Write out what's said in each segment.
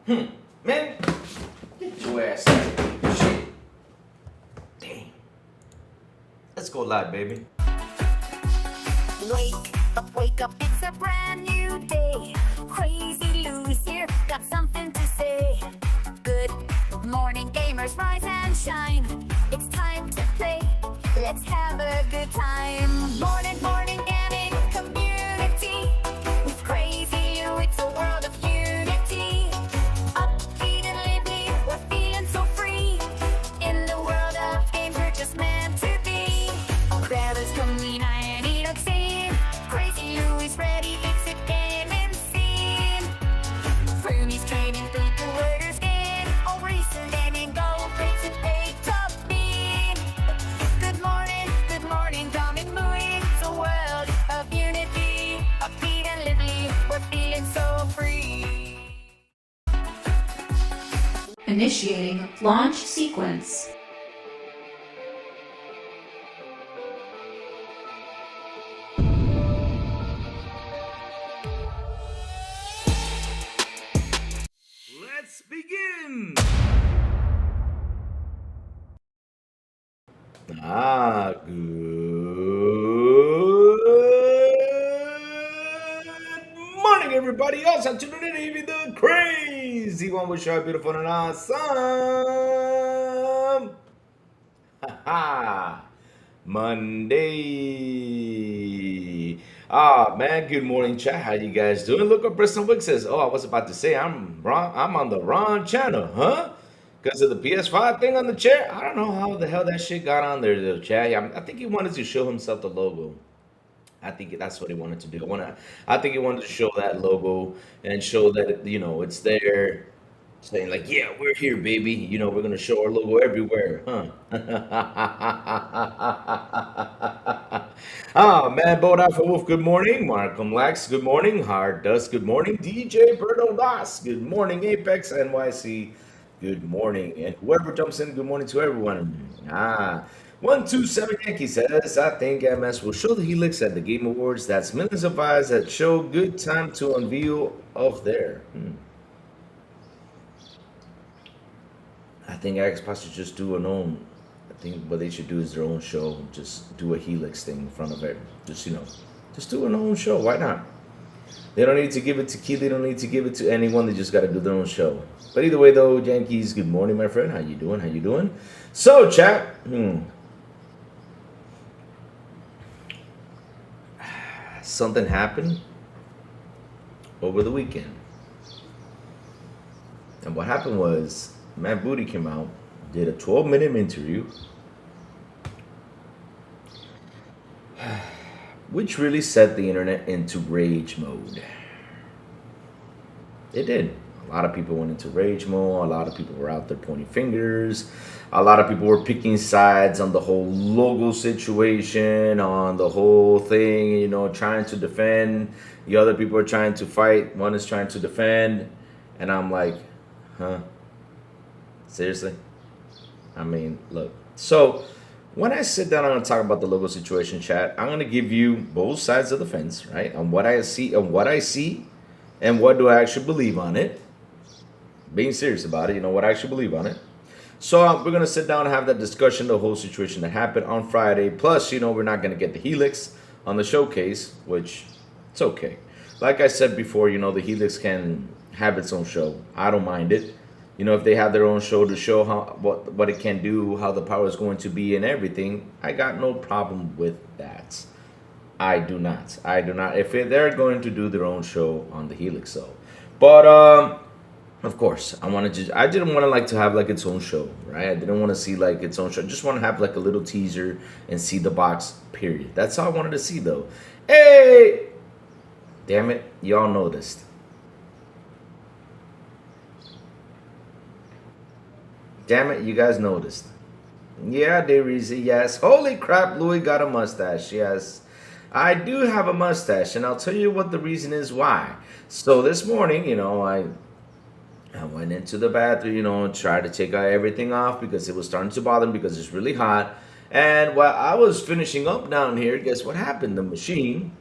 Man, get your ass out of here. Shit. Damn. Let's go live, baby. Wake up, it's a brand new day. Crazy Lou's here, got something to say. Good morning, gamers, rise and shine. It's time to play, let's have a good time. Morning, gaming community. With Crazy Lou, it's a world of unity. Upbeat and lively, we're feeling so free. In the world of games, we're just meant to be. Grab us, come and eat a scene. Crazy Lou is ready, it's a gaming scene. Roomies trading people, orders in. All recent gaming, go breaks and take top beat. Good morning, coming moving. It's a world of unity. Upbeat and lively, we're feeling so free. Initiating launch sequence. Let's begin. Good morning, everybody else. I'm tuning in to the crazy one. Wish you a beautiful and awesome Monday. Man, good morning, chat. How you guys doing? Look what Bristol Wick says. Oh, I was about to say I'm wrong. I'm on the wrong channel, huh? Because of the PS5 thing on the chair. I don't know how the hell that shit got on there, though, chat. Yeah, I think he wanted to show himself the logo. I think that's what he wanted to do. I think he wanted to show that logo and show that it's there, saying like, "Yeah, we're here, baby. We're gonna show our logo everywhere, huh?" Man, Boda for Wolf. Good morning, Markham Lax. Good morning, Hard Dust. Good morning, DJ Berto Das. Good morning, Apex NYC. Good morning, and whoever jumps in, good morning to everyone. 127 Yankee says, I think MS will show the Helix at the Game Awards. That's millions of eyes that show good time to unveil of there. I think Xbox should just do an own. I think what they should do is their own show. Just do a Helix thing in front of it. Just do an own show. Why not? They don't need to give it to Key. They don't need to give it to anyone. They just got to do their own show. But either way, though, Yankees, good morning, my friend. How you doing? How you doing? So, chat. Something happened over the weekend. And what happened was Matt Booty came out, did a 12-minute interview, which really set the internet into rage mode. It did. A lot of people went into rage mode. A lot of people were out there pointing fingers. A lot of people were picking sides on the whole logo situation, on the whole thing, trying to defend. The other people are trying to fight. One is trying to defend. And I'm like, huh? Seriously? I mean, look. So when I sit down, I'm going to talk about the logo situation, chat. I'm going to give you both sides of the fence, right? On what I see, and what do I actually believe on it. Being serious about it, what I actually believe on it. So we're going to sit down and have that discussion, the whole situation that happened on Friday. Plus, we're not going to get the Helix on the showcase, which it's okay. Like I said before, the Helix can have its own show. I don't mind it. If they have their own show to show what it can do, how the power is going to be and everything, I got no problem with that. I do not. If they're going to do their own show on the Helix, though. But of course, I didn't want to have like its own show, right? I didn't want to see like its own show. I just want to have like a little teaser and see the box, period. That's all I wanted to see, though. Hey! Damn it, y'all noticed. Damn it, you guys noticed. Yeah, Darizy, yes. Holy crap, Louis got a mustache, yes. I do have a mustache, and I'll tell you what the reason is why. So this morning, I went into the bathroom, tried to take everything off because it was starting to bother me because it's really hot. And while I was finishing up down here, guess what happened? The machine,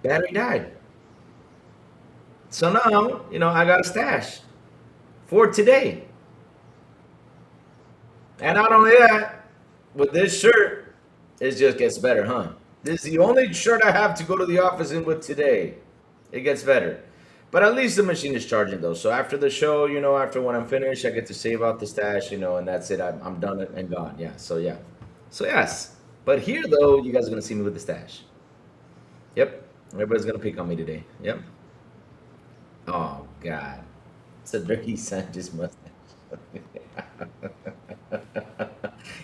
battery died. So now, I got a stash for today. And not only that, with this shirt, it just gets better, huh? This is the only shirt I have to go to the office in with today. It gets better. But at least the machine is charging though. So after the show, after when I'm finished, I get to save out the stash, and that's it. I'm done and gone. Yeah. So yeah. So yes. But here though, you guys are gonna see me with the stash. Yep. Everybody's gonna pick on me today. Yep. Oh God. It's a Ricky Sanchez mustache.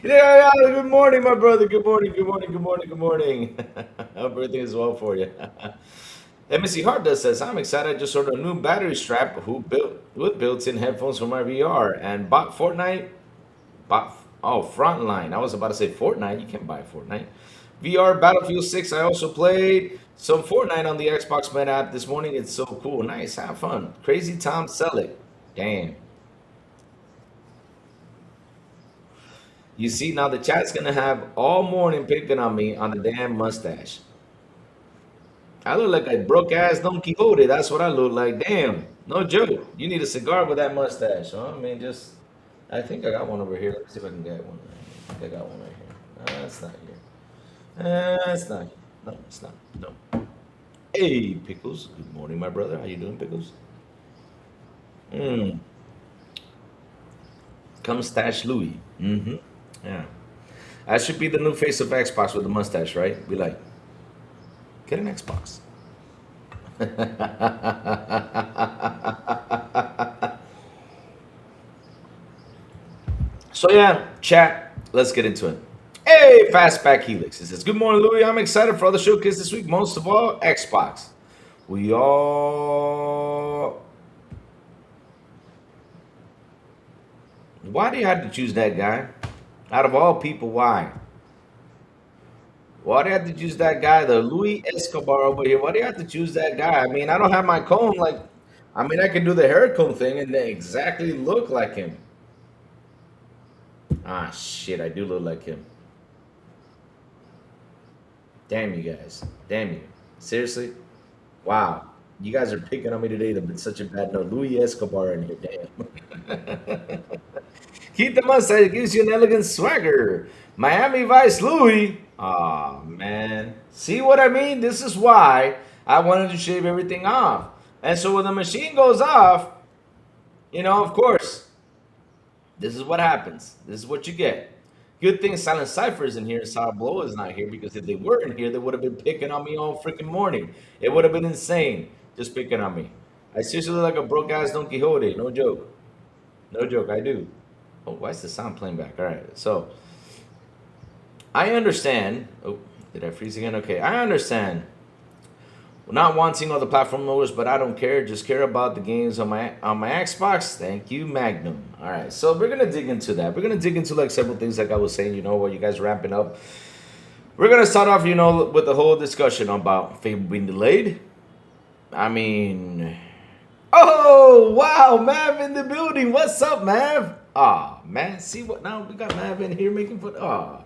Yeah, good morning, my brother. Good morning, good morning, good morning, good morning. Hope everything is well for you. MSC Hard says, I'm excited. I just ordered a new battery strap with built-in headphones for my VR and bought Fortnite. Frontline. I was about to say Fortnite. You can't buy Fortnite. VR Battlefield 6. I also played some Fortnite on the Xbox Meta app this morning. It's so cool. Nice. Have fun. Crazy Tom Selleck. Damn. You see, now the chat's going to have all morning picking on me on the damn mustache. I look like a broke-ass Don Quixote. That's what I look like. Damn. No joke. You need a cigar with that mustache, huh? I mean, I think I got one over here. Let's see if I can get one. I think I got one right here. That's not here. It's not here. No, it's not. No. Hey, Pickles. Good morning, my brother. How you doing, Pickles? Come stash Louis. Mm-hmm. Yeah. I should be the new face of Xbox with the mustache, right? Be like, get an Xbox. So yeah, chat, let's get into it. Hey, Fastback Helix. It says, good morning, Louis. I'm excited for all the showcase this week. Most of all, Xbox. We all... Why do you have to choose that guy? Out of all people, why? Why do you have to choose that guy, the Louis Escobar over here? Why do you have to choose that guy? I mean, I don't have my comb. I can do the hair comb thing and they exactly look like him. Ah, shit, I do look like him. Damn you guys. Damn you. Seriously? Wow. You guys are picking on me today. They've been such a bad note. Louis Escobar in here. Damn. Keep the mustache. It gives you an elegant swagger. Miami Vice Louis. Aw, man. See what I mean? This is why I wanted to shave everything off. And so when the machine goes off, of course, this is what happens. This is what you get. Good thing Silent Cypher is in here and Sarah Blow is not here, because if they were in here, they would have been picking on me all freaking morning. It would have been insane just picking on me. I seriously look like a broke-ass Don Quixote. No joke. No joke. I do. Oh, why is the sound playing back? All right. So, I understand. Oh, did I freeze again? Okay. I understand. Not wanting all the platform motors, but I don't care. Just care about the games on my Xbox. Thank you, Magnum. All right, so we're gonna dig into that. We're gonna dig into several things, like I was saying. While you guys ramping up, we're gonna start off, with the whole discussion about Fable being delayed. I mean, oh wow, Mav in the building. What's up, Mav? Ah, man, see what now? We got Mav in here making fun. Ah,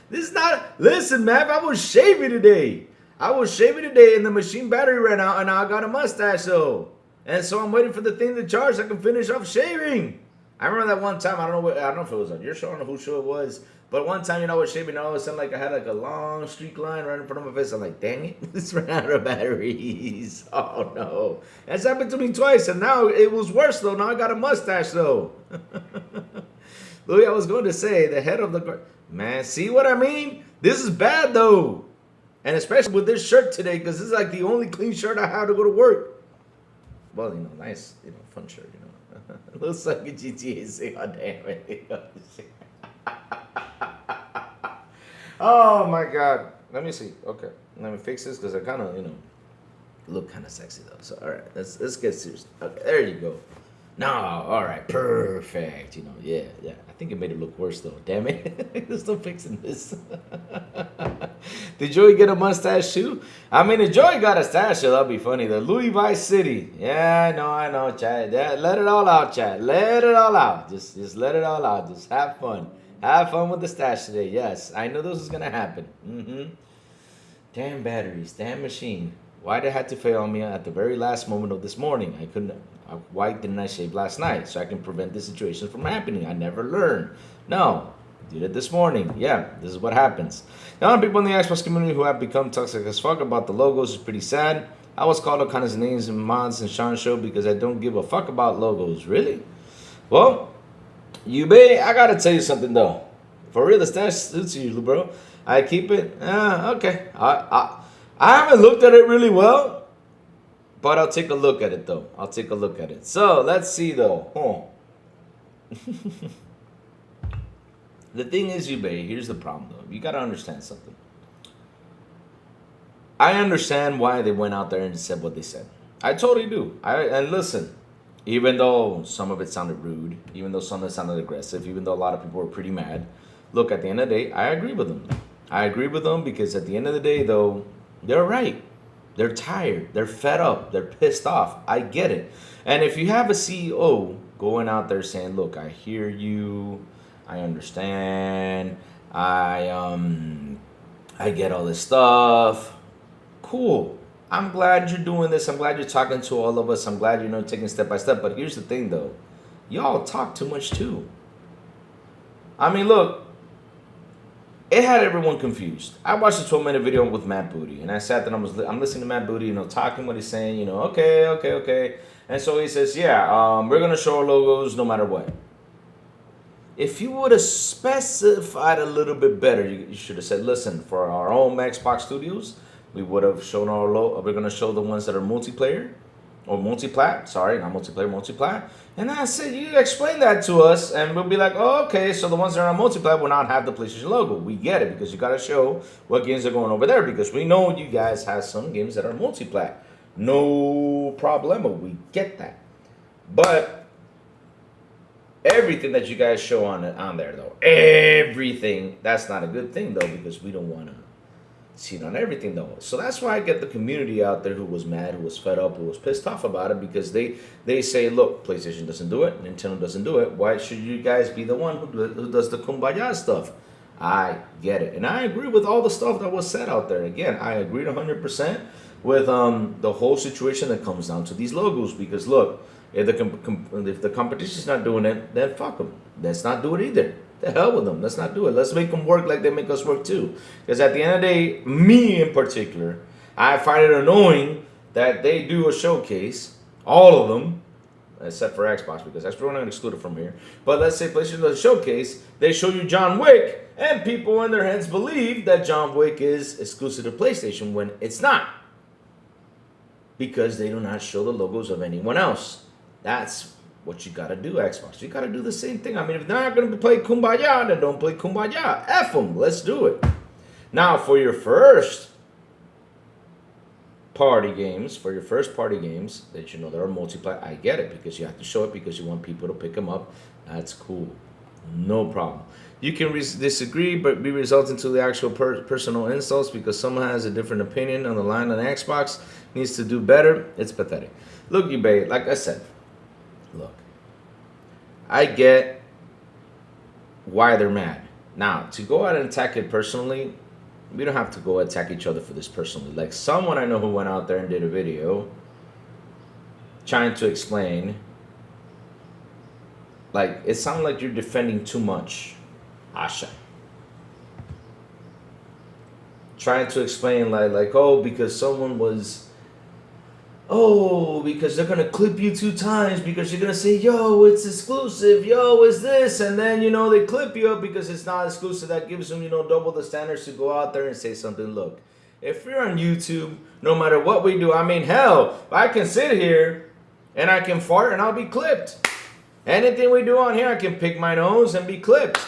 this is not. Listen, Mav, I was shaving today. And the machine battery ran out, and now I got a mustache, though. And so I'm waiting for the thing to charge so I can finish off shaving. I remember that one time, I don't know if it was on your show, I don't know whose show it was, but one time, I was shaving, and all of a sudden, I had a long streak line right in front of my face. I'm like, dang it, this ran out of batteries. Oh, no. That's happened to me twice, and now it was worse, though. Now I got a mustache, though. Louis, I was going to say, the head of the... Man, see what I mean? This is bad, though. And especially with this shirt today, because this is like the only clean shirt I have to go to work. Well, nice, fun shirt, Looks like a GTA say, oh, damn it. Oh, my God. Let me see. Okay. Let me fix this, because I kind of, look kind of sexy, though. So, all right. Let's get serious. Okay, there you go. No, all right. Perfect. Yeah. I think it made it look worse, though. Damn it. There's no fixing this. Did Joey get a mustache too? I mean, if Joey got a stash, that'll be funny. The Louis Vice City. Yeah, I know, Chad. Yeah, let it all out, Chad. Let it all out. Just let it all out. Just have fun. Have fun with the stash today. Yes, I know this is gonna happen. Damn batteries. Damn machine. Why did it have to fail on me at the very last moment of this morning? I couldn't. Why didn't I shave last night so I can prevent this situation from happening? I never learned. No, did it this morning. Yeah, this is what happens. Now, people in the Xbox community who have become toxic as fuck about the logos is pretty sad. I was called all kinds of names and mods and Sean show because I don't give a fuck about logos. Really? Well, I gotta tell you something though. For real, the stash suits you, bro. I keep it. Okay. I haven't looked at it really well, but I'll take a look at it though. I'll take a look at it. So let's see though. The thing is, here's the problem though. You gotta understand something. I understand why they went out there and said what they said. I totally do. And listen, even though some of it sounded rude, even though some of it sounded aggressive, even though a lot of people were pretty mad, look, at the end of the day, I agree with them. I agree with them because at the end of the day, though, they're right. They're tired. They're fed up. They're pissed off. I get it. And if you have a CEO going out there saying, look, I hear you. I understand. I get all this stuff. Cool. I'm glad you're doing this. I'm glad you're talking to all of us. I'm glad you're taking step by step. But here's the thing, though. Y'all talk too much, too. I mean, look. It had everyone confused. I watched a 12-minute video with Matt Booty. And I sat there and I'm listening to Matt Booty, talking what he's saying, okay. And so he says, yeah, we're going to show our logos no matter what. If you would have specified a little bit better, you should have said, listen, for our own Xbox Studios, we would have shown our logo. We're going to show the ones that are multiplayer or multiplat. Sorry, not multiplayer, multiplat. And that's it. You explain that to us, and we'll be like, oh, okay, so the ones that are on multiplat will not have the PlayStation logo. We get it because you got to show what games are going over there because we know you guys have some games that are multiplat. No problemo. We get that. But everything that you guys show on there, though, everything, that's not a good thing, though, because we don't want to see it on everything, though. So that's why I get the community out there who was mad, who was fed up, who was pissed off about it, because they say, look, PlayStation doesn't do it, Nintendo doesn't do it. Why should you guys be the one who does the kumbaya stuff? I get it. And I agree with all the stuff that was said out there. Again, I agreed 100% with the whole situation that comes down to these logos, because look, if the competition's not doing it, then fuck them. Let's not do it either. The hell with them. Let's not do it. Let's make them work like they make us work too. Because at the end of the day, me in particular, I find it annoying that they do a showcase, all of them, except for Xbox, because Xbox are not excluded from here. But let's say PlayStation does a showcase, they show you John Wick, and people in their heads believe that John Wick is exclusive to PlayStation when it's not. Because they do not show the logos of anyone else. That's what you gotta do, Xbox. You gotta do the same thing. I mean, if they're not gonna play Kumbaya, then don't play Kumbaya. F them. Let's do it. Now, for your first party games, that there are multiplayer, I get it, because you have to show it because you want people to pick them up. That's cool. No problem. You can disagree, but be resulting to the actual personal insults because someone has a different opinion on the line on Xbox needs to do better. It's pathetic. Look, eBay, like I said, look, I get why they're mad. Now, to go out and attack it personally, we don't have to go attack each other for this personally. Like someone I know who went out there and did a video trying to explain, like, it sounded like you're defending too much Asha. Trying to explain like, oh, because someone was, oh, because they're going to clip you 2 times because you're going to say, yo, it's exclusive, yo, it's this, and then, they clip you up because it's not exclusive. That gives them, double the standards to go out there and say something. Look, if you're on YouTube, no matter what we do, I mean, hell, I can sit here and I can fart and I'll be clipped. Anything we do on here, I can pick my nose and be clipped.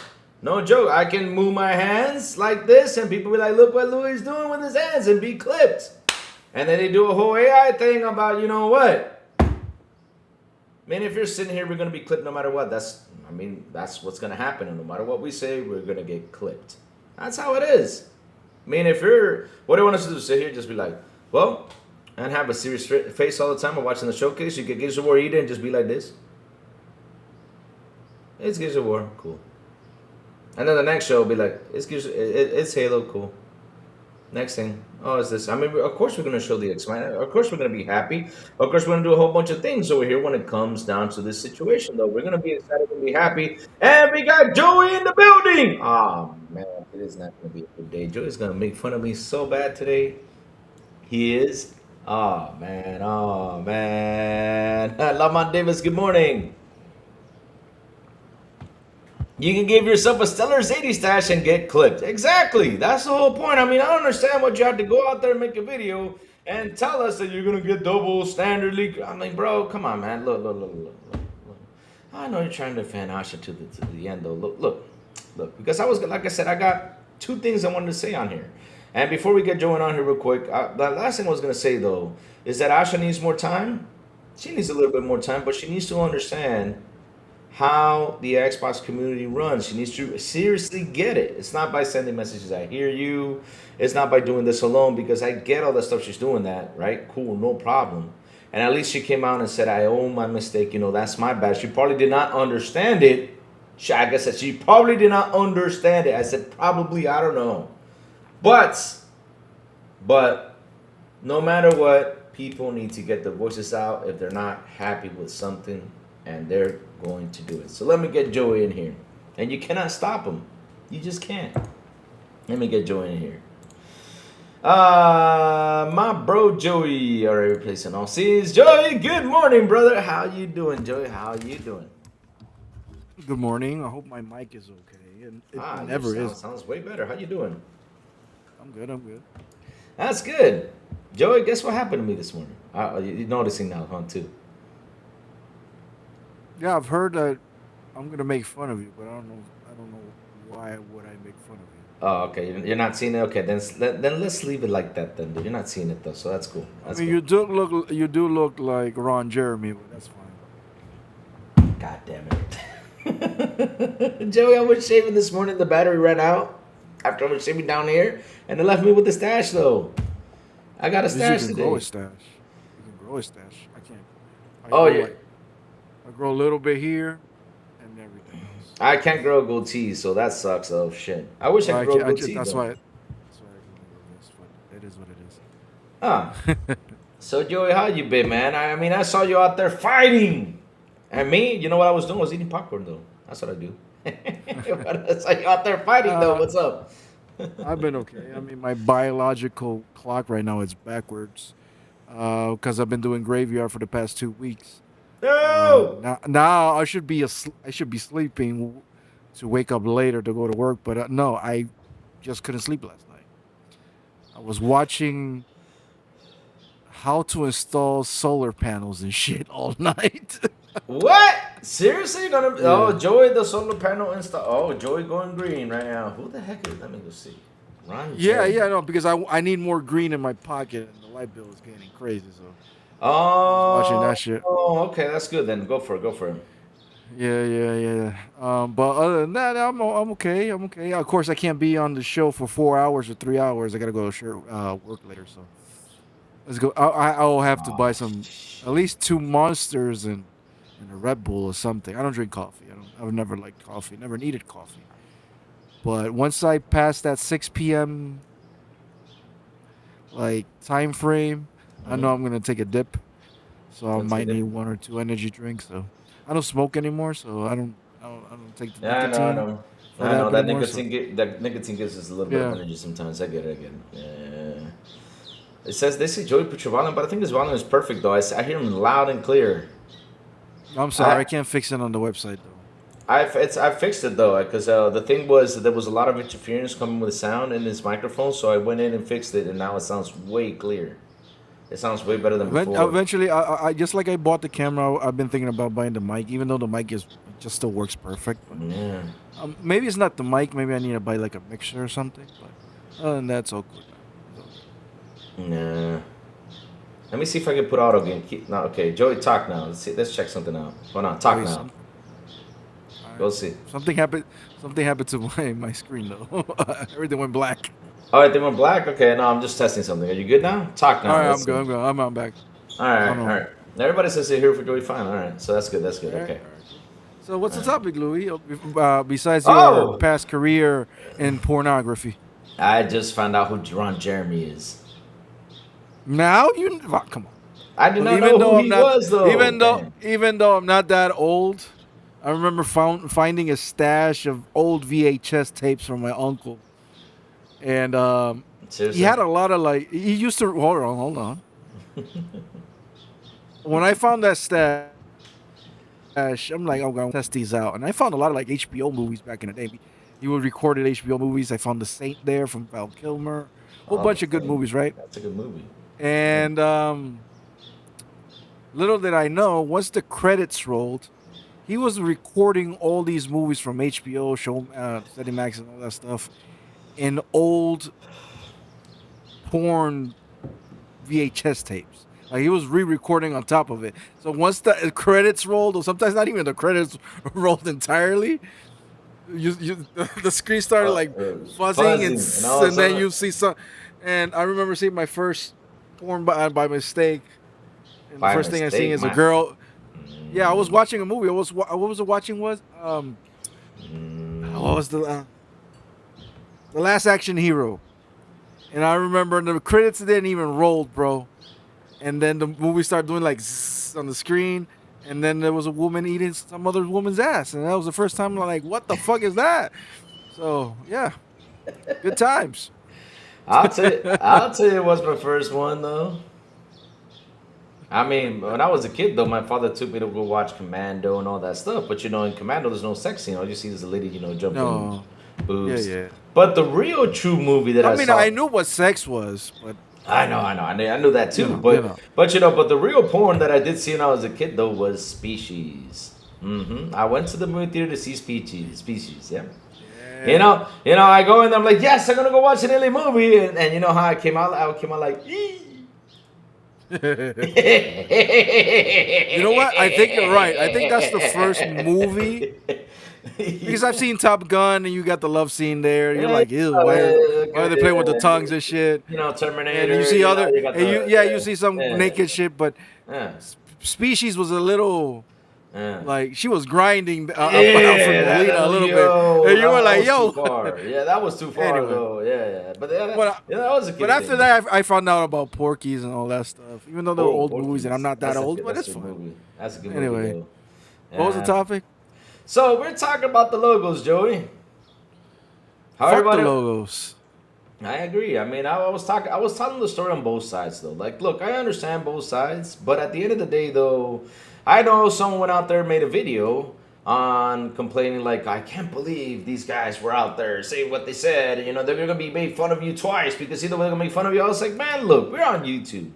No joke. I can move my hands like this and people be like, look what Louis is doing with his hands, and be clipped. And then they do a whole AI thing about, what? Man, if you're sitting here, we're going to be clipped no matter what. That's what's going to happen. And no matter what we say, we're going to get clipped. That's how it is. I mean, what do you want us to do? Sit here, just be like, well, and have a serious face all the time while watching the showcase. You get Gears of War eater and just be like this. It's Gears of War, cool. And then the next show will be like, it's Halo, cool. Next thing. Oh, is this? I mean, of course we're gonna show the excitement. Of course we're gonna be happy. Of course we're gonna do a whole bunch of things over here when it comes down to this situation. Though we're gonna be excited and be happy. And we got Joey in the building. Oh man, it is not gonna be a good day. Joey's gonna make fun of me so bad today. He is. Oh man. Oh man. Lamont Davis. Good morning. You can give yourself a stellar Zadie stash and get clipped. Exactly. That's the whole point. I mean, I don't understand what you have to go out there and make a video and tell us that you're gonna get double standard leak. I mean, bro, come on, man. Look. I know you're trying to fan Asha to the end, though. Look. Because like I said, I got two things I wanted to say on here. And before we get Joey on here real quick, the last thing I was gonna say though is that Asha needs more time. She needs a little bit more time, but she needs to understand how the Xbox community runs. She needs to seriously get it. It's not by sending messages, I hear you. It's not by doing this alone, because I get all the stuff she's doing that, right? Cool, no problem. And at least she came out and said, I own my mistake. You know, that's my bad. She probably did not understand it. I guess that she probably did not understand it. I said, probably, I don't know. But no matter what, people need to get their voices out if they're not happy with something, and they're going to do it. So let me get Joey in here. And you cannot stop him. You just can't. Let me get Joey in here. My bro Joey already replacing all C's. Joey, good morning, brother. How you doing, Joey? How you doing? Good morning. I hope my mic is okay. And it never is. Sounds way better. How you doing? I'm good. That's good. Joey, guess what happened to me this morning? You're noticing now, huh, too? Yeah, I've heard that I'm gonna make fun of you, but I don't know why would I make fun of you. Oh, okay. You're not seeing it. Okay, then let's leave it like that. Then you're not seeing it though, so that's cool. That's I mean, cool. you do look like Ron Jeremy, but that's fine. God damn it, Joey! I was shaving this morning. The battery ran out after I was shaving down here, and it left me with the stash though. I got a stash today. You can grow a stash. I can't. Oh yeah. I grow a little bit here, and everything else. I can't grow a goatee, so that sucks. Oh shit! I wish I could grow a goatee. That's why I can grow this, but it is what it is. Ah. So Joey, how you been, man? I mean, I saw you out there fighting, and me, you know what I was doing? I was eating popcorn though. That's what I do. I saw you out there fighting though. What's up? I've been okay. I mean, my biological clock right now is backwards, because I've been doing graveyard for the past 2 weeks. No. Now I should be sleeping to wake up later to go to work, but no, I just couldn't sleep last night. I was watching how to install solar panels and shit all night. What? Seriously? You're gonna? Yeah. Oh, Joey, the solar panel install. Oh, Joey going green right now. Who the heck is? Let me go see. Ron. Yeah, no, because I need more green in my pocket, and the light bill is getting crazy. So Oh, watching that shit. Oh, okay, that's good then. Go for it. Yeah. But other than that, I'm okay. Of course, I can't be on the show for 4 hours or 3 hours. I gotta go to work later. So let's go. I'll have to buy some, at least 2 Monsters and a Red Bull or something. I don't drink coffee. I've never liked coffee. Never needed coffee. But once I pass that 6 p.m. like time frame, I know I'm gonna take a dip. So I might need 1 or 2 energy drinks. So I don't smoke anymore, so I don't take the nicotine. I know that nicotine gives us a little bit of energy sometimes. I get it. Yeah. It says they say Joey put your volume, but I think his volume is perfect though. I hear him loud and clear. I'm sorry, I can't fix it on the website though. I fixed it though, because the thing was there was a lot of interference coming with the sound in his microphone, so I went in and fixed it, and now it sounds way clear. It sounds way better than before. Eventually, I just like I bought the camera. I've been thinking about buying the mic, even though the mic just still works perfect. But, yeah. Maybe it's not the mic. Maybe I need to buy like a mixer or something. But other than that, it's all good. Nah. Let me see if I can put auto again. No, okay, Joey, talk now. Let's check something out. Hold on, talk now. Go see. Something happened to my screen though. Everything went black. All right, they went black. Okay, no, I'm just testing something. Are you good now? Talk now. All right, I'm good. I'm back. All right. Everybody says they're here for Joey. Fine. All right, so that's good. Okay. All right. So what's the topic, Louis? Besides your past career in pornography. I just found out who Ron Jeremy is. Now come on. I did Well, not know who he was though. Damn. even though I'm not that old, I remember finding a stash of old VHS tapes from my uncle, and he Seriously. had a lot of like he used to hold on. When I found that stash, I'm like, I'm gonna test these out, and I found a lot of like HBO movies back in the day. He would recorded HBO movies. I found The Saint there from Val Kilmer, a whole Oh, bunch of good movies, right? that's a good movie. Yeah. And little did I know, once the credits rolled, he was recording all these movies from HBO, Cinemax, and all that stuff in old porn VHS tapes. Like he was re-recording on top of it. So once the credits rolled, or sometimes not even the credits rolled entirely, the screen started like fuzzing And all of a and then sudden, you see some. And I remember seeing my first porn by mistake. And the by first thing I seen mistake, is a man. girl. Yeah, I was watching a movie. What was I watching? What was the Last Action Hero? And I remember the credits didn't even roll, bro. And then the movie started doing like zzz on the screen, and then there was a woman eating some other woman's ass, and that was the first time I'm like, what the fuck is that? So yeah, good times. I'll tell you what's my first one though. I mean, when I was a kid though, my father took me to go watch Commando and all that stuff. But you know, in Commando, there's no sex scene. All you see is a lady, you know, jumping No, yeah, boobs. yeah. But the real true movie that I I mean, saw, I knew what sex was, but I knew that too. you know, But you know. but the real porn that I did see when I was a kid though was Species. I went to the movie theater to see Species. Yeah. I go in there, I'm like, yes, I'm gonna go watch an alien movie, and you know how I came out? I came out like, You know what? I think you're right. I think that's the first movie because I've seen Top Gun and you got the love scene there. You're like, ew, why are they playing with the tongues and shit? you know, And you Terminator. see You know, other, you got and the you see some naked shit, but yeah, Species was a little yeah. like she was grinding up and down from Melina a little bit, and you were like, that was yo. too far. Yeah, that was too far Anyway. though. Yeah. But yeah, But, that was a kid but after thing. that, I found out about Porky's and all that stuff. Even though they were old Porky's. movies, and I'm not that old, but That's it's a good fine. movie. That's a good Anyway, movie though. what was the Yeah. topic? So we're talking about the logos, Joey. How Fuck the everybody? logos. I agree. I mean, I was telling the story on both sides though. Like, look, I understand both sides, but at the end of the day, though, I know someone went out there and made a video on complaining like, I can't believe these guys were out there saying what they said. And, you know, they're gonna be made fun of you twice because either way they're gonna make fun of you. I was like, man, look, we're on YouTube.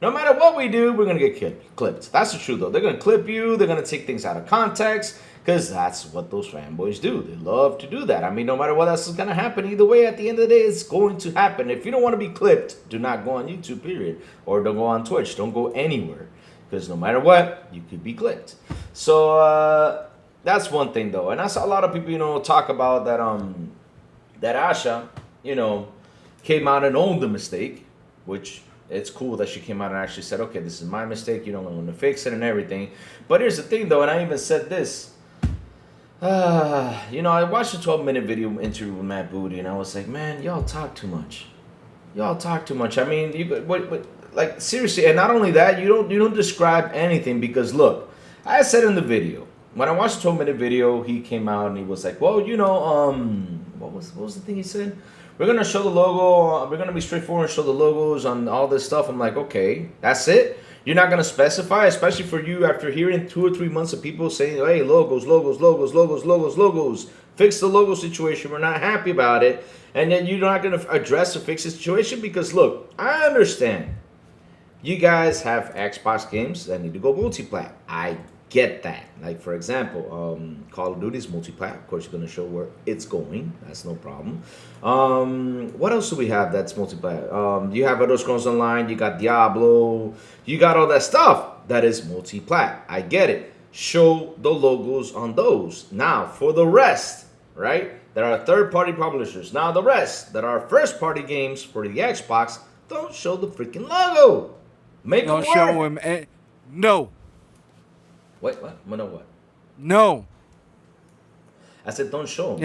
No matter what we do, we're gonna get clipped. That's the truth though. They're gonna clip you. They're gonna take things out of context. Because that's what those fanboys do. They love to do that. I mean, no matter what else is going to happen, either way, at the end of the day, it's going to happen. If you don't want to be clipped, do not go on YouTube, period. Or don't go on Twitch. Don't go anywhere. Because no matter what, you could be clipped. So, that's one thing, though. And I saw a lot of people, you know, talk about that, that Asha, you know, came out and owned the mistake, which it's cool that she came out and actually said, okay, this is my mistake. You don't want to fix it and everything. But here's the thing, though, and I even said this. You know, I watched a 12-minute video interview with Matt Booty, and I was like, man, y'all talk too much. Y'all talk too much. I mean, like seriously, and not only that, you don't describe anything because look, I said in the video when I watched the 12-minute video, he came out and he was like, well, you know, what was the thing he said? We're gonna show the logo. We're gonna be straightforward and show the logos on all this stuff. I'm like, okay, that's it. You're not going to specify, especially for you after hearing 2 or 3 months of people saying, hey, logos. Fix the logo situation. We're not happy about it. And then you're not going to address or fix the situation because, look, I understand. You guys have Xbox games that need to go multi-plat. I get that. Like, for example, Call of Duty is multi-plat. Of course, you're going to show where it's going. That's no problem. What else do we have that's multi-plat? You have Elder Scrolls Online. You got Diablo. You got all that stuff that is multi-plat. I get it. Show the logos on those. Now, for the rest, right? There are third-party publishers. Now, the rest that are first-party games for the Xbox, don't show the freaking logo. Make Don't them show work. him. No. Wait, what? No, what? No. I said don't show them.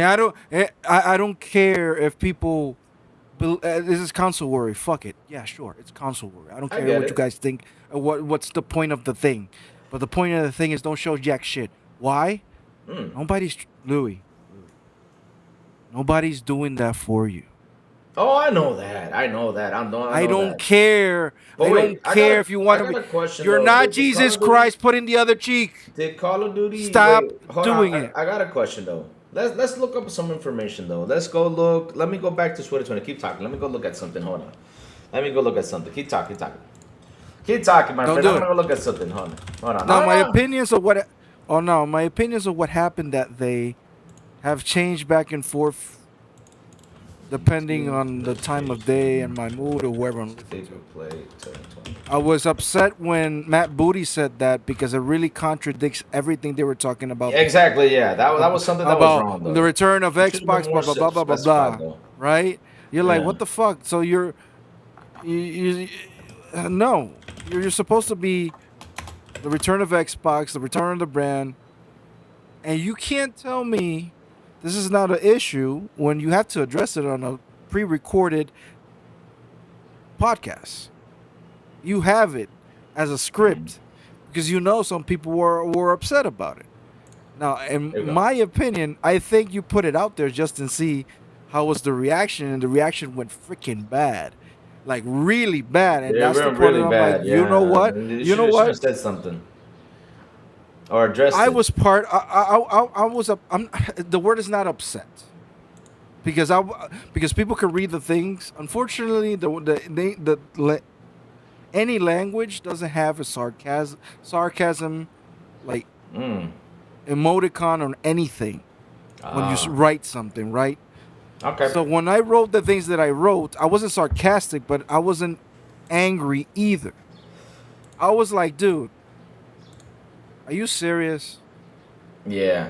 Yeah, I don't care if people This is console worry. Fuck it. Yeah, sure. It's console worry. I don't I care get what you it. guys think. What's the point of the thing? But the point of the thing is don't show jack shit. Why? Mm. Nobody's Louis. Nobody's doing that for you. Oh, I know that. I know that. I know I don't that. care. But I wait, don't I care got if you want I to got be. a question You're though. not Did Call Jesus of Duty, Christ. Put in the other cheek. did Call of Duty? Stop Wait, hold doing on. it. I got a question though. Let's look up some information though. Let's go look. Let me go back to 2020. Keep talking. Let me go look at something. Hold on. Let me go look at something. Keep talking. Keep talking. Keep talking, my Don't friend. do I'm it. gonna go look at something. Hold on. Hold on. Now No, my no. opinions of what. Oh no, my opinions of what happened that they have changed back and forth depending on the time of day and my mood or whoever I'm listening They to. could play 2020. I was upset when Matt Booty said that because it really contradicts everything they were talking about. Exactly. Yeah. That was something that was wrong About though. the return of You should have been Xbox, more blah blah blah blah blah specified blah. though. Right? You're like, Yeah. what the fuck? So you no, you're supposed to be the return of Xbox, the return of the brand, and you can't tell me this is not an issue when you have to address it on a pre-recorded podcast. You have it as a script because you know some people were upset about it. Now, There you in go. my opinion, I think you put it out there just to see how was the reaction, and the reaction went freaking bad, like really bad. And They that's the were part really I'm bad. like, Yeah. you know what? You know Should have what? said something or addressed I it. was part. I was up. I'm. The word is not upset because because people can read the things. Unfortunately, any language doesn't have a sarcasm like Mm. emoticon or anything when you Ah. write something, right? Okay. So when I wrote the things that I wrote, I wasn't sarcastic, but I wasn't angry either. I was like, dude, are you serious? Yeah.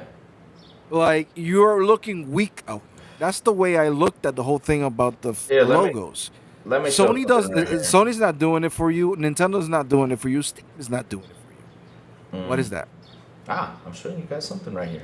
Like, you're looking weak out. That's the way I looked at the whole thing about the Here, logos. Let me show Sony does. something right here. Sony's not doing it for you. Nintendo's not doing it for you. Steam is not doing it for you. What Mm. is that? I'm showing you guys something right here.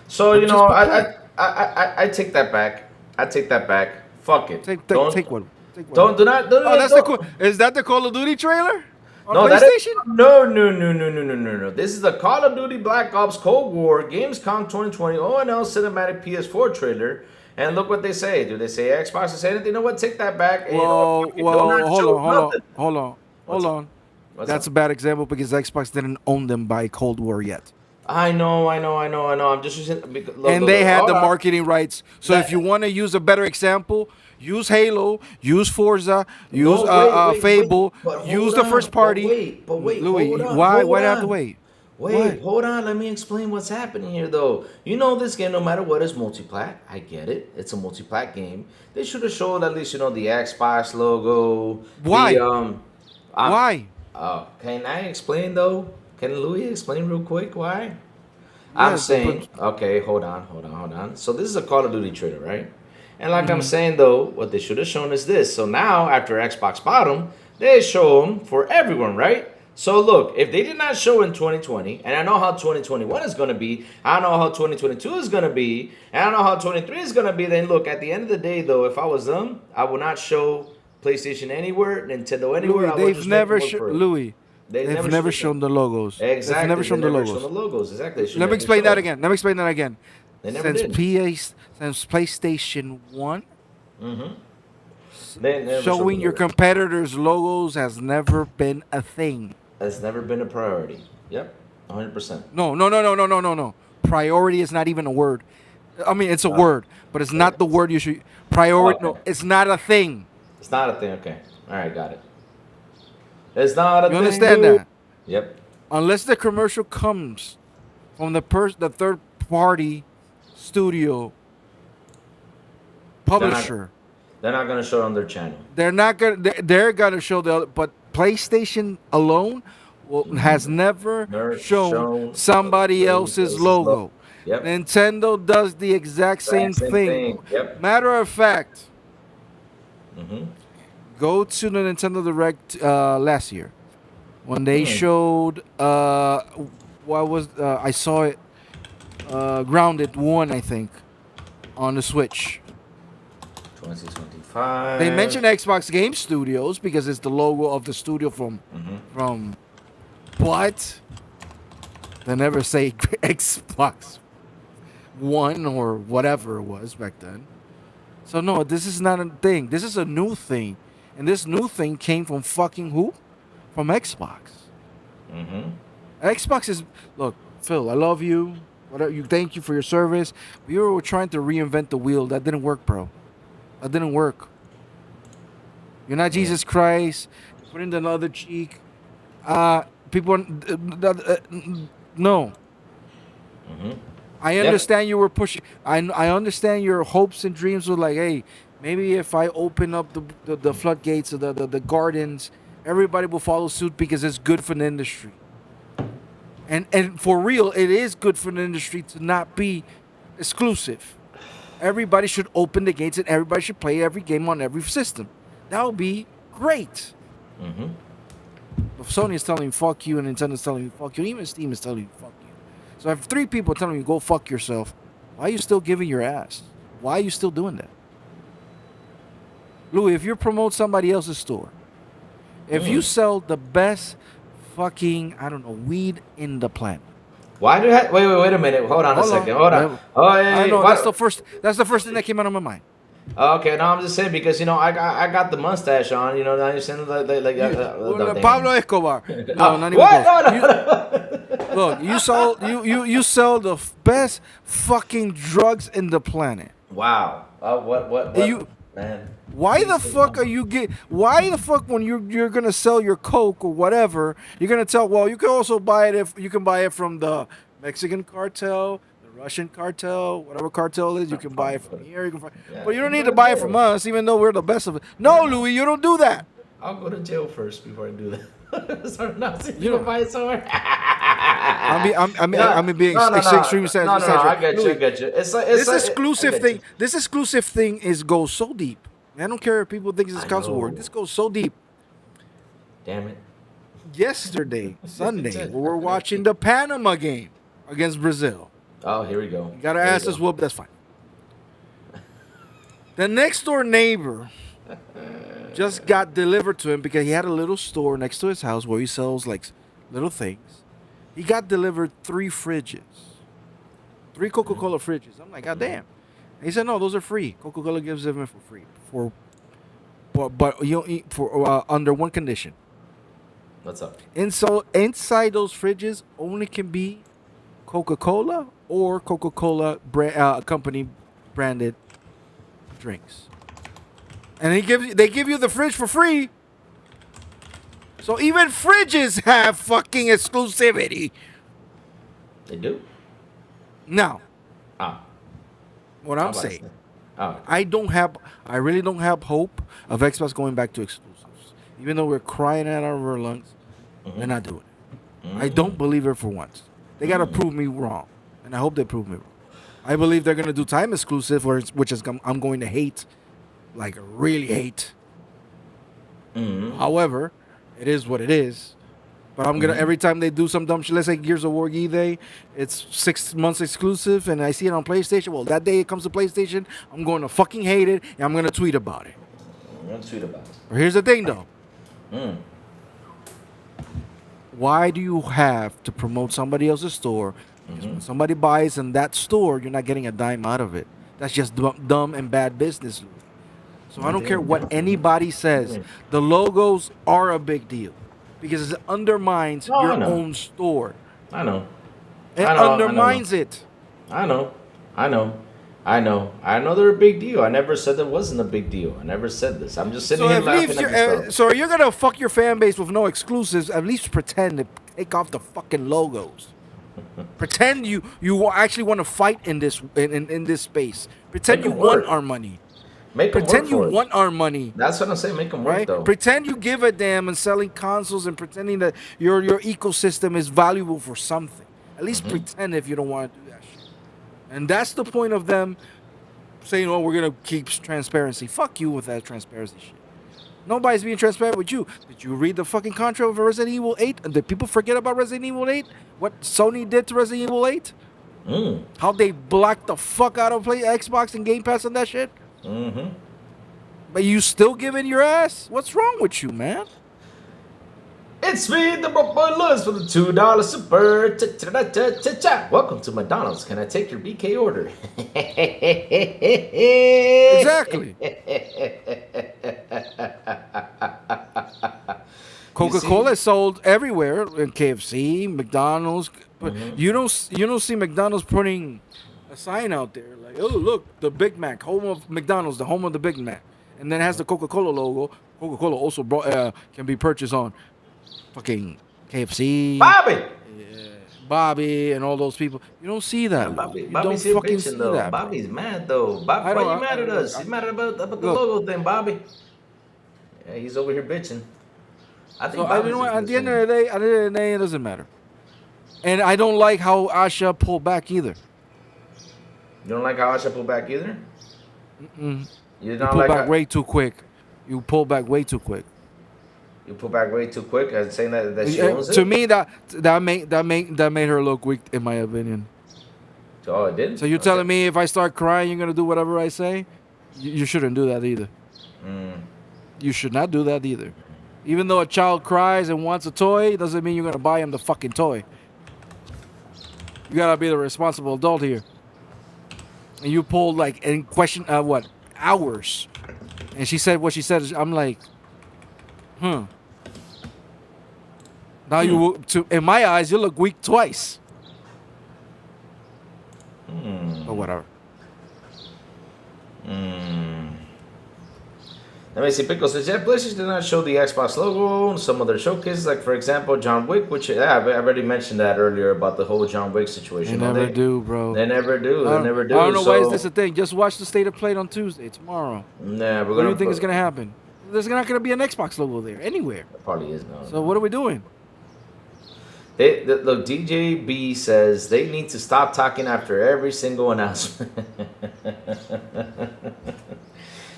So I'm you just know, prepared. I take that back. I take that back. Fuck it. Take Don't one. Take one. don't do not. Don't, Oh, that's don't. the cool. Is that the Call of Duty trailer on No, that is PlayStation? no. This is the Call of Duty Black Ops Cold War Gamescom 2020 ONL Cinematic PS4 trailer. And look what they say. Do they say Xbox? They say anything? You know what? Take that back. And you know what? Fuck it. Do not show nothing. hold on. What's That's a up? bad example because Xbox didn't own them by Cold War yet. I know. I'm just using. And they had hold the on. marketing rights. So That- if you want to use a better example, use Halo, use Forza, use wait, Fable, but use hold the on, first party. but wait, Louis, hold on, why? hold Why do I have to on. wait? Wait, What? hold on. Let me explain what's happening here, though. You know, this game, no matter what, is multi-plat. I get it. It's a multi-plat game. They should have showed at least, the Xbox logo. Why? Why? Why? Can I explain though? Can Louis explain real quick why? I'm Yes, saying, okay, hold on. So this is a Call of Duty trailer, right? And like Mm-hmm. I'm saying though, what they should have shown is this. So now after Xbox bought them, they show them for everyone, right? So look, if they did not show in 2020, and I know how 2021 is going to be, I know how 2022 is going to be, and I know how 23 is going to be, then look, at the end of the day though, if I was them, I would not show PlayStation anywhere, Nintendo anywhere. Louis, I would they've just never make them work for it. Louis. They've They've never never showed shown the logos. Exactly. They've never shown the logos. Shown the logos. Exactly. They should Let me never explain show that it. again. Let me explain that again. They never Since did. since PlayStation 1, They never showed showing the your logo. competitors' logos has never been a thing. That's never been a priority. Yep, 100%. No. Priority is not even a word. I mean, it's a word, but it's not the word you should. Priority, Okay. no, it's not a thing. It's not a thing. Okay. All right, got it. It's not a thing. You understand dude. that? Yep. Unless the commercial comes from the third party studio publisher, They're not gonna show it on their channel. they're gonna show the other, but PlayStation alone has never Never shown shown somebody somebody else's else's logo. logo. Yep. Nintendo does the exact same thing. Yep. Matter of fact, Mm-hmm. go to the Nintendo Direct last year when they showed what was I saw it Grounded 1, I think, on the Switch. 2025. They mentioned Xbox Game Studios because it's the logo of the studio from what? They never say Xbox One or whatever it was back then. So no, this is not a thing. This is a new thing, and this new thing came from fucking who? From Xbox. Xbox is look, Phil. I love you. Whatever you, thank you for your service. We were trying to reinvent the wheel. That didn't work, bro. That didn't work. You're not Jesus Christ. Put in the other cheek. People. No. I understand you were pushing. I understand your hopes and dreams were like, hey, maybe if I open up the floodgates of the gardens, everybody will follow suit because it's good for the industry. And for real, it is good for the industry to not be exclusive. Everybody should open the gates and everybody should play every game on every system. That would be great. If Sony is telling you fuck you and Nintendo is telling you fuck you, even Steam is telling you fuck you. So if 3 people telling you go fuck yourself, why are you still giving your ass? Why are you still doing that? Louis, if you promote somebody else's store, if you sell the best fucking, I don't know, weed in the planet. Why do you have... Wait a minute. Hold on a second. Hold on. Oh, I know, that's the first thing that came out of my mind. Okay, no, I'm just saying because I got the mustache on. Now you're saying like Pablo Escobar. No, not even close. Look, you sell the best fucking drugs in the planet. Wow. What? Man. Why the fuck Why the fuck when you're gonna sell your coke or whatever, you're gonna tell? Well, you can also buy it if you can buy it from the Mexican cartel, the Russian cartel, whatever cartel it is. You can buy it from here. But you don't need to buy it from us, even though we're the best of it. No, Louis, you don't do that. I'll go to jail first before I do that. Sorry, you don't buy it somewhere. I'm being extremely sad. No, I get you. It's this exclusive thing goes so deep. I don't care if people think it's console work. This goes so deep. Damn it. Yesterday, Sunday, we were watching the Panama game against Brazil. Oh, here we go. You got our asses whooped. That's fine. The next door neighbor just got delivered to him because he had a little store next to his house where he sells like little things. He got delivered 3 fridges. 3 Coca-Cola fridges. I'm like, God damn. He said, no, those are free. Coca-Cola gives them for free. But you don't eat for under one condition. What's up? And so inside those fridges only can be Coca-Cola or Coca-Cola company branded drinks. And they give you the fridge for free. So even fridges have fucking exclusivity. They do? Now, what I'm saying, I really don't have hope of Xbox going back to exclusives. Even though we're crying out of our lungs, they're not doing it. I don't believe it for once. They got to prove me wrong. And I hope they prove me wrong. I believe they're going to do time exclusive, which is I'm going to hate, like really hate. However, it is what it is. But I'm gonna every time they do some dumb shit, let's say Gears of War E-Day, it's 6 months exclusive, and I see it on PlayStation. Well, that day it comes to PlayStation, I'm going to fucking hate it, and I'm gonna tweet about it. But here's the thing, though. Why do you have to promote somebody else's store? Because when somebody buys in that store, you're not getting a dime out of it. That's just dumb and bad business. So I don't care what anybody says. The logos are a big deal. Because it undermines your own store. I know. It undermines it. I know they're a big deal. I never said it wasn't a big deal. I never said this. I'm just sitting here laughing at this stuff. So you're gonna fuck your fan base with no exclusives. At least pretend to take off the fucking logos. Pretend you actually want to fight in this space. Pretend you want our money. Pretend you want our money. That's what I'm saying. Make them work, though. Pretend you give a damn and selling consoles and pretending that your ecosystem is valuable for something. At least pretend if you don't want to do that shit. And that's the point of them saying, "Oh, we're gonna keep transparency." Fuck you with that transparency shit. Nobody's being transparent with you. Did you read the fucking contract of Resident Evil 8? And did people forget about Resident Evil 8? What Sony did to Resident Evil 8? How they blocked the fuck out of Xbox and Game Pass and that shit? But you still giving your ass? What's wrong with you, man? It's me, the broke boy Lewis, for the $2 super. Cha-cha-cha-cha-cha. Welcome to McDonald's. Can I take your BK order? Exactly. Coca-Cola is sold everywhere in KFC, McDonald's, but you don't see McDonald's putting a sign out there like, oh look, the Big Mac, home of McDonald's, the home of the Big Mac, and then it has the Coca-Cola logo. Coca-Cola also can be purchased on fucking KFC, Bobby, and all those people. You don't see that. Bobby's don't still fucking bitching, see though. that. Bobby's mad, though. Bobby, why you mad at us? He's mad about the logo thing, Bobby. Yeah, he's over here bitching. I think So, you know what? At the end of the day, it doesn't matter. And I don't like how Asha pulled back either. You don't like how Asha pulled back either? Mm-mm. You You don't pull like back way too quick. You pull back way too quick. You pull back way too quick, saying that she owns it? To me, that made her look weak, in my opinion. Oh, it did? So you're telling me if I start crying, you're gonna do whatever I say? You shouldn't do that either. You should not do that either. Even though a child cries and wants a toy, doesn't mean you're gonna buy him the fucking toy. You gotta be the responsible adult here. And you pulled like in question hours, and she said what she said. I'm like, Now in my eyes, you look weak twice. But whatever. Let me see. Pickle says, PlayStation did not show the Xbox logo in some other showcases, like, for example, John Wick, which, I've already mentioned that earlier about the whole John Wick situation. They never do, bro. They never do. They never do. I don't know why is this a thing. Just watch the State of Play on Tuesday, tomorrow. Nah, What do you think is going to happen? There's not going to be an Xbox logo there, anywhere. There probably is, no. So what are we doing? Look, DJ B says they need to stop talking after every single announcement.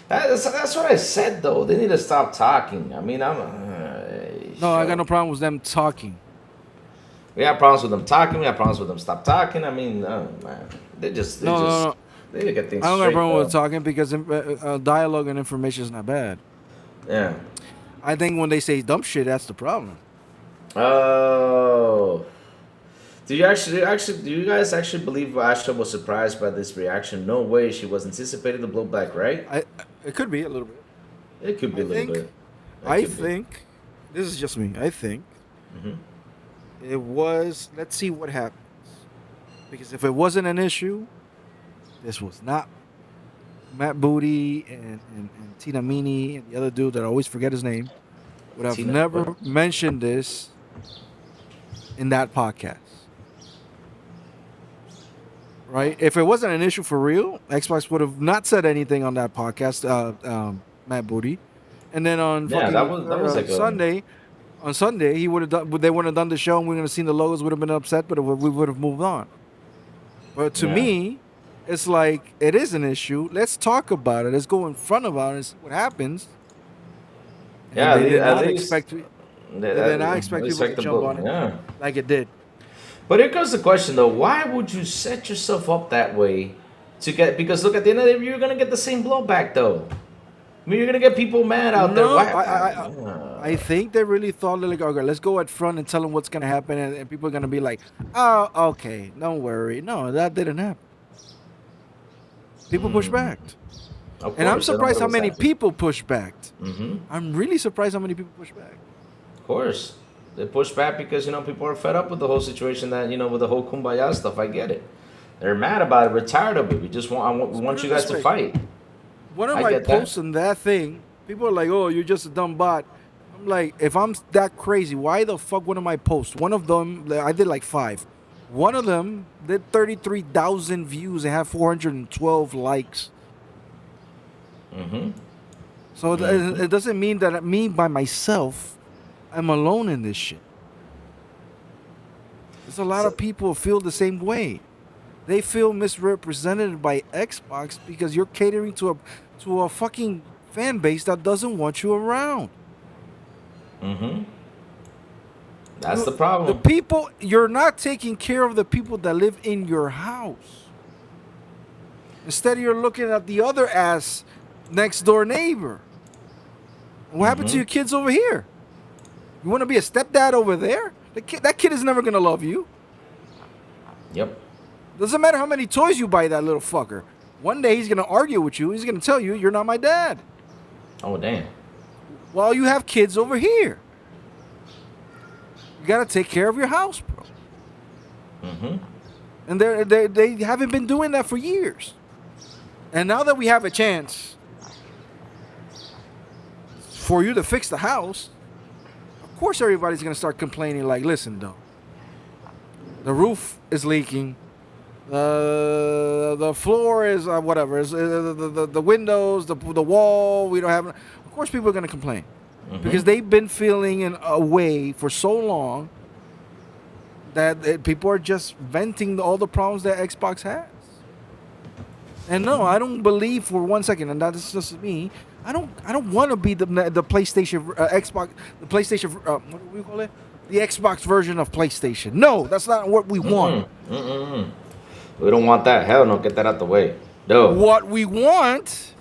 That's what I said, though. They need to stop talking. I mean, I got no problem with them talking. We have problems with them talking. We have problems with them stop talking. I mean, oh, man. They need to get things I don't got a straight, problem with though. talking because dialogue and information is not bad. Yeah. I think when they say dumb shit, that's the problem. Oh. Do you guys actually believe Asha was surprised by this reaction? No way, she was anticipating the blowback, right? It could be a little bit. It could be a little bit. I think this is just me. I think it was. Let's see what happens. Because if it wasn't an issue, this was not Matt Booty and Tina Meany and the other dude that I always forget his name would have never mentioned this in that podcast. Right? If it wasn't an issue for real, Xbox would have not said anything on that podcast, Matt Booty. And then on Sunday, he would have done. They wouldn't have done the show, and we would have seen the logos. Would have been upset, but we would have moved on. But to me, it's like it is an issue. Let's talk about it. Let's go in front of it and see what happens. And they did not expect people to jump on it like it did. But here comes the question, though. Why would you set yourself up that way to get... Because, look, at the end of the day, you're going to get the same blowback, though. I mean, you're going to get people mad out there. I think they really thought, like, okay, let's go up front and tell them what's going to happen. And people are going to be like, oh, okay, don't worry. No, that didn't happen. People pushed back. And I'm surprised how many people pushed back. I'm really surprised how many people pushed back. Of course. They push back because, people are fed up with the whole situation that, with the whole kumbaya stuff. I get it. They're mad about it. We're tired of it. We want you guys to fight. One of my posts on that thing, people are like, oh, you're just a dumb bot. I'm like, if I'm that crazy, why the fuck one of my posts? One of them, I did like 5. One of them did 33,000 views and had 412 likes. So it doesn't mean that me by myself, I'm alone in this shit. There's a lot of people feel the same way. They feel misrepresented by Xbox because you're catering to a fucking fan base that doesn't want you around. That's the problem. The people, you're not taking care of the people that live in your house. Instead, you're looking at the other ass next door neighbor? What happened to your kids over here? You want to be a stepdad over there? That kid is never gonna love you. Yep. Doesn't matter how many toys you buy that little fucker. One day he's gonna argue with you. He's gonna tell you you're not my dad. Oh damn. While you have kids over here, you gotta take care of your house, bro. And they haven't been doing that for years. And now that we have a chance for you to fix the house, of course everybody's gonna start complaining. Like, listen, though, the roof is leaking, the floor is whatever, the windows, the wall. We don't have. Of course, people are gonna complain because they've been feeling in a way for so long that people are just venting all the problems that Xbox has. And no, I don't believe for 1 second, and that's just me. I don't want to be the PlayStation Xbox, the PlayStation. What do we call it? The Xbox version of PlayStation. No, that's not what we want. We don't want that. Hell no, get that out the way. No. What we want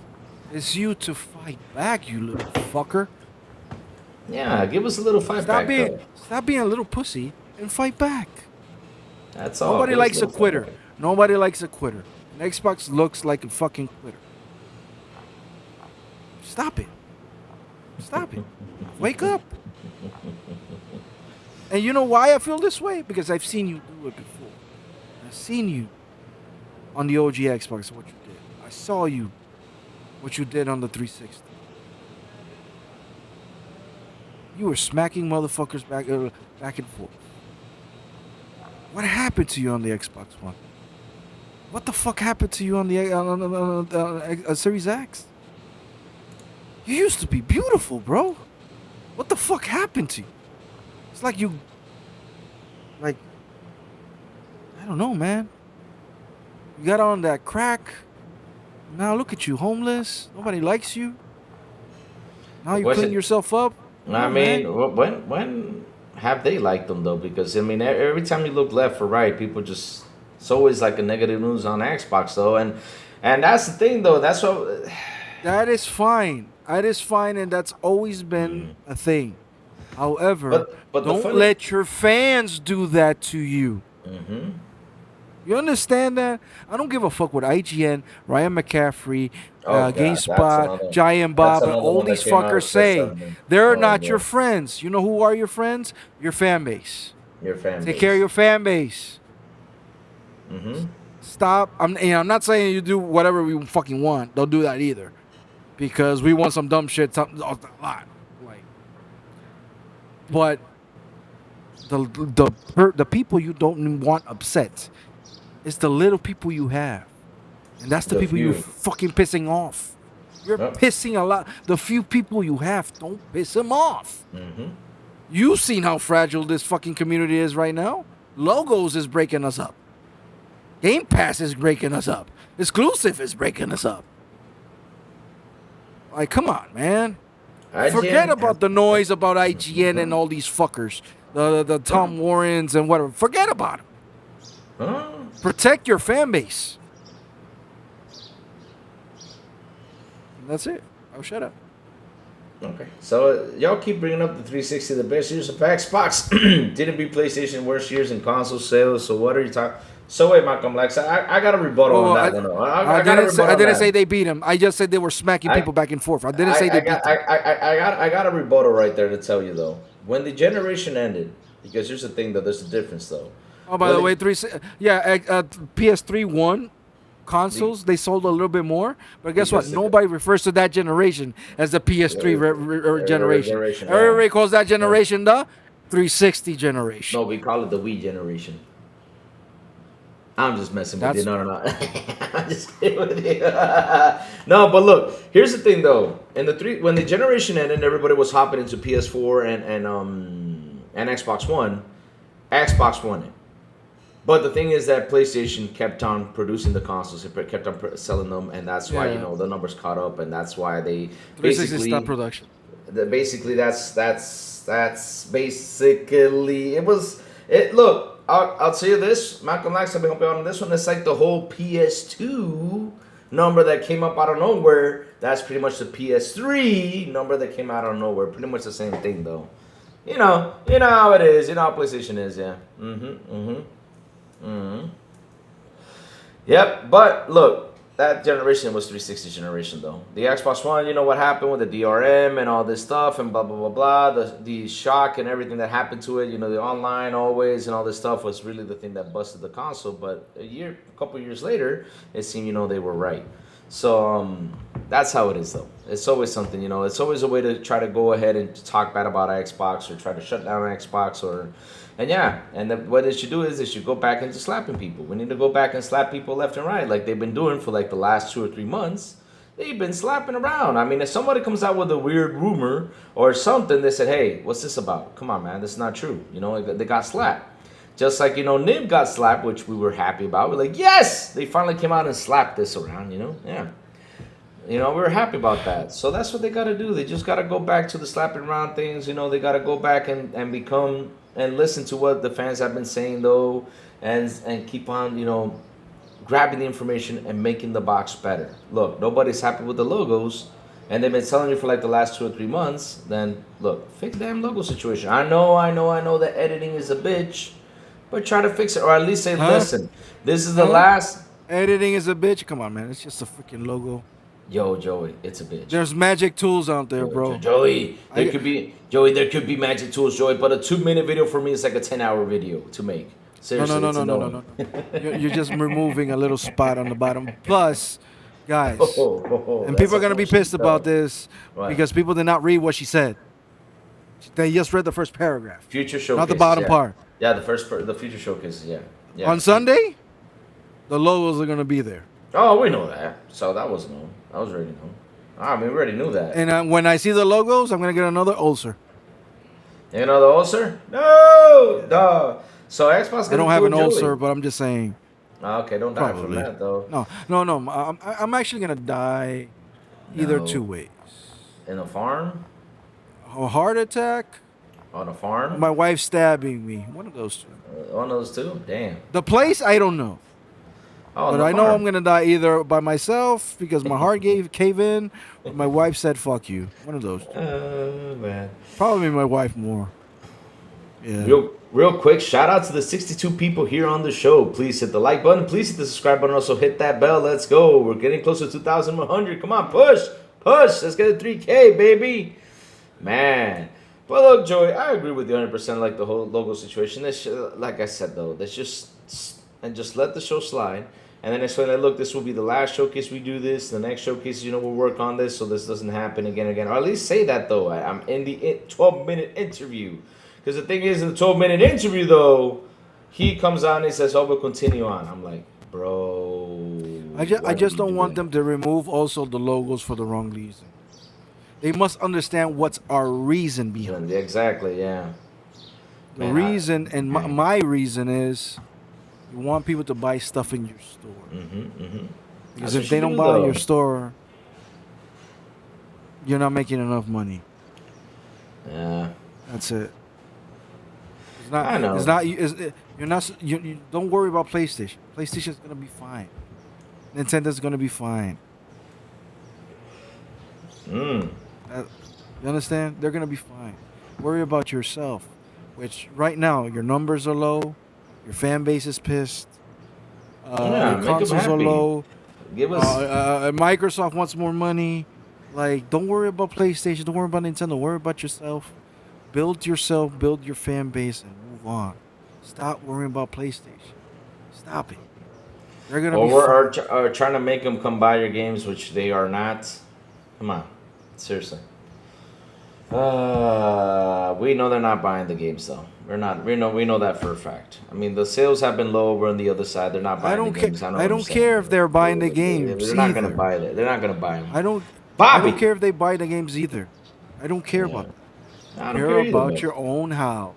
is you to fight back, you little fucker. Yeah, give us a little fight back. Stop being a little pussy and fight back. That's all. Nobody likes a quitter. Nobody likes a quitter. And Xbox looks like a fucking quitter. Stop it. Stop it. Wake up. And you know why I feel this way? Because I've seen you do it before. I've seen you on the OG Xbox, what you did. I saw you, what you did on the 360. You were smacking motherfuckers back and forth. What happened to you on the Xbox One? What the fuck happened to you on the Series X? You used to be beautiful, bro. What the fuck happened to you? It's like you, I don't know, man. You got on that crack. Now look at you, homeless. Nobody likes you. Now you clean yourself up. I mean, when have they liked them though? Because I mean, every time you look left or right, people just, it's always like a negative news on Xbox though, and that's the thing though. That's what. That is fine. That is fine, and that's always been a thing. However, but don't let your fans do that to you. You understand that? I don't give a fuck what IGN, Ryan McCaffrey, GameSpot, Giant Bob, and all these fuckers say. They're not your friends. You know who are your friends? Your fan base. Your fan base. Take care of your fan base. Stop. I'm not saying you do whatever we fucking want. Don't do that either. Because we want some dumb shit, a lot. But the people you don't want upset, it's the little people you have, and that's the people you're fucking pissing off. You're pissing a lot. The few people you have, don't piss them off. You've seen how fragile this fucking community is right now. Logos is breaking us up. Game Pass is breaking us up. Exclusive is breaking us up. Like, come on, man. Forget about the noise about IGN and all these fuckers. The Tom Warrens and whatever. Forget about them. Protect your fan base. And that's it. I'll shut up. Okay. So y'all keep bringing up the 360, the best years of Xbox. Didn't beat PlayStation worst years in console sales. So what are you talking? So wait, Malcolm, like, I got a rebuttal on that one. I didn't say they beat him. I just said they were smacking people back and forth. I didn't say they beat them. I got a rebuttal right there to tell you though. When the generation ended, because here's the thing though, there's a difference though. Oh, by the way, PS3 won consoles. They sold a little bit more, but guess what? Nobody refers to that generation as the PS3 generation. Everybody calls that generation the 360 generation. No, we call it the Wii generation. I'm just messing with you. No. I'm just kidding with you. No, but look, here's the thing though. When the generation ended, everybody was hopping into PS4 and Xbox One. Xbox won it. But the thing is that PlayStation kept on producing the consoles, it kept on selling them, and that's why the numbers caught up, and that's why they basically stopped production. Basically, that's basically it was it. Look, I'll tell you this, Malcolm Lax, I've been helping on this one. It's like the whole PS2 number that came up out of nowhere, that's pretty much the PS3 number that came out of nowhere. Pretty much the same thing, though. You know how it is. You know how PlayStation is, yeah. Yep, but look, that generation was 360 generation, though. The Xbox One, you know what happened with the DRM and all this stuff and blah, blah, blah, blah. The shock and everything that happened to it, you know, the online always and all this stuff was really the thing that busted the console. But a couple years later, it seemed, you know, they were right. So that's how it is, though. It's always something, you know. It's always a way to try to go ahead and talk bad about Xbox or try to shut down Xbox what they should do is they should go back into slapping people. We need to go back and slap people left and right like they've been doing for like the last 2 or 3 months. They've been slapping around. I mean, if somebody comes out with a weird rumor or something, they said, hey, what's this about? Come on, man, this is not true. You know, they got slapped. Just like, you know, Nib got slapped, which we were happy about. We're like, yes! They finally came out and slapped this around, you know? Yeah. You know, we were happy about that. So that's what they got to do. They just got to go back to the slapping around things. You know, they got to go back and become and listen to what the fans have been saying, though, and keep on, you know, grabbing the information and making the box better. Look, nobody's happy with the logos, and they've been telling you for like the last 2 or 3 months. Then, look, fix the damn logo situation. I know that editing is a bitch. But try to fix it, or at least say, listen, this is the last. Editing is a bitch. Come on, man. It's just a freaking logo. Yo, Joey, it's a bitch. There's magic tools out there, bro. Joey, there could be magic tools, Joey. But a 2-minute video for me is like a 10-hour video to make. Seriously, no. You're just removing a little spot on the bottom. Plus, guys, and people are gonna be pissed about this because people did not read what she said. They just read the first paragraph. Future showcase, not the bottom part. Yeah, the future showcase, yeah. On Sunday, the logos are gonna be there. Oh, we know that. So that was known. That was already known. I mean, we already knew that. And when I see the logos, I'm gonna get another ulcer. Another ulcer? No, dog. So Xbox. I don't have an ulcer, but I'm just saying. Okay, don't die from that though. No. I'm actually gonna die either 2 ways. In a farm? A heart attack. On a farm? My wife stabbing me. One of those two. One of those two? Damn. The place, I don't know. Oh, but I know I'm going to die either by myself because my heart cave in, or my wife said, fuck you. One of those two. Man. Probably my wife more. Yeah. Real quick, shout out to the 62 people here on the show. Please hit the like button. Please hit the subscribe button. Also hit that bell. Let's go. We're getting close to 2,100. Come on, push. Let's get to 3K, baby. Man. But look, Joey, I agree with you 100%. Like the whole logo situation. Like I said, though, just let the show slide, and then explain that. Look, this will be the last showcase we do this. The next showcase, we'll work on this so this doesn't happen again. Or at least say that though. I'm in the 12-minute interview, because the thing is, in the 12-minute interview though, he comes on and he says, "Oh, we'll continue on." I'm like, bro. I just don't want them to remove also the logos for the wrong reason. They must understand what's our reason behind it. Exactly, yeah. The reason, and my reason is, you want people to buy stuff in your store. Because if they don't buy in your store, you're not making enough money. Yeah. That's it. It's not. I know. It's not. You're not. You don't worry about PlayStation. PlayStation's gonna be fine. Nintendo's gonna be fine. You understand? They're gonna be fine. Worry about yourself. Which right now your numbers are low, your fan base is pissed, your consoles are low. Give us. Microsoft wants more money. Like, don't worry about PlayStation. Don't worry about Nintendo. Worry about yourself. Build yourself. Build your fan base and move on. Stop worrying about PlayStation. Stop it. They're gonna or trying to make them come buy your games, which they are not. Come on, seriously. We know they're not buying the games though. We're not. We know that for a fact. I mean, the sales have been low over on the other side. They're not buying the games. I don't care if they're buying the games. They're not gonna buy it. They're not gonna buy them. I don't care if they buy the games either. I don't care about that. I don't care about your own house.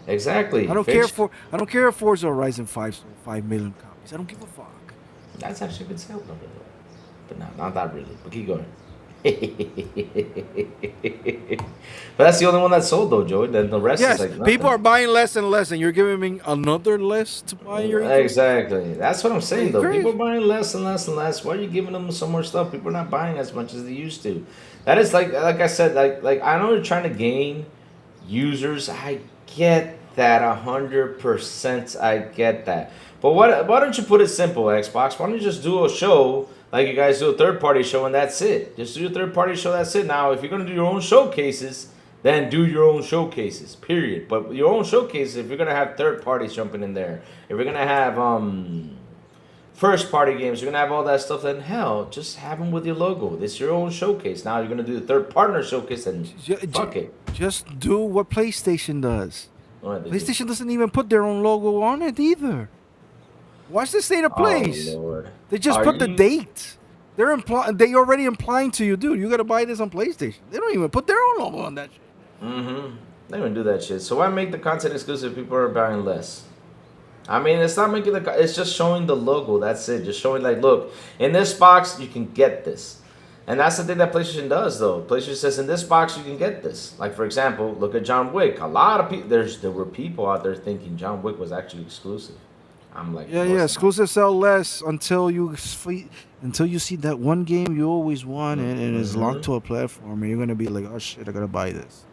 Exactly. I don't care if Forza Horizon 5 sold 5 million copies. I don't give a fuck. That's actually a good sale number, but not that really. But keep going. But that's the only one that sold though, Joey. Then the rest is Yes, like people are nothing. buying less and less, and you're giving me another less to buy your ecosystem. Exactly. That's what I'm saying It's though. People are crazy. buying less and less and less. Why are you giving them some more stuff? People are not buying as much as they used to. That is like I said, like I know you're trying to gain users. I get that 100%. I get that. But why don't you put it simple, Xbox? Why don't you just do a show like you guys do a third party show and that's it? Just do a third party show, that's it. Now if you're gonna do your own showcases, then do your own showcases. Period. But your own showcases, if you're gonna have third parties jumping in there, if you're gonna have first party games, you're gonna have all that stuff, then hell, just have them with your logo. This is your own showcase. Now you're gonna do the third partner showcase and fuck it. Just do what PlayStation does. What did you- PlayStation doesn't even put their own logo on it either. Watch the state of Oh plays. Lord. They just Are put the you date. They already implying to you, dude, you gotta buy this on PlayStation. They don't even put their own logo on that shit. Mm-hmm. They don't do that shit. So why make the content exclusive? People are buying less. I mean, it's not making it's just showing the logo. That's it. Just showing like, look, in this box you can get this, and that's the thing that PlayStation does though. PlayStation says in this box you can get this. Like for example, look at John Wick. A lot of people there were people out there thinking John Wick was actually exclusive. I'm like, Yeah, no, yeah. it's not. Exclusives sell less until you see that one game you always wanted and it's locked Mm-hmm. to a platform, and you're gonna be like, oh shit, I gotta buy this.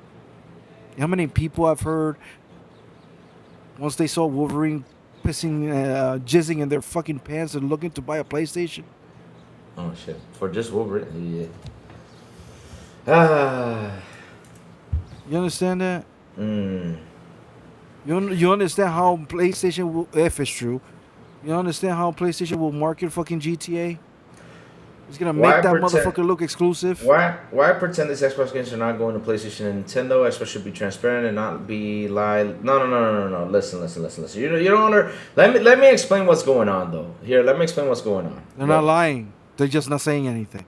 How many people I've heard once they saw Wolverine jizzing in their fucking pants and looking to buy a PlayStation? Oh shit! For just Wolverine, yeah. Ah. You understand that? Mm. You understand how PlayStation will, if it's true, you understand how PlayStation will market fucking GTA? It's gonna Why make that pretend? motherfucker look exclusive. Why pretend these Xbox games are not going to PlayStation and Nintendo? Xbox should be transparent and not be lie. No. Listen. You don't under, let me explain what's going on though. Here, let me explain what's going on. They're not Look, lying. They're just not saying anything.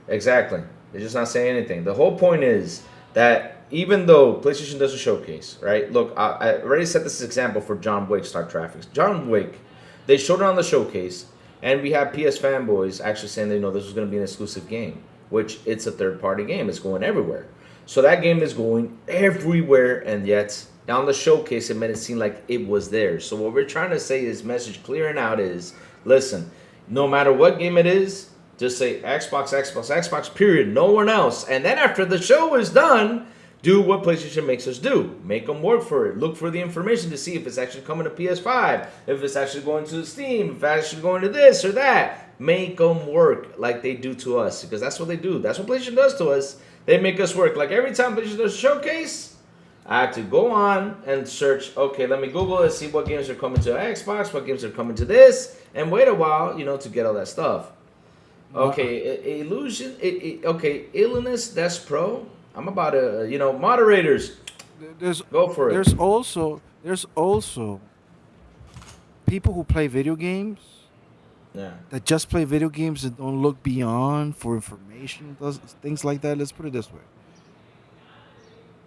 exactly. They're just not saying anything. The whole point is that even though PlayStation does a showcase, right? Look, I already set this example for John Wick Star Traffic. John Wick, they showed it on the showcase, and we have PS fanboys actually saying they know this was going to be an exclusive game, which it's a third-party game. It's going everywhere. So that game is going everywhere, and yet on the showcase, it made it seem like it was there. So what we're trying to say is message clearing out is, listen, no matter what game it is, just say Xbox, period. No one else. And then after the show is done, do what PlayStation makes us do. Make them work for it. Look for the information to see if it's actually coming to PS5, if it's actually going to Steam, if it's actually going to this or that. Make them work like they do to us, because that's what they do. That's what PlayStation does to us. They make us work. Like every time PlayStation does a showcase, I have to go on and search. Okay, let me Google and see what games are coming to Xbox, what games are coming to this, and wait a while, to get all that stuff. Okay, illusion. Okay, illness. That's pro. I'm about to, moderators. There's Go for it. there's also people who play video games Yeah. that just play video games and don't look beyond for information, things like that. Let's put it this way.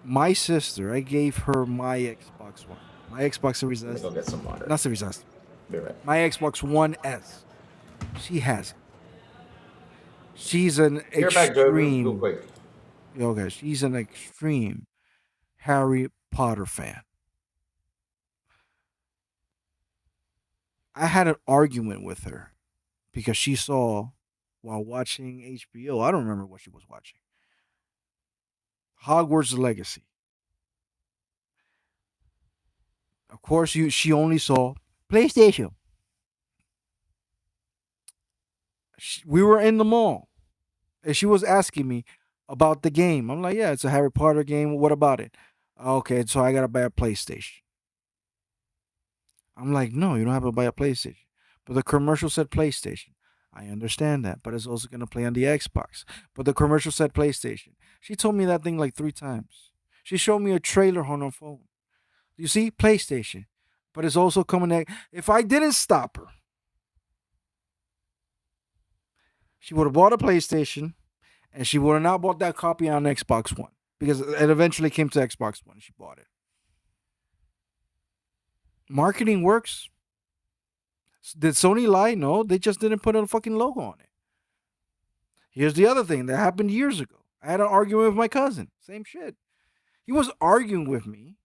My sister, I gave her my Xbox One, my Xbox Series Let me S, go get some water. not Series S, Be right. my Xbox One S. She has it. She's an Here back, Joe. Real extreme. quick. Okay, she's an extreme Harry Potter fan. I had an argument with her because she saw while watching HBO. I don't remember what she was watching. Hogwarts Legacy. Of course, she only saw PlayStation. We were in the mall, and she was asking me about the game. I'm like, yeah, it's a Harry Potter game. What about it? Okay, so I gotta buy a PlayStation. I'm like, no, you don't have to buy a PlayStation. But the commercial said PlayStation. I understand that, but it's also gonna play on the Xbox. But the commercial said PlayStation. She told me that thing like 3 times. She showed me a trailer on her phone. You see, PlayStation. But it's also coming at, if I didn't stop her, she would have bought a PlayStation and she would have not bought that copy on Xbox One. Because it eventually came to Xbox One. She bought it. Marketing works. Did Sony lie? No, they just didn't put a fucking logo on it. Here's the other thing that happened years ago. I had an argument with my cousin. Same shit. He was arguing with me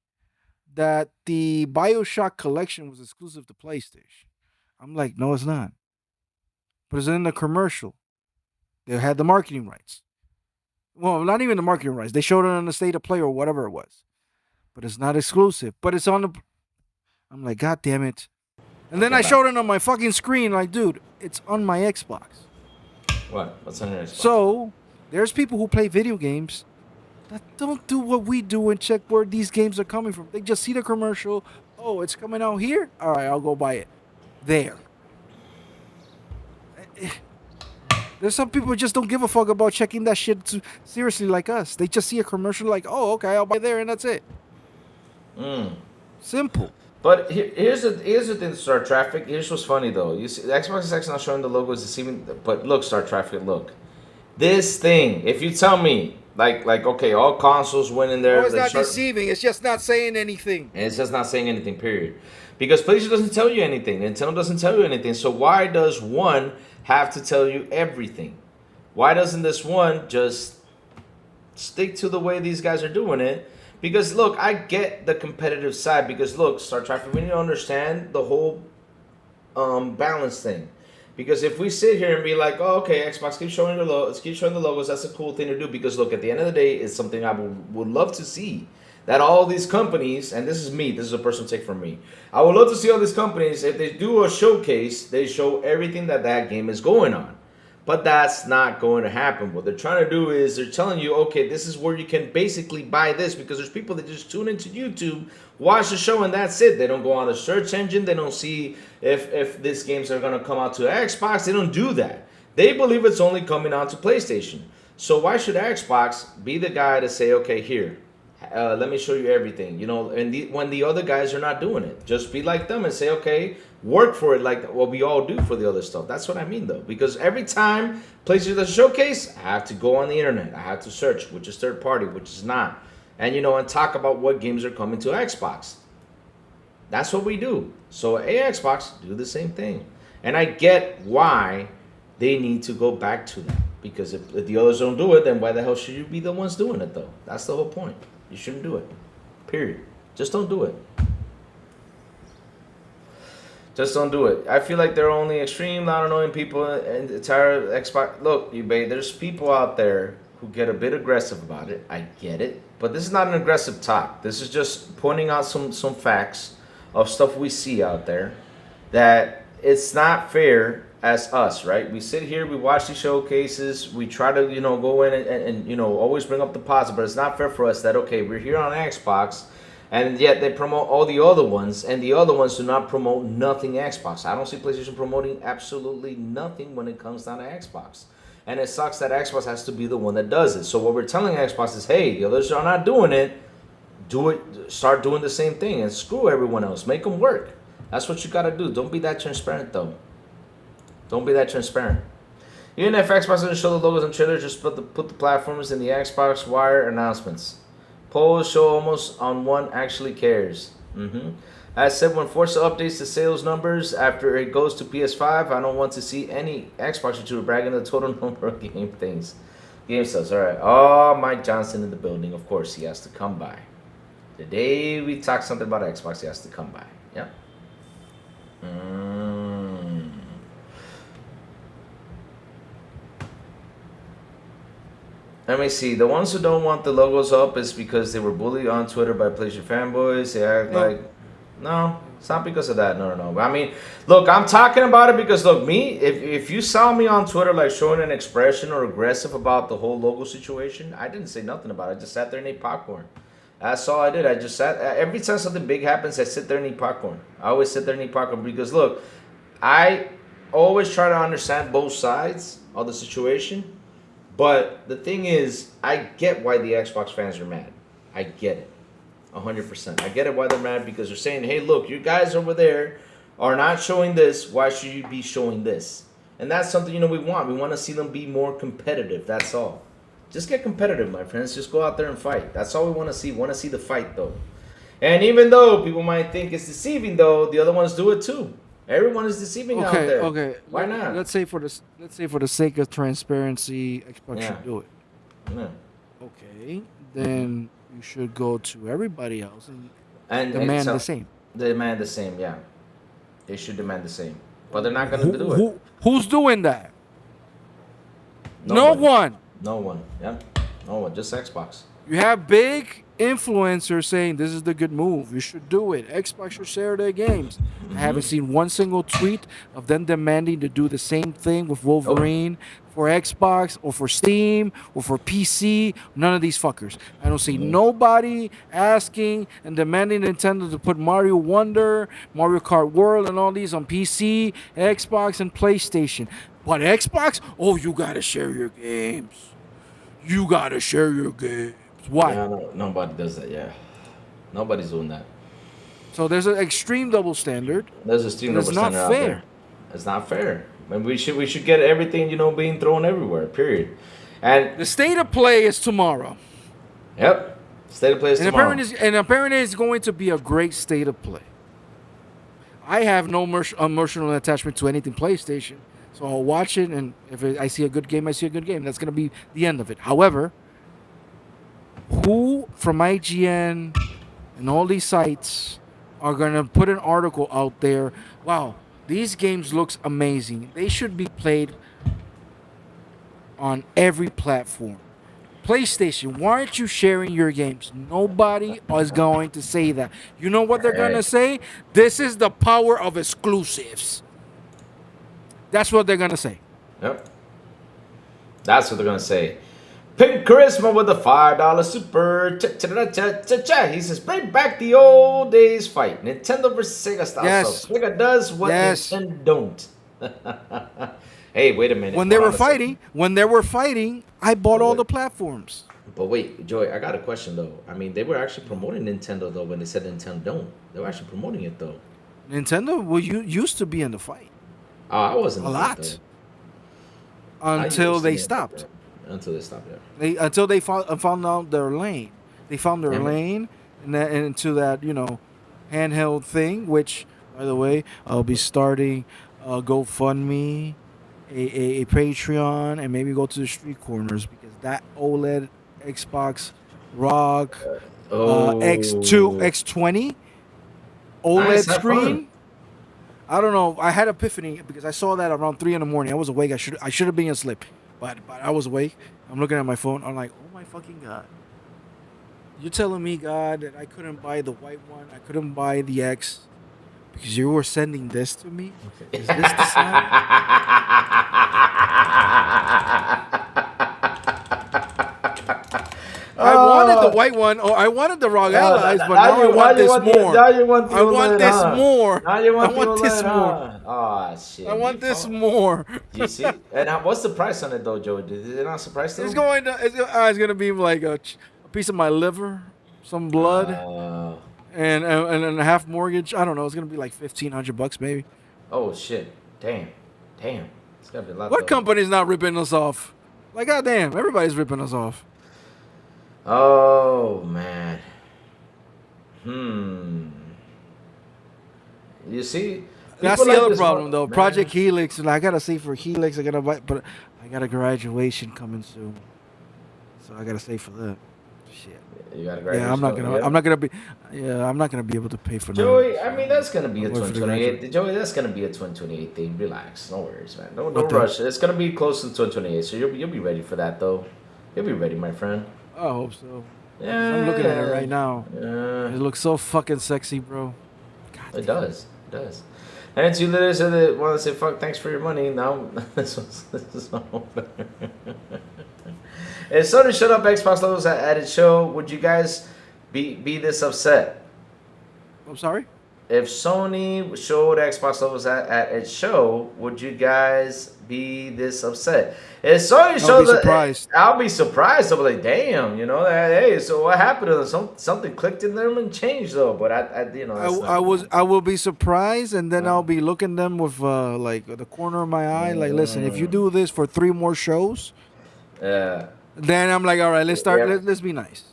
that the Bioshock collection was exclusive to PlayStation. I'm like, no, it's not. But it's in the commercial. They had the marketing rights. Well, not even the marketing rights. They showed it on the state of play or whatever it was. But it's not exclusive. But it's on the. I'm like, God damn it. And then I showed it on my fucking screen, like, dude, it's on my Xbox. What? What's on your Xbox? So, there's people who play video games that don't do what we do and check where these games are coming from. They just see the commercial. Oh, it's coming out here? All right, I'll go buy it. There. There's some people who just don't give a fuck about checking that shit seriously like us. They just see a commercial like, oh, okay, I'll buy there, and that's it. Simple. But here's the thing, Star Traffic. Here's what's funny though. You see, the Xbox is actually not showing the logo is deceiving. But look, Star Traffic, look. This thing. If you tell me, like, okay, all consoles went in there. No, it's not deceiving. It's just not saying anything. And it's just not saying anything. Period. Because PlayStation doesn't tell you anything. Nintendo doesn't tell you anything. So why does one have to tell you everything? Why doesn't this one just stick to the way these guys are doing it? Because, look, I get the competitive side. Because, look, Star Traffic, we need to understand the whole balance thing. Because if we sit here and be like, oh, okay, Xbox, keep showing the logos, that's a cool thing to do. Because, look, at the end of the day, it's something I would love to see. That all these companies, and this is me, this is a personal take from me. I would love to see all these companies, if they do a showcase, they show everything that game is going on. But that's not going to happen. What they're trying to do is they're telling you, okay, this is where you can basically buy this, because there's people that just tune into YouTube, watch the show, and that's it. They don't go on the search engine. They don't see if these games are going to come out to Xbox. They don't do that. They believe it's only coming out to PlayStation. So why should Xbox be the guy to say, okay, here, let me show you everything, you know, and when the other guys are not doing it, just be like them and say, okay, work for it like what we all do for the other stuff. That's what I mean, though, because every time PlayStation does a showcase, I have to go on the internet. I have to search which is third party, which is not, and, you know, and talk about what games are coming to Xbox. That's what we do. So, Xbox, do the same thing. And I get why they need to go back to that, because if the others don't do it, then why the hell should you be the ones doing it, though? That's the whole point. You shouldn't do it. Period. Just don't do it. Just don't do it. I feel like they're only extreme, loud, annoying people and the entire Xbox. Look, there's people out there who get a bit aggressive about it. I get it. But this is not an aggressive talk. This is just pointing out some facts of stuff we see out there that it's not fair as us, right? We sit here, we watch these showcases, we try to, you know, go in and you know, always bring up the positive, but it's not fair for us that, okay, we're here on Xbox, and yet they promote all the other ones, and the other ones do not promote nothing Xbox. I don't see PlayStation promoting absolutely nothing when it comes down to Xbox. And it sucks that Xbox has to be the one that does it. So what we're telling Xbox is, hey, the others are not doing it, do it, start doing the same thing, and screw everyone else. Make them work. That's what you gotta do. Don't be that transparent, though. Don't be that transparent. Even if Xbox doesn't show the logos and trailers, just put the platforms in the Xbox Wire announcements. Polls show almost on one actually cares. As said, when Forza updates the sales numbers after it goes to PS5, I don't want to see any Xbox YouTuber bragging the total number of game sales. All right. Oh, Mike Johnson in the building. Of course, he has to come by. The day we talk something about Xbox, he has to come by. Yep. Let me see. The ones who don't want the logos up is because they were bullied on Twitter by PlayStation fanboys. They act like... No, it's not because of that. No. I mean, look, I'm talking about it because, look, me, if you saw me on Twitter, like, showing an expression or aggressive about the whole logo situation, I didn't say nothing about it. I just sat there and ate popcorn. That's all I did. I just sat... Every time something big happens, I sit there and eat popcorn. I always sit there and eat popcorn because, look, I always try to understand both sides of the situation. But the thing is, I get why the Xbox fans are mad. I get it. 100%. I get it why they're mad, because they're saying, hey, look, you guys over there are not showing this. Why should you be showing this? And that's something, you know, we want. We want to see them be more competitive. That's all. Just get competitive, my friends. Just go out there and fight. That's all we want to see. We want to see the fight, though. And even though people might think it's deceiving, though, the other ones do it, too. Everyone is deceiving out there. Okay. Why not? Let's say for the sake of transparency, Xbox Yeah. should do it. Yeah. Okay, then you should go to everybody else and And demand so- the same. Demand the same, yeah. They should demand the same, but they're not gonna do it. Who's doing that? No Nobody. one. No one. Yeah. No one. Just Xbox. You have big influencers saying this is the good move. You should do it. Xbox should share their games. I haven't seen one single tweet of them demanding to do the same thing with Wolverine for Xbox or for Steam or for PC. None of these fuckers. I don't see nobody asking and demanding Nintendo to put Mario Wonder, Mario Kart World, and all these on PC, Xbox, and PlayStation. But Xbox, oh, you gotta share your games. You gotta share your games. Why? Yeah, no, nobody does that. Yeah. Nobody's doing that. So there's an extreme double standard. There's a student But it's not out fair. there. It's not fair. And we should get everything, being thrown everywhere. Period. And The state of play is tomorrow. yep, state of play is tomorrow. Apparently it's going to be a great state of play. I have no emotional attachment to anything PlayStation, so I'll watch it, and if I see a good game, I see a good game. That's going to be the end of it. However, who from IGN and all these sites are going to put an article out there? Wow, these games looks amazing. They should be played on every platform. PlayStation, why aren't you sharing your games? Nobody is going to say that. You know what they're going to say? This is the power of exclusives. That's what they're going to say. Yep. That's what they're gonna say. Pink Charisma with the $5 super. He says, bring back the old days fight. Nintendo versus Sega style. Yes. So Sega does what Yes. Nintendo don't. Hey, wait a minute. When they Hold were on a second. fighting, I bought all the platforms. But wait, Joy, I got a question though. I mean, they were actually promoting Nintendo though when they said Nintendo don't. They were actually promoting it though. Nintendo used to be in the fight I wasn't a in lot it, though. I until used they to be in it, stopped. yeah. Until they stopped, yeah. Until they found out their lane. They found their Mhm. lane and into that handheld thing. Which, by the way, I'll be starting a GoFundMe, a Patreon, and maybe go to the street corners because that OLED Xbox ROG X2 X20 OLED Nice, have screen. fun. I don't know. I had epiphany because I saw that around 3 a.m. I was awake. I should have been asleep, but I was awake. I'm looking at my phone. I'm like, oh my fucking god! You're telling me, God, that I couldn't buy the white one. I couldn't buy the X because you were sending this to me. Is this the sign? I wanted the white one, or I wanted the ROG Allies, but now I want this more. Now you want the I want OLED, this huh? more. Now you want I want the this OLED, more. huh? Oh, shit. I want You this found- more. You see? And what's the price on it though, Joe? Did it not surprise them? It's gonna be like a piece of my liver, some blood, and a half mortgage. I don't know. It's gonna be like $1,500 maybe. Oh shit! Damn. It's gotta be a lot. What though. company's not ripping us off? Like goddamn, everybody's ripping us off. Oh man. You see? That's People the like other this problem one, though. man. Project Helix, and I gotta save for Helix. I gotta buy, but I got a graduation coming soon, so I gotta save for that. Shit. You gotta Yeah, I'm not gonna be able to pay for that. Joey, I mean that's gonna be a I'll wait for the 2028. Joey, that's gonna be a 2028 thing. Relax, no worries, man. Don't What the- rush. It's gonna be close to 2028, so you'll be ready for that though. You'll be ready, my friend. I hope so. Yeah. I'm looking at it right now. Yeah. It looks so fucking sexy, bro. God It does. It does. And you literally said that want to say fuck, thanks for your money. Now this is over. If Sony shut up Xbox logos at its show, would you guys be this upset? I'm sorry? If Sony showed Xbox logos at its show, would you guys be this upset? If Sony shows be surprised. I'll be surprised. I'll be like, damn, hey, so what happened to them? Something clicked in them and changed though. But I will be surprised, and then I'll be looking them with like the corner of my eye. Like, listen, if you do this for 3 more shows, then I'm like, all right, let's start. Yeah. Let's be nice.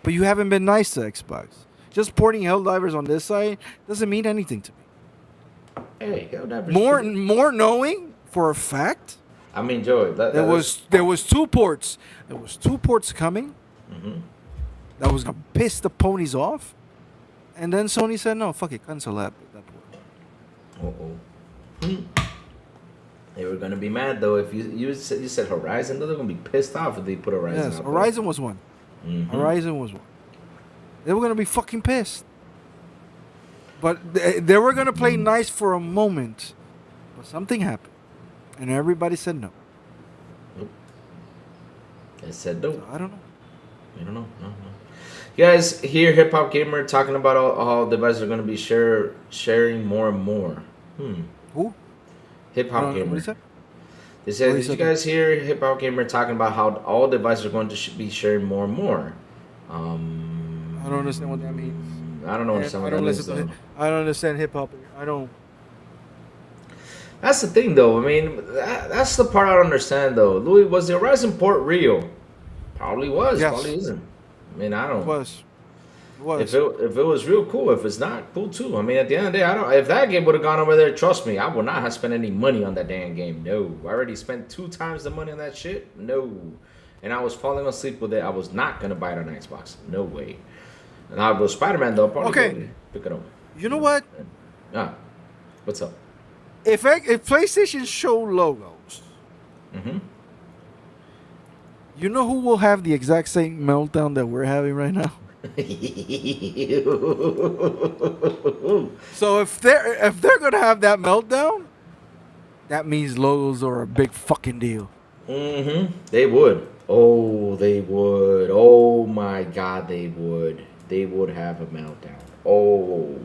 But you haven't been nice to Xbox. Just porting Helldivers on this side doesn't mean anything to me. Hey, yo, never More speak. knowing for a fact. I mean, Joey, There was 2 ports. There was 2 ports coming. That was gonna piss the ponies off. And then Sony said, no, fuck it, cancel that port. They were gonna be mad though if you said Horizon. They're gonna be pissed off if they put Horizon. Yes, out Horizon was one. Horizon was one. They were gonna be fucking pissed. But they were gonna play nice for a moment. But something happened. And everybody said no. Nope. They said no. So I don't know. I don't know. No. You guys hear Hip Hop Gamer talking about how devices are going to be sharing more and more. Who? Hip Hop Gamer. What is that? They said, What did he you said guys hear Hip Hop Gamer talking about how all devices are going to be sharing more and more? I don't understand what that means. I don't know what I don't understand hip hop. I don't. That's the thing, though. I mean, that's the part I don't understand, though. Louis, was the Horizon port real? Probably was. Yes. Probably isn't. I mean, I don't. It was. It was. If it was real, cool. If it's not, cool too. I mean, at the end of the day, I don't. If that game would have gone over there, trust me, I would not have spent any money on that damn game. No, I already spent 2 times the money on that shit. No, and I was falling asleep with it. I was not gonna buy it on Xbox. No way. And I was Spider-Man though. Probably Okay. pick it up. You know what? What's up? If PlayStation show logos, you know who will have the exact same meltdown that we're having right now? So if they're gonna have that meltdown, that means logos are a big fucking deal. They would. Oh, they would. Oh my God, they would. They would have a meltdown. Oh.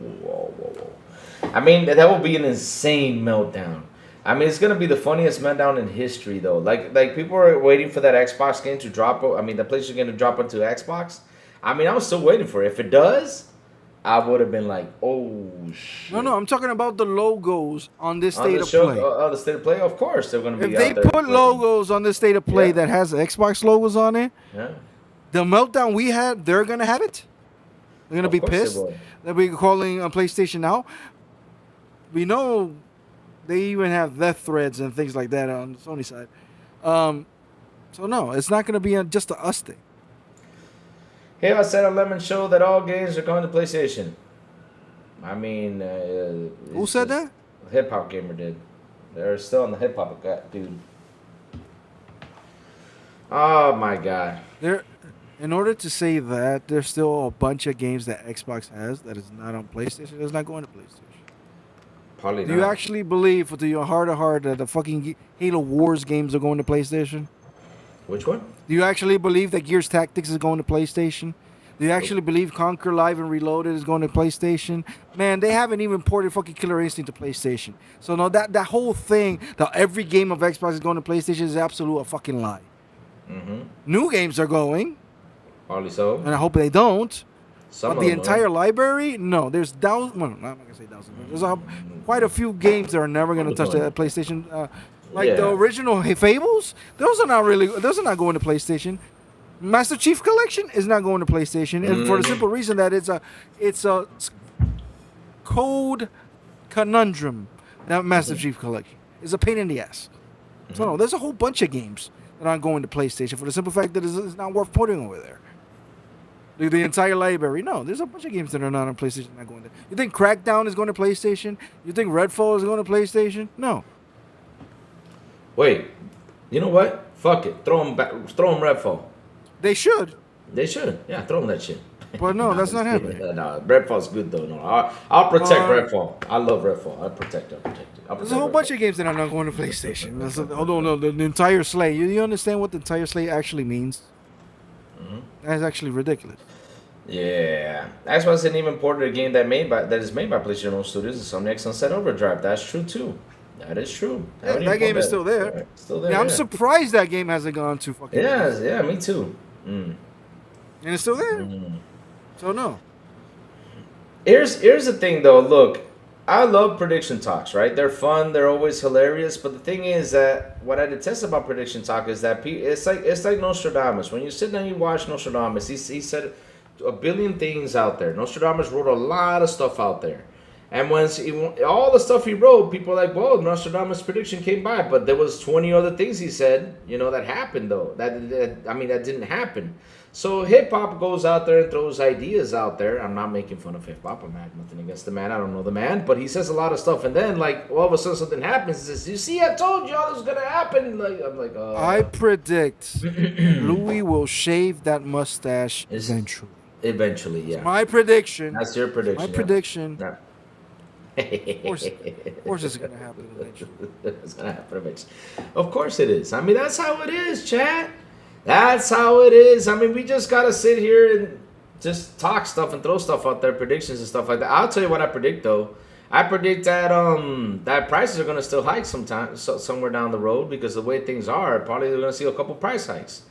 I mean, that would be an insane meltdown. I mean, it's gonna be the funniest meltdown in history, though. Like people are waiting for that Xbox game to drop. I mean, the PlayStation game to drop onto Xbox. I mean, I was still waiting for it. If it does, I would have been like, oh shit. No, I'm talking about the logos on this state of play. The state of play, of course, they're gonna be. If they put logos on this state of play that has Xbox logos on it, the meltdown we had, they're gonna have it. They're gonna be pissed. They'll be calling on PlayStation now. We know they even have death threads and things like that on the Sony side. So no, it's not gonna be just a us thing. Hey, I said on Lemon Show that all games are going to PlayStation. I mean, who said that? Hip Hop Gamer did. They're still on the hip hop dude. Oh my God. In order to say that, there's still a bunch of games that Xbox has that is not on PlayStation. That's not going to PlayStation. Probably Do not. you actually believe, to your heart of heart, that the fucking Halo Wars games are going to PlayStation? Which one? Do you actually believe that Gears Tactics is going to PlayStation? Do you actually believe Conquer Live and Reloaded is going to PlayStation? Man, they haven't even ported fucking Killer Instinct to PlayStation. So no, that whole thing that every game of Xbox is going to PlayStation is absolute a fucking lie. New games are going. Probably so. And I hope they don't. Some but the entire library, no. There's thousands. Well, I'm not gonna say thousands. There's quite a few games that are never gonna touch the PlayStation. The original Fables, those are not going to PlayStation. Master Chief Collection is not going to PlayStation, and for the simple reason that it's a code conundrum. That Master Chief Collection is a pain in the ass. So no, there's a whole bunch of games that aren't going to PlayStation for the simple fact that it's not worth putting over there. The entire library. No, there's a bunch of games that are not on PlayStation not going there. You think Crackdown is going to PlayStation? You think Redfall is going to PlayStation? No. Wait, you know what? Fuck it. Throw them back. Throw them Redfall. They should. They should. Yeah, throw them that shit. But no, that's not happening. No, Redfall's good though. No, I'll protect Redfall. I love Redfall. I'll protect it. There's a whole bunch of games that are not going to PlayStation. No, the entire slate. You understand what the entire slate actually means? That's actually ridiculous. Yeah, Xbox didn't even port a game that is made by PlayStation Studios and Insomniac Sunset Overdrive. That's true too. That is true. Yeah, that game is still there. Right. Still there. Yeah, I'm surprised that game hasn't gone to fucking. Yeah, me too. And it's still there. So no. Here's the thing though. Look, I love prediction talks. Right? They're fun. They're always hilarious. But the thing is that what I detest about prediction talk is that it's like Nostradamus. When you sit down and you watch Nostradamus, he said a billion things out there. Nostradamus wrote a lot of stuff out there. And all the stuff he wrote, people are like, "Whoa, Nostradamus' prediction came by," but there was 20 other things he said, that happened though. That didn't happen. So hip hop goes out there and throws ideas out there. I'm not making fun of hip hop. I'm not nothing against the man. I don't know the man, but he says a lot of stuff. And then, like, all of a sudden something happens. He says, "You see, I told y'all this was gonna happen." Like, I'm like, I predict Louis will shave that mustache eventually. Eventually, yeah. My prediction. That's your prediction. My yeah. prediction. Yeah. Of course it's gonna happen eventually. It's gonna happen eventually. Of course it is. I mean, that's how it is, chat. That's how it is. I mean, we just gotta sit here and just talk stuff and throw stuff out there, predictions and stuff like that. I'll tell you what I predict though. I predict that that prices are gonna still hike somewhere down the road, because the way things are, probably they're gonna see a couple price hikes.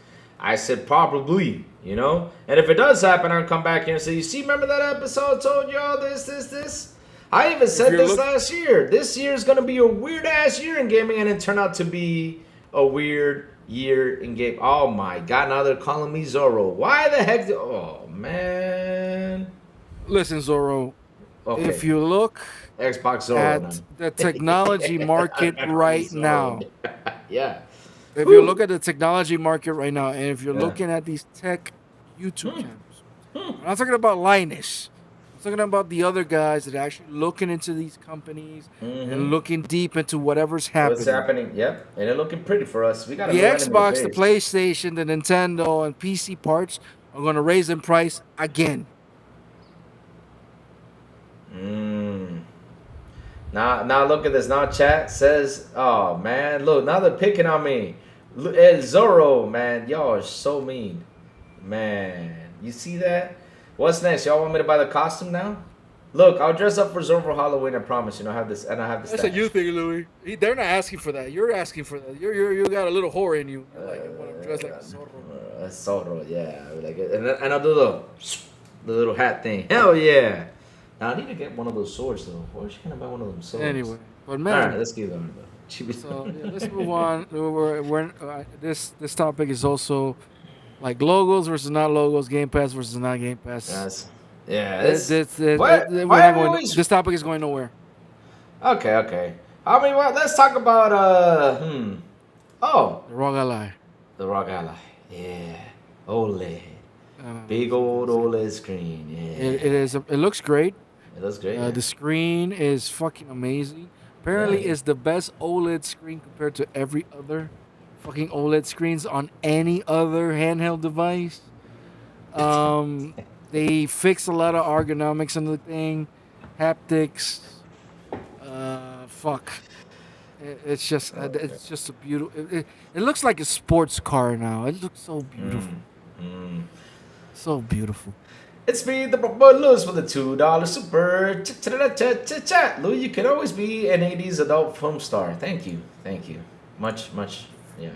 I said probably, and if it does happen, I'll come back here and say, "You see, remember that episode I told y'all this?" I even said this last year. This year is going to be a weird-ass year in gaming, and it turned out to be a weird year in game. Oh, my God. Now they're calling me Zorro. Why the heck? Oh, man. Listen, Zorro. Okay. If you look Xbox Zorro at the technology market right now. Yeah. If you look at the technology market right now, and if you're looking at these tech YouTube channels, I'm not talking about Linus. Talking about the other guys that are actually looking into these companies and looking deep into whatever's happening. What's happening? Yep, and they're looking pretty for us. We got the Xbox, the PlayStation, the Nintendo, and PC parts are going to raise in price again. Now look at this. Now chat says, "Oh man, look, now they're picking on me." El Zorro, man, y'all are so mean, man. You see that? What's next? Y'all want me to buy the costume now? Look, I'll dress up for Zorro Halloween. I promise. I have this, and I have this. That's a you thing, Louis. They're not asking for that. You're asking for that. You got a little whore in you. You're like, I want to dress like a Zorro. Zorro, yeah. Like, and I'll do the little hat thing. Hell yeah! Now I need to get one of those swords though. Where is she gonna buy one of them swords? Anyway, but man, all right, let's keep going. So let's move on. This topic is also like logos versus not logos, Game Pass versus not Game Pass. This topic is going nowhere. Okay. I mean, well, let's talk about the ROG Ally. The ROG Ally. Yeah. OLED. Big old OLED screen. Yeah. It looks great. It looks great. The screen is fucking amazing. Apparently, it's the best OLED screen compared to every other fucking OLED screens on any other handheld device. They fixed a lot of ergonomics on the thing, haptics. It's just a beautiful. It looks like a sports car now. It looks so beautiful. So beautiful. It's me, the boy Lewis, with the $2 super chat. Lou, you can always be an 80s adult film star. Thank you. Much, yeah.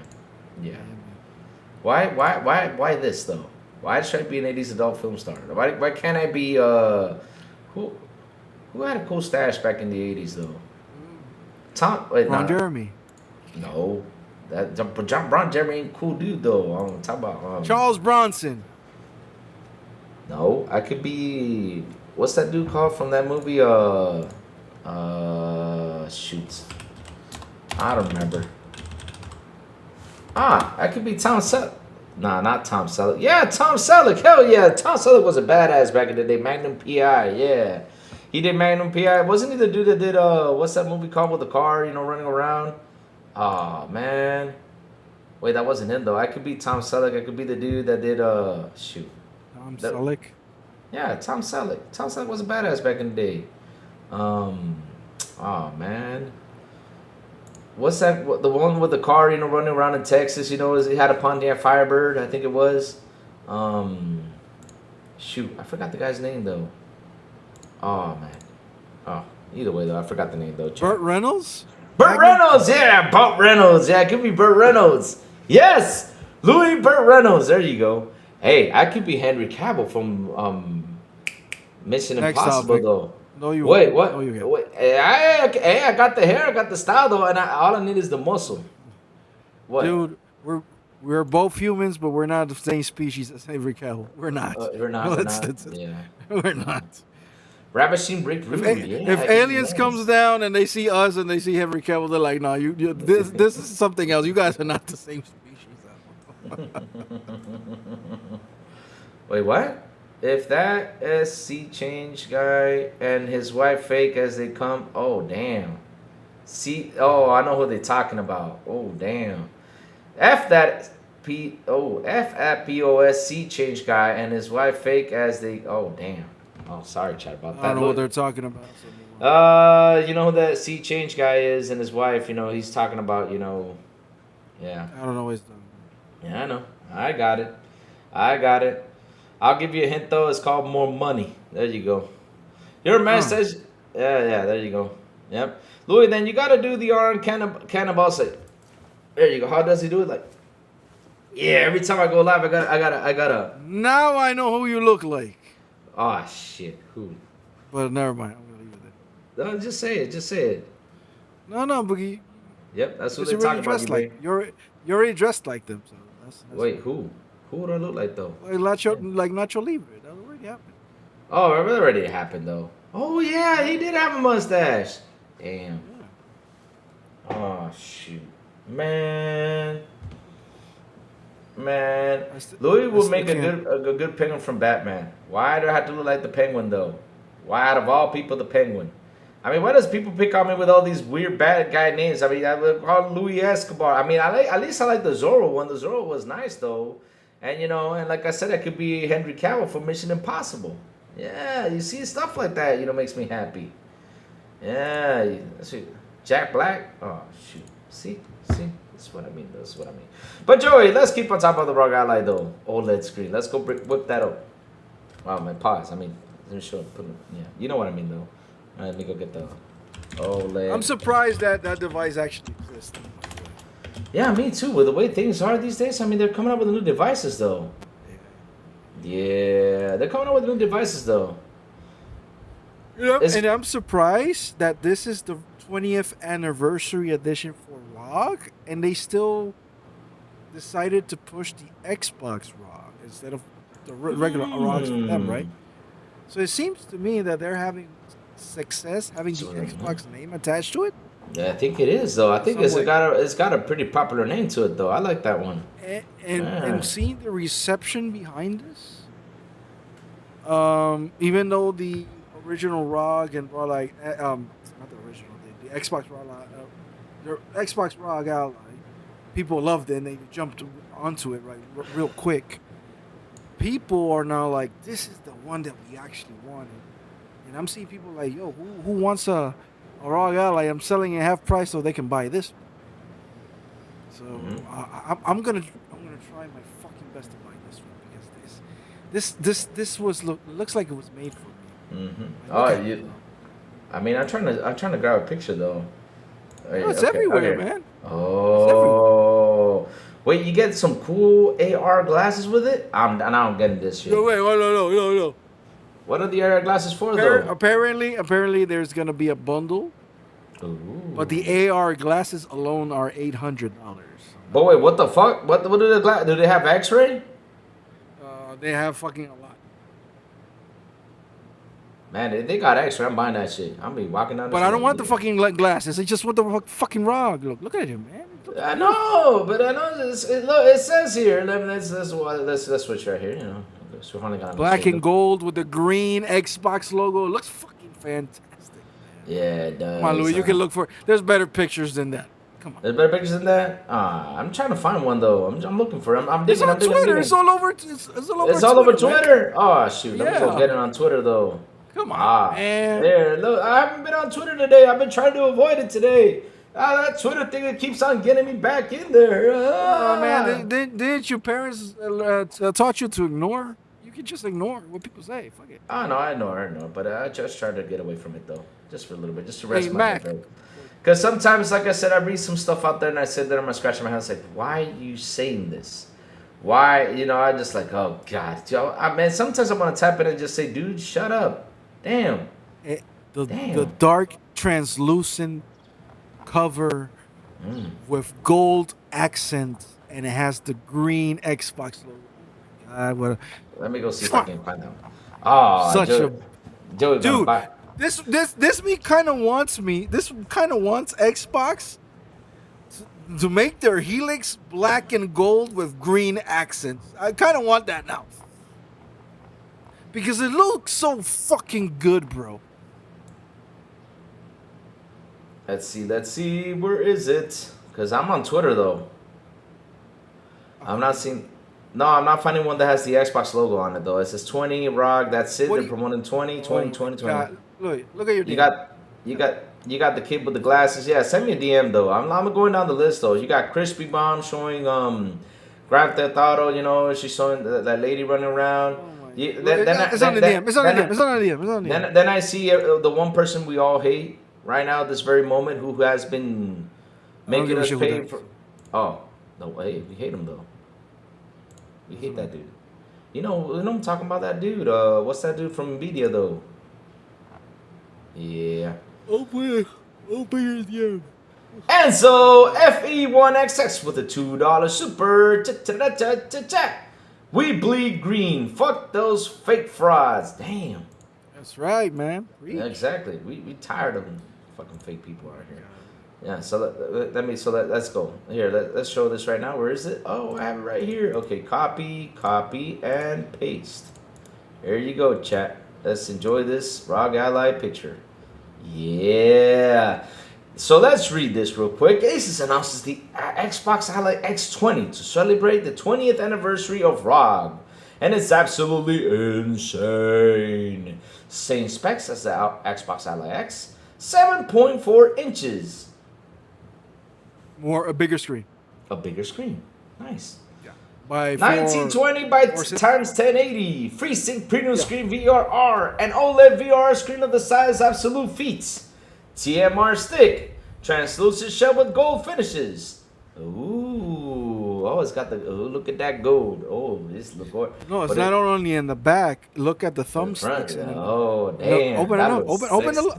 Why this though? Why should I be an 80s adult film star? Why can't I be who had a cool stash back in the 80s though? Ron Jeremy. No, Ron Jeremy ain't cool dude though. I'm talking about Charles Bronson. No, I could be. What's that dude called from that movie? Shoot, I don't remember. I could be Tom Selleck. Nah, not Tom Selleck. Yeah, Tom Selleck. Hell yeah, Tom Selleck was a badass back in the day. Magnum PI. Yeah, he did Magnum PI. Wasn't he the dude that did what's that movie called with the car? Running around. Oh man. Wait, that wasn't him though. I could be Tom Selleck. I could be the dude that did shoot. Tom Selleck? Yeah, Tom Selleck. Tom Selleck was a badass back in the day. Oh man. What's that? The one with the car, running around in Texas, he had a Pontiac Firebird, I think it was. Shoot, I forgot the guy's name though. Oh man. Oh, either way though, I forgot the name though. Burt Reynolds? Burt Reynolds, yeah, Burt Reynolds. Yeah, it could be Burt Reynolds. Yes, Louis Burt Reynolds. There you go. Hey, I could be Henry Cavill from Mission Impossible though. No, you wait. What? No, you wait. I got the hair, I got the style though, and all I need is the muscle. What? Dude, we're both humans, but we're not the same species as Henry Cavill. We're not. We're not. Yeah. We're not. Ravishing Breakthrough. Yeah, If I can aliens do comes that. down and they see us and they see Henry Cavill, they're like, "No, this is something else. You guys are not the same species." Wait, what? If that SC change guy and his wife fake as they come, oh damn. See, oh, I know who they talking about. Oh damn. F that F at POSC change guy and his wife fake as they. Oh damn. Oh, sorry, chat about that. I don't know what they're talking about. So You know who that C change guy is and his wife. You know he's talking about. You know, yeah. I don't know what he's talking about. Yeah, I know. I got it. I got it. I'll give you a hint though. It's called More Money. There you go. Your man says, yeah. There you go. Yep. Louis, then you gotta do the arm cannibal. Say, there you go. How does he do it? Like, yeah. Every time I go live, I gotta. Now I know who you look like. Oh shit. Who? But never mind. I'm gonna leave it there. No, just say it. Just say it. No, Boogie. Yep. That's what You're they're already talking about. dressed like you're already dressed like them. So that's Wait, who? Who would I look like though? like Nacho Libre. That already happened. Oh, it already happened though. Oh yeah, he did have a mustache. Damn. Yeah. Oh shoot, man. Louis will make a good penguin from Batman. Why do I have to look like the Penguin though? Why out of all people the Penguin? I mean, why does people pick on me with all these weird bad guy names? I mean, I would call Louis Escobar. I mean, at least I like the Zorro one. The Zorro was nice though. And and like I said, I could be Henry Cavill for Mission Impossible. Yeah, you see stuff like that, makes me happy. Yeah, see, Jack Black. Oh shoot, see, that's what I mean. That's what I mean. But Joey, let's keep on top of the Rock Ally though. OLED screen. Let's go whip that up. Wow, man, pause. I mean, let me show. Yeah, you know what I mean though. All right, let me go get the OLED. I'm surprised that device actually exists. Yeah, me too. With the way things are these days, I mean, they're coming up with new devices, though. Yeah, they're coming up with new devices, though. And I'm surprised that this is the 20th anniversary edition for ROG, and they still decided to push the Xbox ROG instead of the regular ROGs for them, right? So it seems to me that they're having success having the Xbox name attached to it. Yeah, I think it is though. I think it's got a pretty popular name to it though. I like that one. And seeing the reception behind this, even though the original ROG and not the original, the Xbox ROG Ally, people loved it and they jumped onto it real quick. People are now like, this is the one that we actually wanted, and I'm seeing people like, yo, who wants a ROG Ally? I'm selling it half price so they can buy this. So I'm gonna try my fucking best to buy this one because this looks like it was made for me. I mean, I'm trying to grab a picture though. It's everywhere, man. Oh, wait, you get some cool AR glasses with it? I'm getting this shit. No, wait, no. What are the AR glasses for though? Apparently, there's gonna be a bundle. Ooh. But the AR glasses alone are $800. But wait, what the fuck? What do the do they have X-ray? They have fucking a lot. Man, if they got X-ray, I'm buying that shit. I'm be walking down. But I don't want the fucking glasses. I just want the fucking ROG. Look at him, man. I know, but I know it says here. Let's switch right here. So finally got black and gold with the green Xbox logo. It looks fucking fantastic. Yeah, it does. Come on, Louis, you can look for. There's better pictures than that. Come on. There's better pictures than that. I'm trying to find one though. I'm looking for it. I'm digging. It's on Twitter. It's all over. It's all over Twitter. Oh shoot! Let me go get it on Twitter though. Come on, man. There, look, I haven't been on Twitter today. I've been trying to avoid it today. That Twitter thing that keeps on getting me back in there. Oh man, didn't your parents taught you to ignore? You can just ignore what people say. Fuck it. I know, but I just try to get away from it though, just for a little bit, just to rest my Mac. head. Because sometimes, like I said, I read some stuff out there and I sit there and I'm scratching my head, like, why are you saying this? Why, I just like, oh god, man. Sometimes I want to tap in and just say, dude, shut up. Damn. The dark, translucent cover with gold accents, and it has the green Xbox logo. Let me go see if I can find them. Oh, Joey gonna Dude, buy. this kind of wants me. This kind of wants Xbox to make their Helix black and gold with green accents. I kind of want that now because it looks so fucking good, bro. Let's see. Where is it? Because I'm on Twitter though. I'm not seeing. No, I'm not finding one that has the Xbox logo on it though. It says 20 ROG. That's it. What They're do you- promoting 20, 20, 20, 20. God, look at your. You DM. got the kid with the glasses. Yeah, send me a DM though. I'm going down the list though. You got Crispy Bomb showing Grand Theft Auto. You know, she's showing that lady running around. It's on the DM. It's on the DM. Then I see the one person we all hate right now, this very moment, who has been making give a us shit who pay that for. is. Oh no, hey, we hate him though. We hate that dude. You know I'm talking about that dude. What's that dude from media though? Yeah. Open your DM. And so FE1XX with a $2 super. We bleed green. Fuck those fake frauds. Damn. That's right, man. Yeah, exactly. We tired of them fucking fake people out here. Yeah. So let's go here. Let's show this right now. Where is it? Oh, I have it right here. Okay. Copy, and paste. There you go, chat. Let's enjoy this ROG Ally picture. Yeah. So let's read this real quick. Asus announces the Xbox Ally X20 to celebrate the 20th anniversary of ROG. And it's absolutely insane. Same specs as the Xbox Ally X. 7.4 inches. A bigger screen. A bigger screen. Nice. By 1920 by times 1080. FreeSync premium screen VRR. And OLED VR screen of the size absolute feats. TMR stick. Translucent shell with gold finishes. Ooh. Oh, it's got the. Oh, look at that gold. Oh, this look. No, it's not only in the back. Look at the thumbsticks. Oh, damn. Open it up.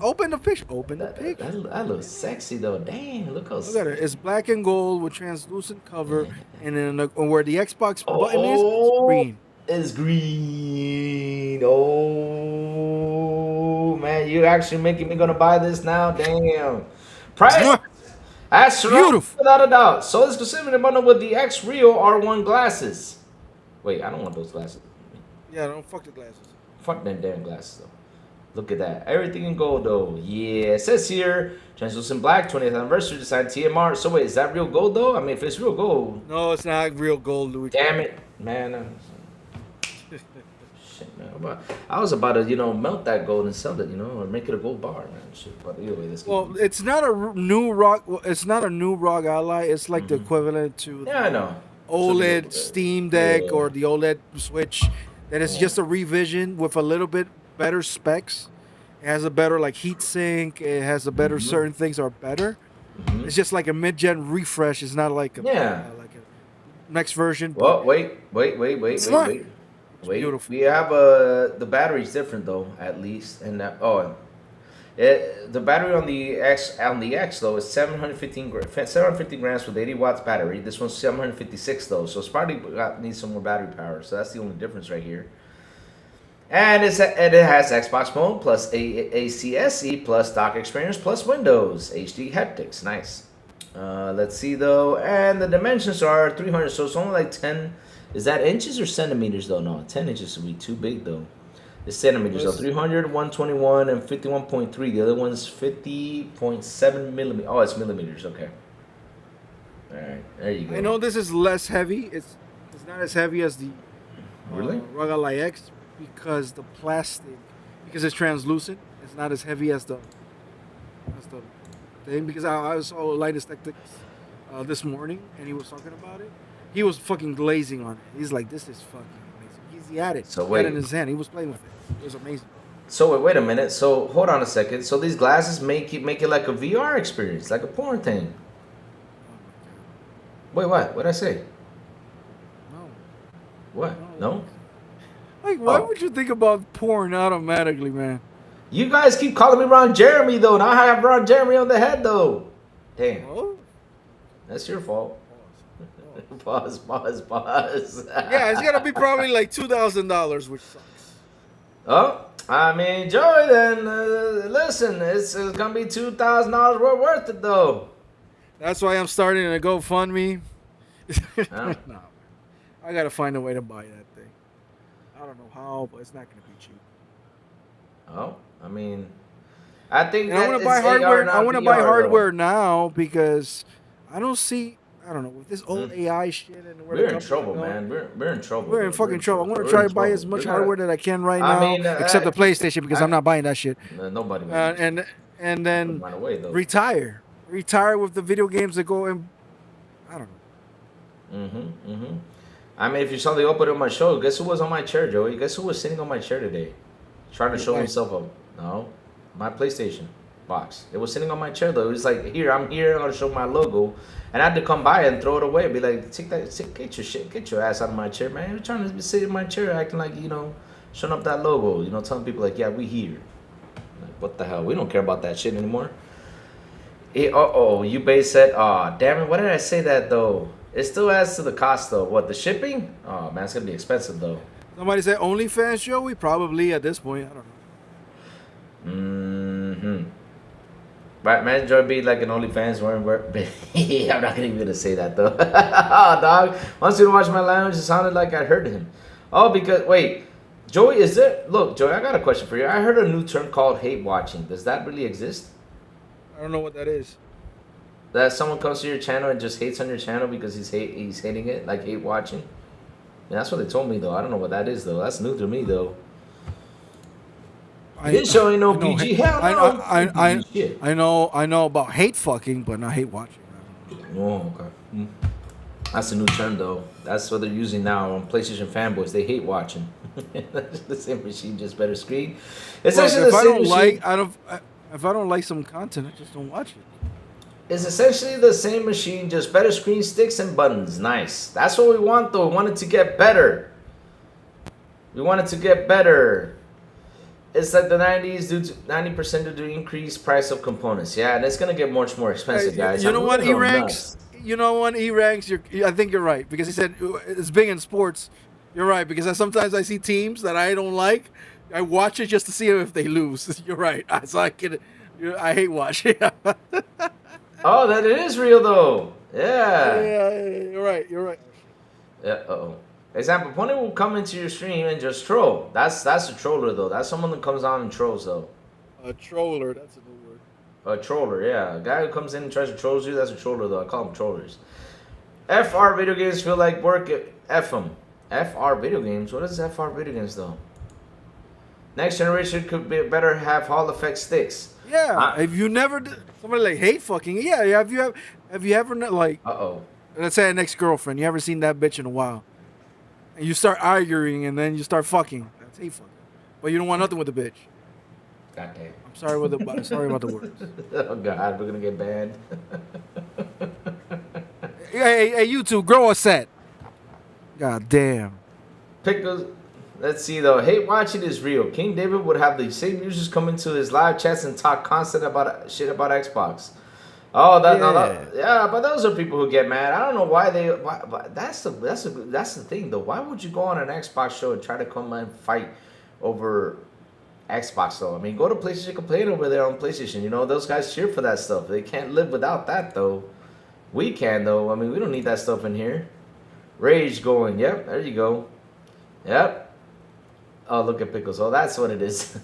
Open the picture. Open the That picture. looks sexy though. Damn, look how. Look at it. It's black and gold with translucent cover, and then where the Xbox button is, it's green. It's green. Oh man, you actually making me gonna buy this now. Damn. Price. Beautiful. Without a doubt. So it's specifically bundled with the X Real R1 glasses. Wait, I don't want those glasses. Yeah, don't fuck the glasses. Fuck them damn glasses though. Look at that. Everything in gold though. Yeah. It says here, translucent black, 20th anniversary design TMR. So wait, is that real gold though? I mean, if it's real gold. No, it's not real gold, Louis. Damn it, man. Shit, man. I was about to, melt that gold and sell it, or make it a gold bar, man. Shit. But anyway, this. Well, it's not a new ROG. It's not a new ROG Ally. It's like the equivalent to Yeah, I know. OLED Steam Deck or the OLED Switch. That is just a revision with a little bit better specs. It has a better heat sink. It has a better certain things are better. It's just like a mid-gen refresh. It's not like a next version. Well, wait. Beautiful. We have the battery's different though, at least, and the battery on the X though is 750 grams with 80 watts battery. This one's 756 though, so it's probably needs some more battery power. So that's the only difference right here. And it has Xbox mode plus ACSE plus dock experience plus Windows HD haptics. Nice. Let's see though, and the dimensions are 300, so it's only like 10. Is that inches or centimeters though? No, 10 inches would be too big though. It's centimeters though. 300, 121, and 51.3. The other one's 50.7 millimeters. Oh, it's millimeters. Okay. All right, there you go. I know this is less heavy. It's not as heavy as the ROG Ally X because the plastic, because it's translucent. It's not as heavy as the thing. Because I saw Linus Tactics this morning and he was talking about it. He was fucking glazing on it. He's like, this is fucking amazing. He had it. So he wait. had it in his hand. He was playing with it. It was amazing. So wait a minute. So hold on a second. So these glasses make it like a VR experience, like a porn thing. Wait, what? What'd I say? No. What? No? Like, why would you think about porn automatically, man? You guys keep calling me Ron Jeremy though. Now I have Ron Jeremy on the head though. Damn. Oh? That's your fault. Pause. Yeah, it's gonna be probably like $2,000, which sucks. Oh, I mean, Joey, then listen, it's gonna be $2,000 worth it though. That's why I'm starting a GoFundMe. Huh? Nah, I gotta find a way to buy that thing. I don't know how, but it's not gonna be cheap. Oh, I mean, I think And I that want to it's buy AR, hardware. not I want to VR, buy though. hardware now because I don't see. I don't know with this old AI shit and where the We're in companies are trouble, going. man. We're in trouble. We're in bro. fucking trouble. I want We're to try in to buy trouble. as much We gotta- hardware that I can right I now, mean, except the PlayStation because I'm not buying that shit. Nobody. And then Run away though. retire with the video games that go in. I don't know. I mean, if you saw the opening of my show, guess who was on my chair, Joey? Guess who was sitting on my chair today, trying to show Why? himself up? No, my PlayStation box. It was sitting on my chair though. It was like, here, I'm here. I'm gonna show my logo, and I had to come by and throw it away. Be like, get your shit, get your ass out of my chair, man. You're trying to sit in my chair, acting like showing up that logo. Telling people like, yeah, we here. Like, what the hell? We don't care about that shit anymore. You base said, oh, damn it, why did I say that though? It still adds to the cost though. What, the shipping? Oh man, it's gonna be expensive though. Somebody said OnlyFans, Joey. Probably at this point. I don't know. Right, man, Joy be like an OnlyFans wearing I'm not even gonna say that though. Oh, dog. Once you watch my lounge, it sounded like I heard him. Oh, because wait, Joey, is there? Look, Joey, I got a question for you. I heard a new term called hate watching. Does that really exist? I don't know what that is. That someone comes to your channel and just hates on your channel because he's hating it, like hate watching. Yeah, that's what they told me though. I don't know what that is though. That's new to me though. This show ain't no PG. Hell no. I know about hate fucking, but not hate watching. Oh, okay. That's a new term though. That's what they're using now on PlayStation fanboys. They hate watching. The same machine, just better screen. It's actually If the I same don't machine. if I don't like some content, I just don't watch it. It's essentially the same machine, just better screen, sticks, and buttons. Nice. That's what we want though. We want it to get better. We want it to get better. It's like the 90% due to increased price of components. Yeah, and it's gonna get much more expensive, guys. You know what, E E-Ranks? I think you're right because he said it's big in sports. You're right because sometimes I see teams that I don't like. I watch it just to see if they lose. You're right. I hate watching. Oh, that it is real though. Yeah, Yeah. you're right. Yeah. Example: opponent will come into your stream and just troll. That's a troller though. That's someone that comes on and trolls though. A troller. That's a new word. A troller, yeah. A guy who comes in and tries to troll you, that's a troller though. I call them trollers. FR video games feel like work. F them. FR video games? What is FR video games though? Next generation could be better have Hall effect sticks. Yeah. If you never somebody like hate fucking, yeah. Have you ever like? Let's say an ex-girlfriend. You ever seen that bitch in a while? And you start arguing, and then you start fucking. That's hate fucking. But you don't want nothing with the bitch. God damn. I'm sorry about the words. Oh God, we're gonna get banned. Hey, you two, grow a set. God damn. Pickles. Let's see though. Hate watching is real. King David would have the same users come into his live chats and talk constant about shit about Xbox. Oh, yeah, but those are people who get mad. I don't know why they. That's the thing though. Why would you go on an Xbox show and try to come and fight over Xbox though? I mean, go to PlayStation, complain over there on PlayStation. Those guys cheer for that stuff. They can't live without that though. We can though. I mean, we don't need that stuff in here. Rage going. Yep, there you go. Yep. Oh, look at Pickles. Oh, that's what it is.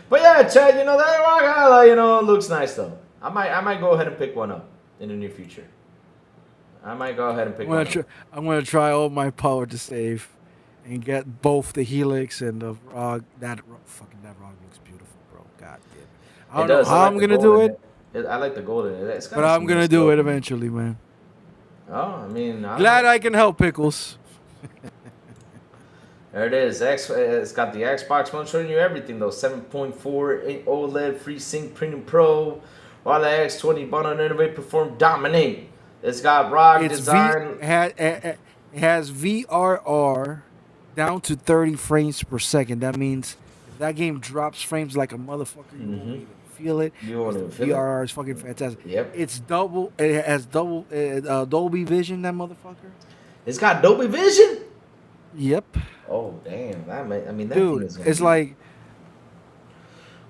But yeah, Chad, that looks nice though. I might go ahead and pick one up in the near future. I might go ahead and pick one up. I'm gonna try all my power to save, and get both the Helix and the ROG. That ROG looks beautiful, bro. God damn. I don't know how I'm gonna do it. I like the golden. But I'm gonna do it eventually, man. Oh, I mean, Glad I can help, Pickles. There it is. It's got the Xbox One showing you everything though. 7.4 OLED FreeSync Premium Pro. While the X20 bundle and innovate, perform, dominate. It's got ROG design. It has VRR down to 30 frames per second. That means if that game drops frames like a motherfucker, you won't even feel it. You won't even feel it. VRR is fucking fantastic. Yep. It's double. It has double Dolby Vision. That motherfucker. It's got Dolby Vision. Yep, Oh damn! That thing dude. is gonna It's be. like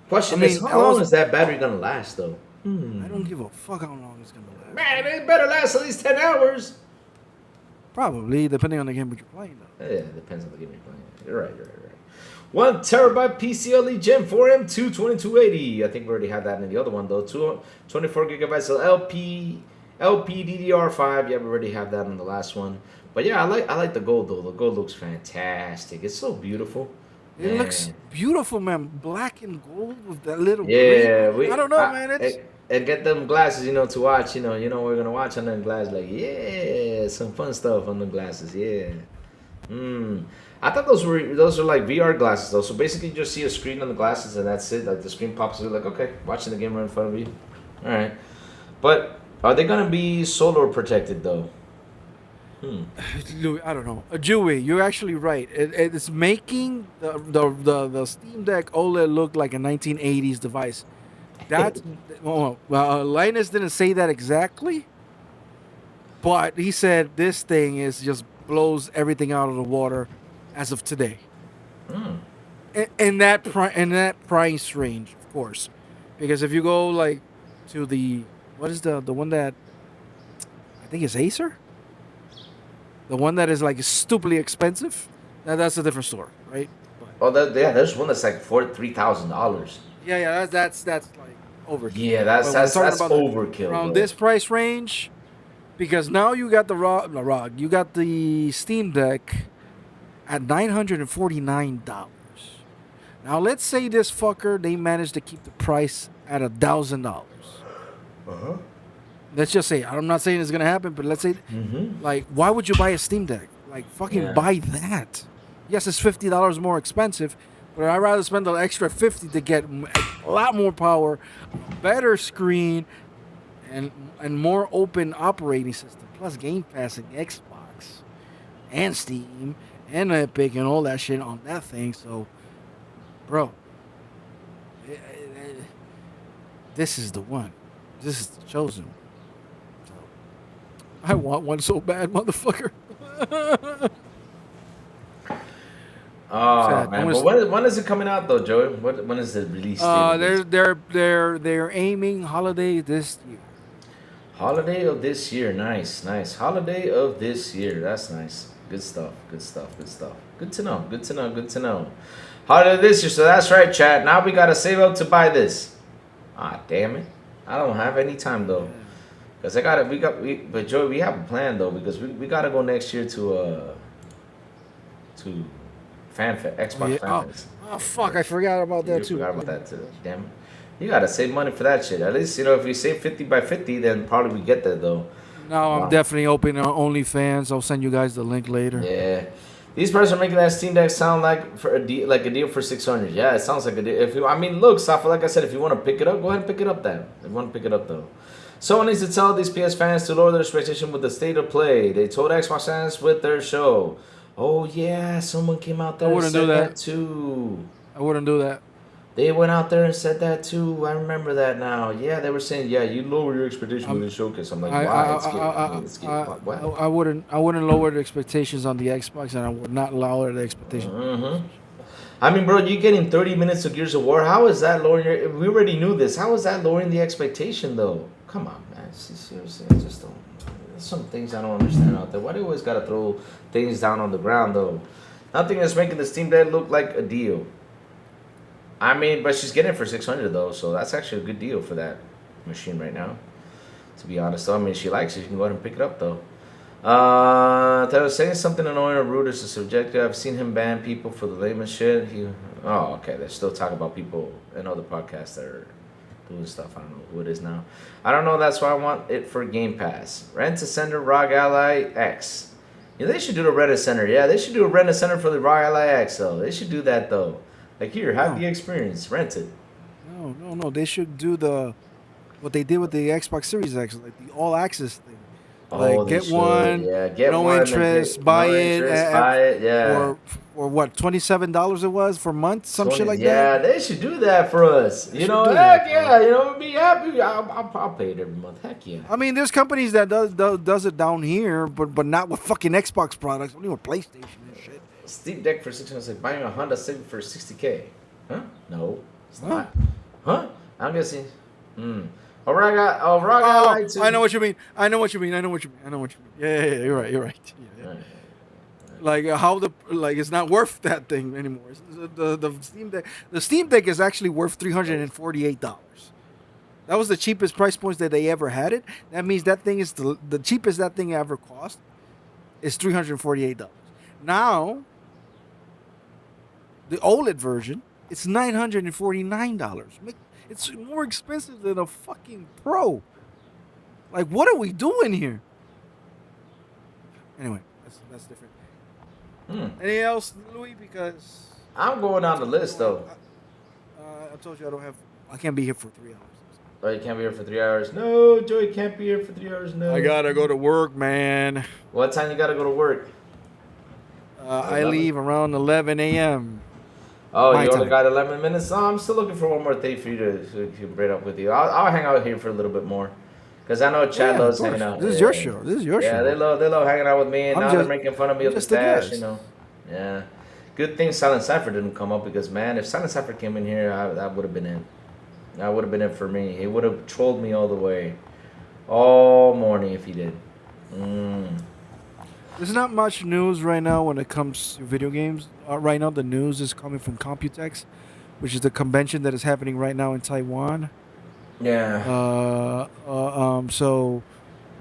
I Question is, mean, how long is that battery gonna last though? I don't give a fuck how long it's gonna last. Man, it better last at least 10 hours. Probably depending on the game that you're playing though. Yeah, it depends on the game you're playing. You're right. You're right. You're right. 1 terabyte PCLE Gen 4M2 2280. I think we already had that in the other one though. 24 gigabytes of LPDDR5. Yeah, we already have that in the last one. But yeah, I like the gold though. The gold looks fantastic. It's so beautiful. It looks Man. beautiful, man. Black and gold with that little Yeah, green. I don't know, man. It's and get them glasses, to watch. We're gonna watch on them glasses. Like, yeah, some fun stuff on the glasses. Yeah. I thought those are like VR glasses though. So basically, you just see a screen on the glasses and that's it. Like the screen pops up. Like, okay, watching the game right in front of you. All right. But are they gonna be solar protected though? I don't know. Jewy, you're actually right. It's making the Steam Deck OLED look like a 1980s device. That's well, Linus didn't say that exactly, but he said this thing is just blows everything out of the water as of today. In that price range, of course, because if you go like to the what is the one that I think is Acer, the one that is like stupidly expensive, now that's a different story, right? But Oh, there's one that's like $3,000. yeah, that's like overkill. Yeah, that's But when we're that's talking about overkill. around Bro. this price range, because now you got you got the Steam Deck at $949. Now let's say this fucker they managed to keep the price at $1,000. Let's just say I'm not saying it's gonna happen, but let's say like why would you buy a Steam Deck? Like fucking Yeah. buy that. Yes, it's $50 more expensive, but I'd rather spend the extra 50 to get a lot more power, better screen, and more open operating system, plus Game Pass and Xbox, and Steam, and Epic, and all that shit on that thing. So, bro, this is the one. This is the chosen one. So, I want one so bad, motherfucker. Oh Sad. man, I'm but gonna when is it coming out though, Joey? When is the release date? of this? They're aiming holiday this year. Holiday of this year, nice. Holiday of this year, that's nice. Good stuff. Good to know. Holiday of this year, so that's right, chat. Now we gotta save up to buy this. Ah, damn it! I don't have any time though, cause but Joey, we have a plan though, because we gotta go next year to Xbox Yeah. Fan Fest. Oh fuck! I forgot about that You too. forgot about that too. Damn it. You gotta save money for that shit. At least, if you save 50 by 50, then probably we get that though. No, I'm Wow. definitely opening OnlyFans. I'll send you guys the link later. Yeah. These person are making that Steam Deck sound like a deal for 600. Yeah, it sounds like a deal. Look, Safa, like I said, if you want to pick it up, go ahead and pick it up then. If you want to pick it up though. Someone needs to tell these PS fans to lower their expectation with the state of play. They told Xbox fans with their show. Oh yeah, someone came out there and wouldn't said do that. that too. I wouldn't do that. They went out there and said that too. I remember that now. Yeah, they were saying, yeah, you lower your expectation with the showcase. I'm like, why? What? I wouldn't lower the expectations on the Xbox, and I would not lower the expectations. I mean, bro, you getting 30 minutes of Gears of War. How is that lowering your... We already knew this. How is that lowering the expectation, though? Come on, man. Seriously, I just don't... There's some things I don't understand out there. Why do you always got to throw things down on the ground, though? Nothing is making the Steam Deck look like a deal. I mean, but she's getting it for 600 though, so that's actually a good deal for that machine right now. To be honest, though, I mean, she likes it. You can go ahead and pick it up though. That was saying something annoying or rude is subjective. I've seen him ban people for the lamest shit. Okay, they're still talking about people in other podcasts that are doing stuff. I don't know who it is now. I don't know. That's why I want it for Game Pass. Rent a Center ROG Ally X. Yeah, they should do the Rent a Center. Yeah, they should do a Rent a Center for the ROG Ally X though. They should do that though. Like here, have the experience, rent it. No. They should do what they did with the Xbox Series X, like the all access thing. Like They get should. one, Yeah, get no one, interest, buy it, buy it, yeah. or what, $27 it was for a month, some shit like Yeah, that. they should do that for us. They You should know, do heck that, yeah, I'd be happy. I'll pay it every month. Heck yeah. I mean, there's companies that does it down here, but not with fucking Xbox products, only with PlayStation and shit. Steam Deck for 600, buying a Honda Civic for 60K. Huh? No, it's Huh? not. Huh? I'm guessing. Alright, Ally too. I know what you mean. I know what you mean. Yeah, you're right. Yeah. Right. Like it's not worth that thing anymore. The Steam Deck is actually worth $348. That was the cheapest price points that they ever had it. That means that thing is the cheapest that thing ever cost is $348. Now, the OLED version, it's $949. It's more expensive than a fucking Pro. Like, what are we doing here? Anyway, that's different. Anything else, Louis? Because I'm going down the list though. I told you I can't be here for 3 hours. Oh, you can't be here for 3 hours. No, Joey can't be here for 3 hours. No. I gotta go to work, man. What time you gotta go to work? I leave around 11 a.m. Oh, My you only time. got 11 minutes? Oh, I'm still looking for one more thing for you to bring up with you. I'll hang out here for a little bit more. Because I know Chad loves hanging out. This is your show. Yeah, they love hanging out with me, and I'm now just- they're making fun of me of the just a stash, guest. you know. Yeah. Good thing Silent Cypher didn't come up, because, man, if Silent Cypher came in here, that would have been it. That would have been it for me. He would have trolled me all the way. All morning if he did. There's not much news right now when it comes to video games. Right now, the news is coming from Computex, which is the convention that is happening right now in Taiwan. Yeah. So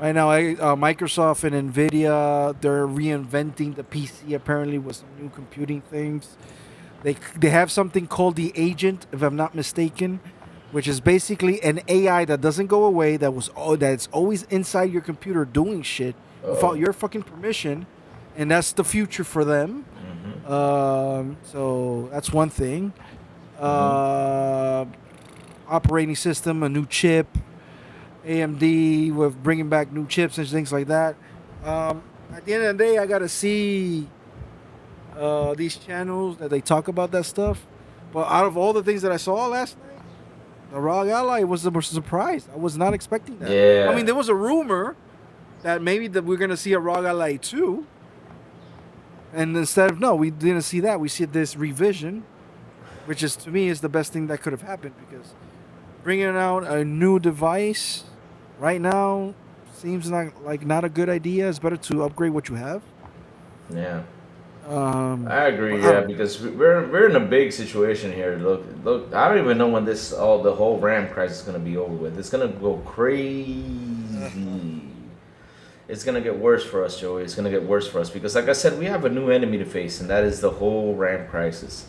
right now, Microsoft and Nvidia, they're reinventing the PC apparently with some new computing things. They have something called the Agent, if I'm not mistaken, which is basically an AI that doesn't go away, that's always inside your computer doing shit without your fucking permission, and that's the future for them. So that's one thing. Operating system, a new chip, AMD with bringing back new chips and things like that. At the end of the day, I gotta see these channels that they talk about that stuff. But out of all the things that I saw last night, the ROG Ally was a surprise. I was not expecting that. Yeah. I mean, there was a rumor that maybe that we're gonna see a ROG Ally 2. And instead of we didn't see that. We see this revision, which is to me is the best thing that could have happened, because bringing out a new device right now seems not a good idea. It's better to upgrade what you have. Yeah. I agree, because we're in a big situation here. Look, I don't even know when the whole RAM crisis is gonna be over with. It's gonna go crazy. It's gonna get worse for us, Joey. It's gonna get worse for us because, like I said, we have a new enemy to face, and that is the whole RAM crisis.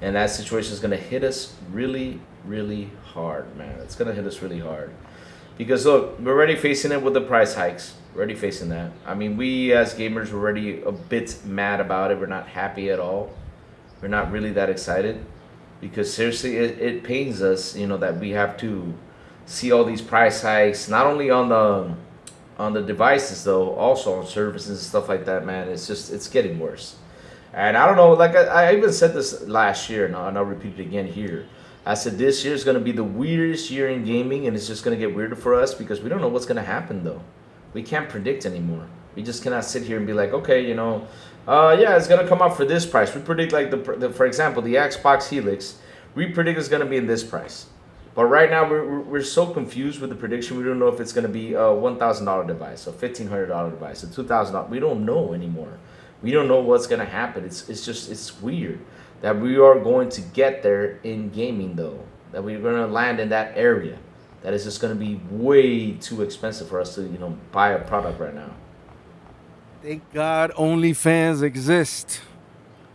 And that situation is gonna hit us really, really hard, man. It's gonna hit us really hard. Because look, we're already facing it with the price hikes. We're already facing that. I mean, we as gamers were already a bit mad about it. We're not happy at all. We're not really that excited. Because seriously, it pains us, that we have to see all these price hikes, not only on the devices though, also on services and stuff like that, man. It's getting worse. And I don't know, like I even said this last year, and I'll repeat it again here. I said this year is going to be the weirdest year in gaming, and it's just going to get weirder for us because we don't know what's going to happen, though. We can't predict anymore. We just cannot sit here and be like, okay, yeah, it's going to come out for this price. We predict, like, for example, the Xbox Helix, we predict it's going to be in this price. But right now, we're so confused with the prediction. We don't know if it's going to be a $1,000 device, a $1,500 device, a $2,000. We don't know anymore. We don't know what's going to happen. It's weird that we are going to get there in gaming, though. That we're going to land in that area. That is just going to be way too expensive for us to, buy a product right now. Thank God OnlyFans exist.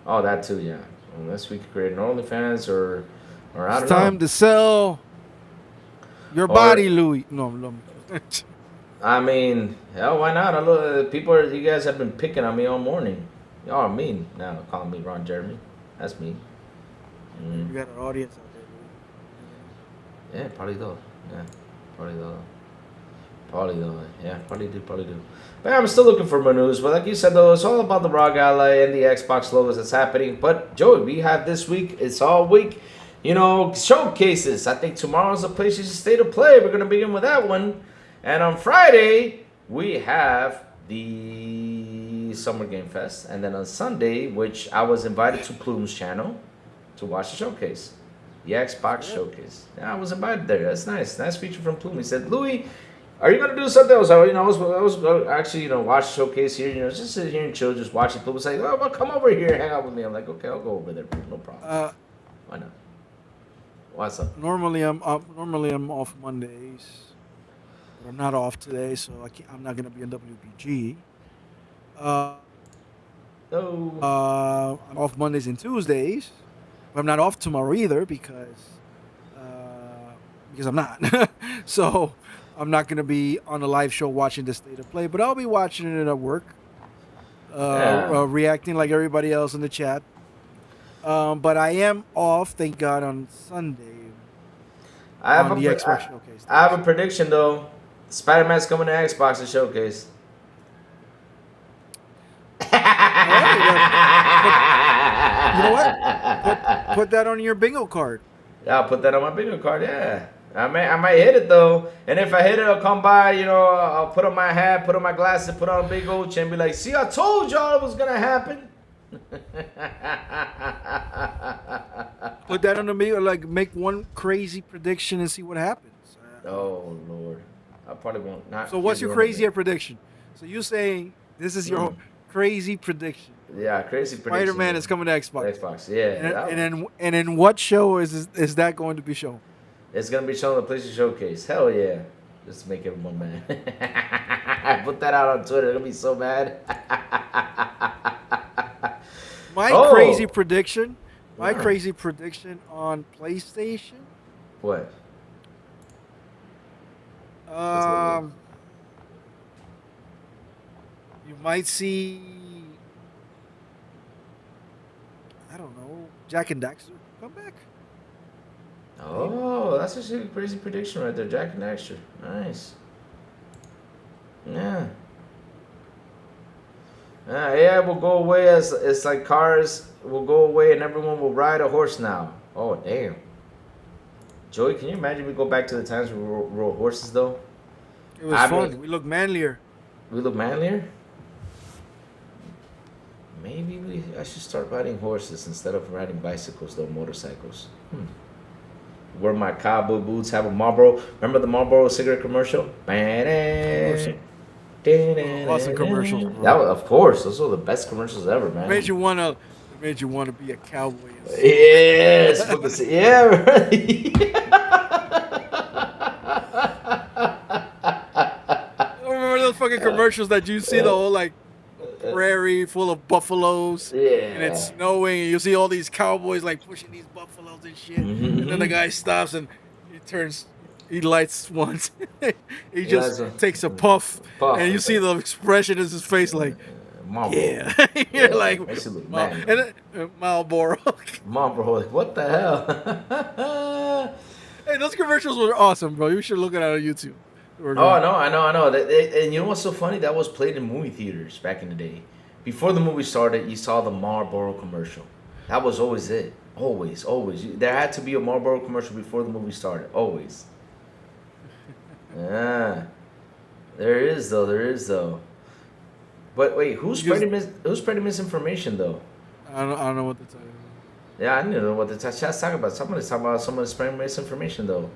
Oh, that too, yeah. Unless we could create an OnlyFans or I don't know. It's time to sell your body, Louis. No. I mean, hell, why not? You guys have been picking on me all morning. Y'all are mean now, calling me Ron Jeremy. That's me. You got an audience out there. Yeah, probably do. Yeah, probably do. Yeah, probably do. But I'm still looking for more news. But like you said, though, it's all about the ROG Ally and the Xbox logos that's happening. But Joey, we have this week. It's all week. Showcases. I think tomorrow's the PlayStation State of Play. We're gonna begin with that one. And on Friday, we have the Summer Game Fest, and then on Sunday, which I was invited to Plume's channel to watch the showcase, the Xbox showcase. Yeah, I was invited there. That's nice. Nice feature from Plume. He said, "Louis, are you gonna do something else?" I was actually watch the showcase here. Just sit here and chill, just watch it. Plume was like, "Oh, well, come over here, hang out with me." I'm like, "Okay, I'll go over there, Plume. No problem. Why not? What's up?" Normally I'm off Mondays, but I'm not off today, so I'm not gonna be in WBG. I'm off Mondays and Tuesdays, but I'm not off tomorrow either because I'm not. So I'm not gonna be on a live show watching the state of play, but I'll be watching it at work, reacting like everybody else in the chat. But I am off, thank God, on Sunday. I have Xbox showcase. I have a prediction though. Spider-Man's coming to Xbox and showcase. You know what? Put that on your bingo card. Yeah, I'll put that on my bingo card. Yeah, I might hit it though. And if I hit it, I'll come by. I'll put on my hat, put on my glasses, put on a big old chin, and be like, "See, I told y'all it was gonna happen." Put that on the bingo, like make one crazy prediction and see what happens. Oh Lord, I probably won't. Not. So what's your crazier prediction? So you saying this is your crazy prediction? Yeah, crazy prediction. Spider-Man is coming to Xbox. Xbox, yeah. And in what show is that going to be shown? It's gonna be shown on the PlayStation Showcase. Hell yeah! Just to make everyone mad. I put that out on Twitter. They're gonna be so mad. My crazy prediction on PlayStation. What? You might see, I don't know, Jack and Daxter come back. Oh, that's actually a crazy prediction right there. Jack and Daxter. Nice. Yeah. AI will go away as it's like cars will go away and everyone will ride a horse now. Oh, damn. Joey, can you imagine we go back to the times we rode horses, though? It was fun. We look manlier. We look manlier? Maybe I should start riding horses instead of riding bicycles, though, motorcycles. Wear my cowboy boots, have a Marlboro. Remember the Marlboro cigarette commercial? Awesome commercials, bro. That was, of course, those were the best commercials ever, man. It made you wanna be a cowboy. Yes, yeah, right. Remember those fucking commercials that you see the whole like prairie full of buffaloes, Yeah. and it's snowing, and you see all these cowboys like pushing these buffaloes and shit, and then the guy stops and he lights once, he just takes a puff, and you see the expression in his face like, Marlboro. yeah, you're like, Marlboro. Marlboro, like, what the hell? Hey, those commercials were awesome, bro. You should look at it on YouTube. Oh, I know. And you know what's so funny? That was played in movie theaters back in the day. Before the movie started, you saw the Marlboro commercial. That was always it. Always. There had to be a Marlboro commercial before the movie started. Always. Yeah. There is though. But wait, who's spreading misinformation though? I don't know what to tell you. Yeah, I didn't know what the chat's talking about. Somebody's talking about someone spreading misinformation though.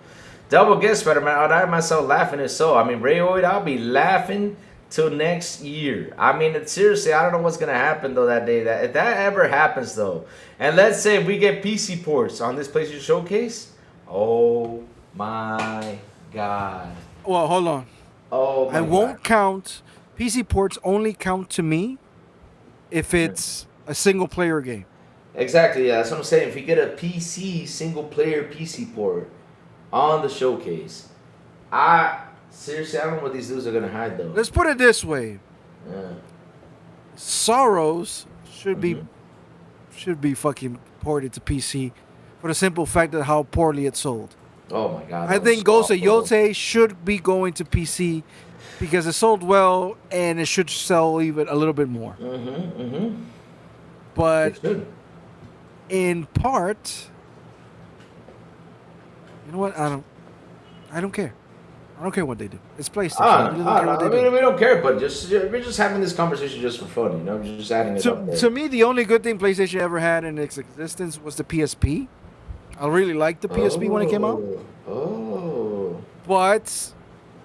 Double guess, Spider-Man. I'd have myself laughing if so. I mean, Rayoid, I'll be laughing till next year. I mean, seriously, I don't know what's gonna happen though that day. If that ever happens though, and let's say we get PC ports on this PlayStation Showcase, oh my God. Well, hold on. Oh my I won't God. count. PC ports only count to me if it's a single player game. Exactly, yeah, that's what I'm saying. If you get a PC single player PC port on the showcase, seriously, I don't know what these dudes are gonna hide though. Let's put it this way. Yeah. Sorrows should be fucking ported to PC for the simple fact of how poorly it sold. Oh my God. I think Ghost of Yote should be going to PC because it sold well and it should sell even a little bit more. But in part, you know what? I don't care. I don't care what they do. It's PlayStation. I I don't, really I don't care don't what know. they I do. mean, we don't care, but we're just having this conversation just for fun, you know? We're just adding it up there. To me, the only good thing PlayStation ever had in its existence was the PSP. I really liked the PSP when it came out. Oh. But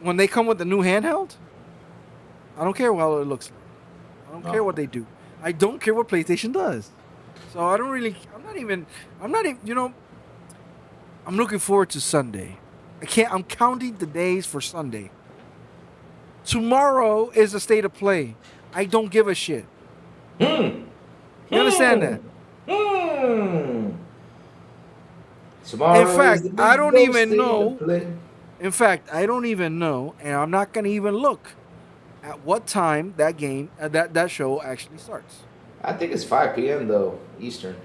when they come with the new handheld, I don't care how it looks like. I don't care what they do. I don't care what PlayStation does. So I don't really. I'm not even. You know. I'm looking forward to Sunday. I'm counting the days for Sunday. Tomorrow is a state of play. I don't give a shit. You understand that? Tomorrow In fact, is the big I don't go even state know. of play. In fact, I don't even know, and I'm not gonna even look at what time that game, that show actually starts. I think it's 5 p.m. though, Eastern.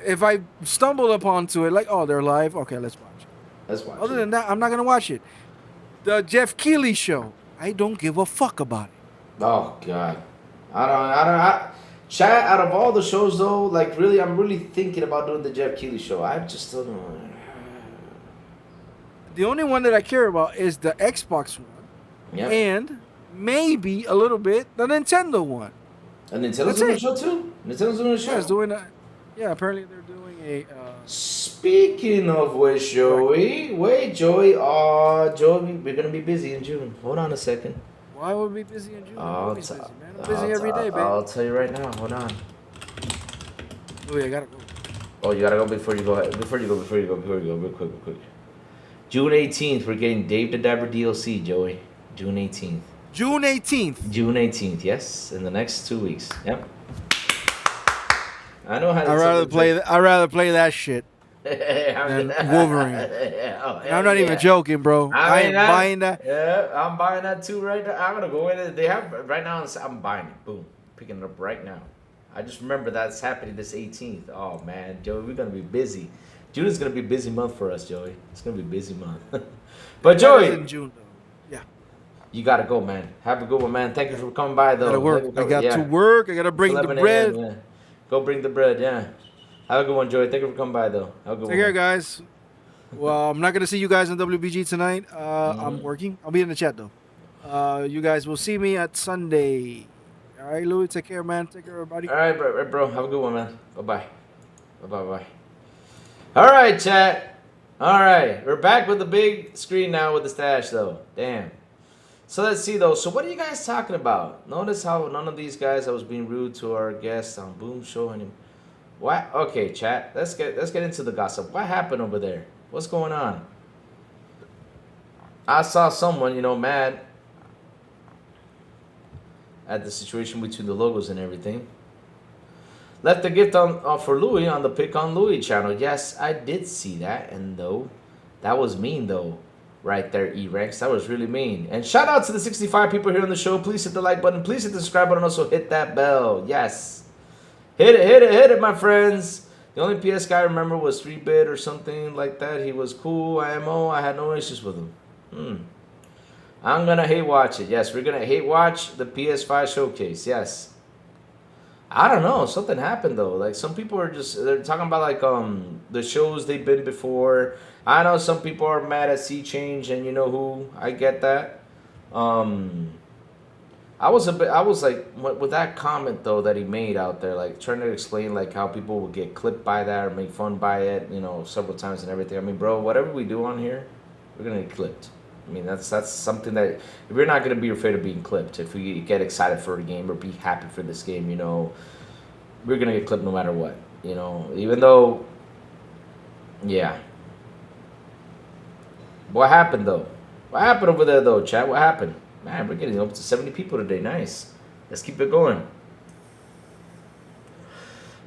If I stumble upon to it, like, oh, they're live, okay, let's watch it. Let's watch Other it. than that, I'm not gonna watch it. The Jeff Keighley show, I don't give a fuck about it. Oh God, Chat, out of all the shows though, like really, I'm really thinking about doing the Jeff Keighley show. I just don't know. The only one that I care about is the Xbox one, Yeah. and maybe a little bit the Nintendo one. And Nintendo's That's doing a it. show too. Nintendo's doing a show. Yeah, it's doing a, yeah, apparently they're doing a. Speaking of which, Joey, wait, Joey. Oh, Joey, we're gonna be busy in June. Hold on a second. Why would we be busy in June? I'm I'll always busy, man. I'm busy every day, baby. I'll tell you right now. Hold on. Oh, yeah, I gotta go. Oh, you gotta go before you go. Before you go. Real quick. June 18th, we're getting Dave the Dabber DLC, Joey. June 18th. June 18th. June 18th, yes, in the next 2 weeks. Yep. I know how. I'd rather play that shit than Wolverine. And I'm not even joking, bro. I am buying that. Yeah, I'm buying that too right now. I'm gonna go in it. They have right now. I'm buying it. Boom, picking it up right now. I just remember that's happening this 18th. Oh man, Joey, we're gonna be busy. June is gonna be a busy month for us, Joey. It's gonna be a busy month. But Joey, in June, though. Yeah. you gotta go, man. Have a good one, man. Thank you for coming by, though. I gotta work. I got to work. I gotta bring the 11 bread. a.m., yeah. Go bring the bread, yeah. Have a good one, Joey. Thank you for coming by, though. Have a good Take one. care, guys. Well, I'm not gonna see you guys in WBG tonight. I'm working. I'll be in the chat though. You guys will see me at Sunday. All right, Louis. Take care, man. Take care, everybody. All right, bro. Have a good one, man. Bye-bye. Bye-bye. All right, chat. All right. We're back with the big screen now with the stash, though. Damn. So let's see, though. So what are you guys talking about? Notice how none of these guys, I was being rude to our guests on Boom Show. And what? Okay, chat. Let's get into the gossip. What happened over there? What's going on? I saw someone, mad at the situation between the logos and everything. Left a gift on for Louis on the Pick on Louis channel. Yes, I did see that, and though that was mean though, right there, E-Rex. That was really mean. And shout out to the 65 people here on the show. Please hit the like button. Please hit the subscribe button. Also hit that bell. Yes, hit it, my friends. The only PS guy I remember was 3-Bit or something like that. He was cool. IMO. I had no issues with him. I'm gonna hate watch it. Yes, we're gonna hate watch the PS5 showcase. Yes. I don't know. Something happened though. Like some people are they're talking about like the shows they've been before. I know some people are mad at Sea Change and you know who. I get that. I was like with that comment though that he made out there, like trying to explain like how people will get clipped by that or make fun by it, several times and everything. I mean, bro, whatever we do on here, we're gonna get clipped. I mean, that's something that if we're not gonna be afraid of being clipped. If we get excited for a game or be happy for this game, we're gonna get clipped no matter what. Even though, yeah. What happened though? What happened over there though, chat? What happened? Man, we're getting up to 70 people today. Nice. Let's keep it going.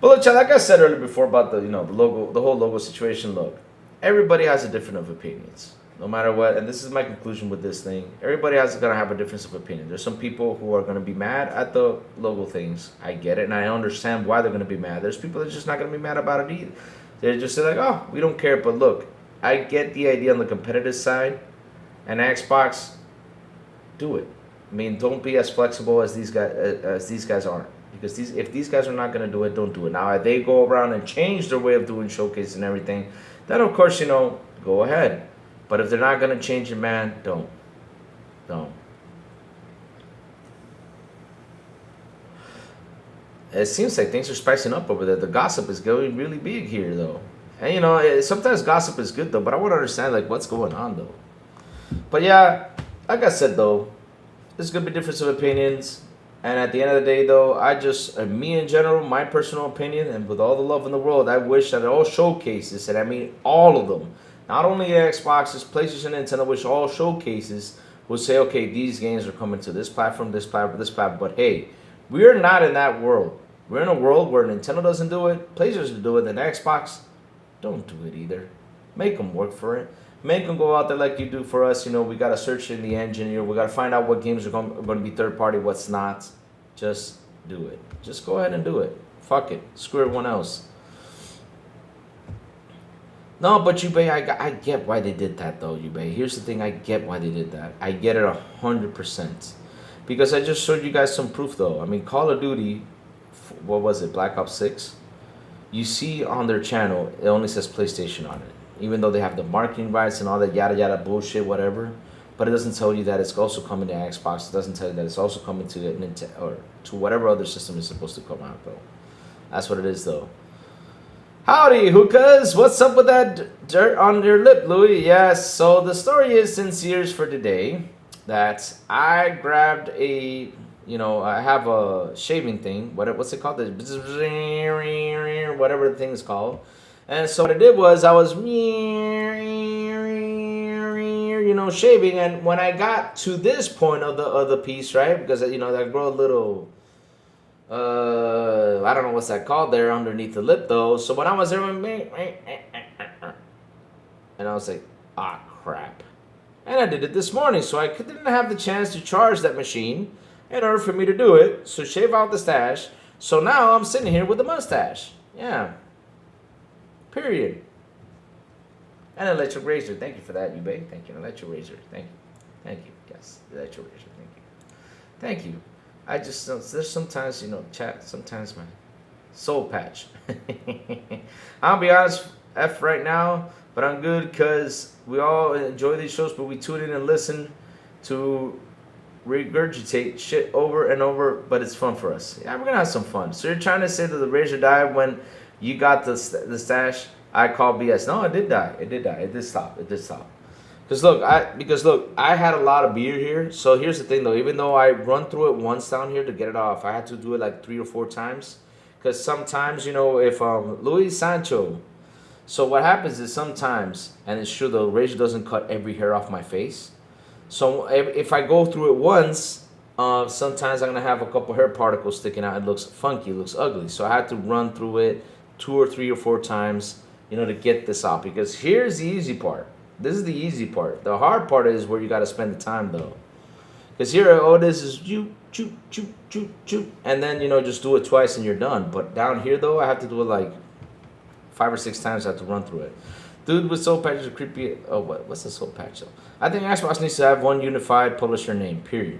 But look, chat, like I said earlier before about the logo, the whole logo situation. Look, everybody has a different of opinions. No matter what, and this is my conclusion with this thing, everybody gonna have a difference of opinion. There's some people who are gonna be mad at the logo things. I get it, and I understand why they're gonna be mad. There's people that are just not gonna be mad about it either. They're just like, oh, we don't care. But look, I get the idea on the competitive side, and Xbox, do it. I mean, don't be as flexible as these guys aren't. Because if these guys are not gonna do it, don't do it. Now, if they go around and change their way of doing showcase and everything, then of course go ahead. But if they're not gonna change it, man, don't. It seems like things are spicing up over there. The gossip is going really big here, though. And you know, sometimes gossip is good though, but I want to understand like what's going on though. But yeah, like I said though, there's gonna be difference of opinions. And at the end of the day, though, I just, me in general, my personal opinion, and with all the love in the world, I wish that all showcases, and I mean all of them, not only Xboxes, PlayStation, Nintendo, wish all showcases would say, okay, these games are coming to this platform, this platform, this platform. But hey, we're not in that world. We're in a world where Nintendo doesn't do it, PlayStation doesn't do it, and Xbox don't do it either. Make them work for it. Make them go out there like you do for us. You know, we got to search in the engine. You know, we got to find out what games are going to be third party, what's not. Just do it. Just go ahead and do it. Fuck it. Screw everyone else. No, but Yubei, I get why they did that though, Yubei. Here's the thing, I get why they did that. I get it 100%. Because I just showed you guys some proof though. I mean, Call of Duty, what was it, Black Ops 6? You see on their channel, it only says PlayStation on it. Even though they have the marketing rights and all that yada yada bullshit, whatever. But it doesn't tell you that it's also coming to Xbox. It doesn't tell you that it's also coming to Nintendo or to whatever other system is supposed to come out though. That's what it is though. Howdy, hookahs! What's up with that dirt on your lip, Louis? Yes, so the story is sincere's for today that I grabbed a, you know, I have a shaving thing. What's it called? Whatever the thing is called. And so what I did was I was, you know, shaving. And when I got to this point of the piece, right, because, you know, I grow a little, I don't know what's that called there underneath the lip, though. So when I was there, and I was like, ah, crap. And I did it this morning, so I didn't have the chance to charge that machine in order for me to do it. So shave out the stash. So now I'm sitting here with a mustache. Yeah. Period. An electric razor. Thank you for that, Yubei. Thank you. An electric razor. Thank you. Thank you. Yes, electric razor. Thank you. Thank you. I just, there's sometimes, you know, chat, sometimes my soul patch. I'll be honest, F right now, but I'm good because we all enjoy these shows, but we tune in and listen to regurgitate shit over and over, but it's fun for us. Yeah, we're going to have some fun. So you're trying to say that the razor died when you got the stash? I call BS. No, it did die. It did die. It did stop. It did stop. Because look, I had a lot of beer here. So here's the thing though. Even though I run through it once down here to get it off, I had to do it like 3 or 4 times. Because sometimes, you know, if Luis Sancho. So what happens is sometimes, and it's true, the razor doesn't cut every hair off my face. So if I go through it once, sometimes I'm gonna have a couple hair particles sticking out. It looks funky. It looks ugly. So I had to run through it 2 or 3 or 4 times, you know, to get this out. Because here's the easy part. This is the easy part. The hard part is where you got to spend the time, though. Because here, all this is you, choo, choo, choo, choo. And then, you know, just do it twice and you're done. But down here, though, I have to do it like 5 or 6 times. I have to run through it. Dude with soul patch is creepy. Oh, what's the soul patch, though? I think Xbox needs to have one unified publisher name, period.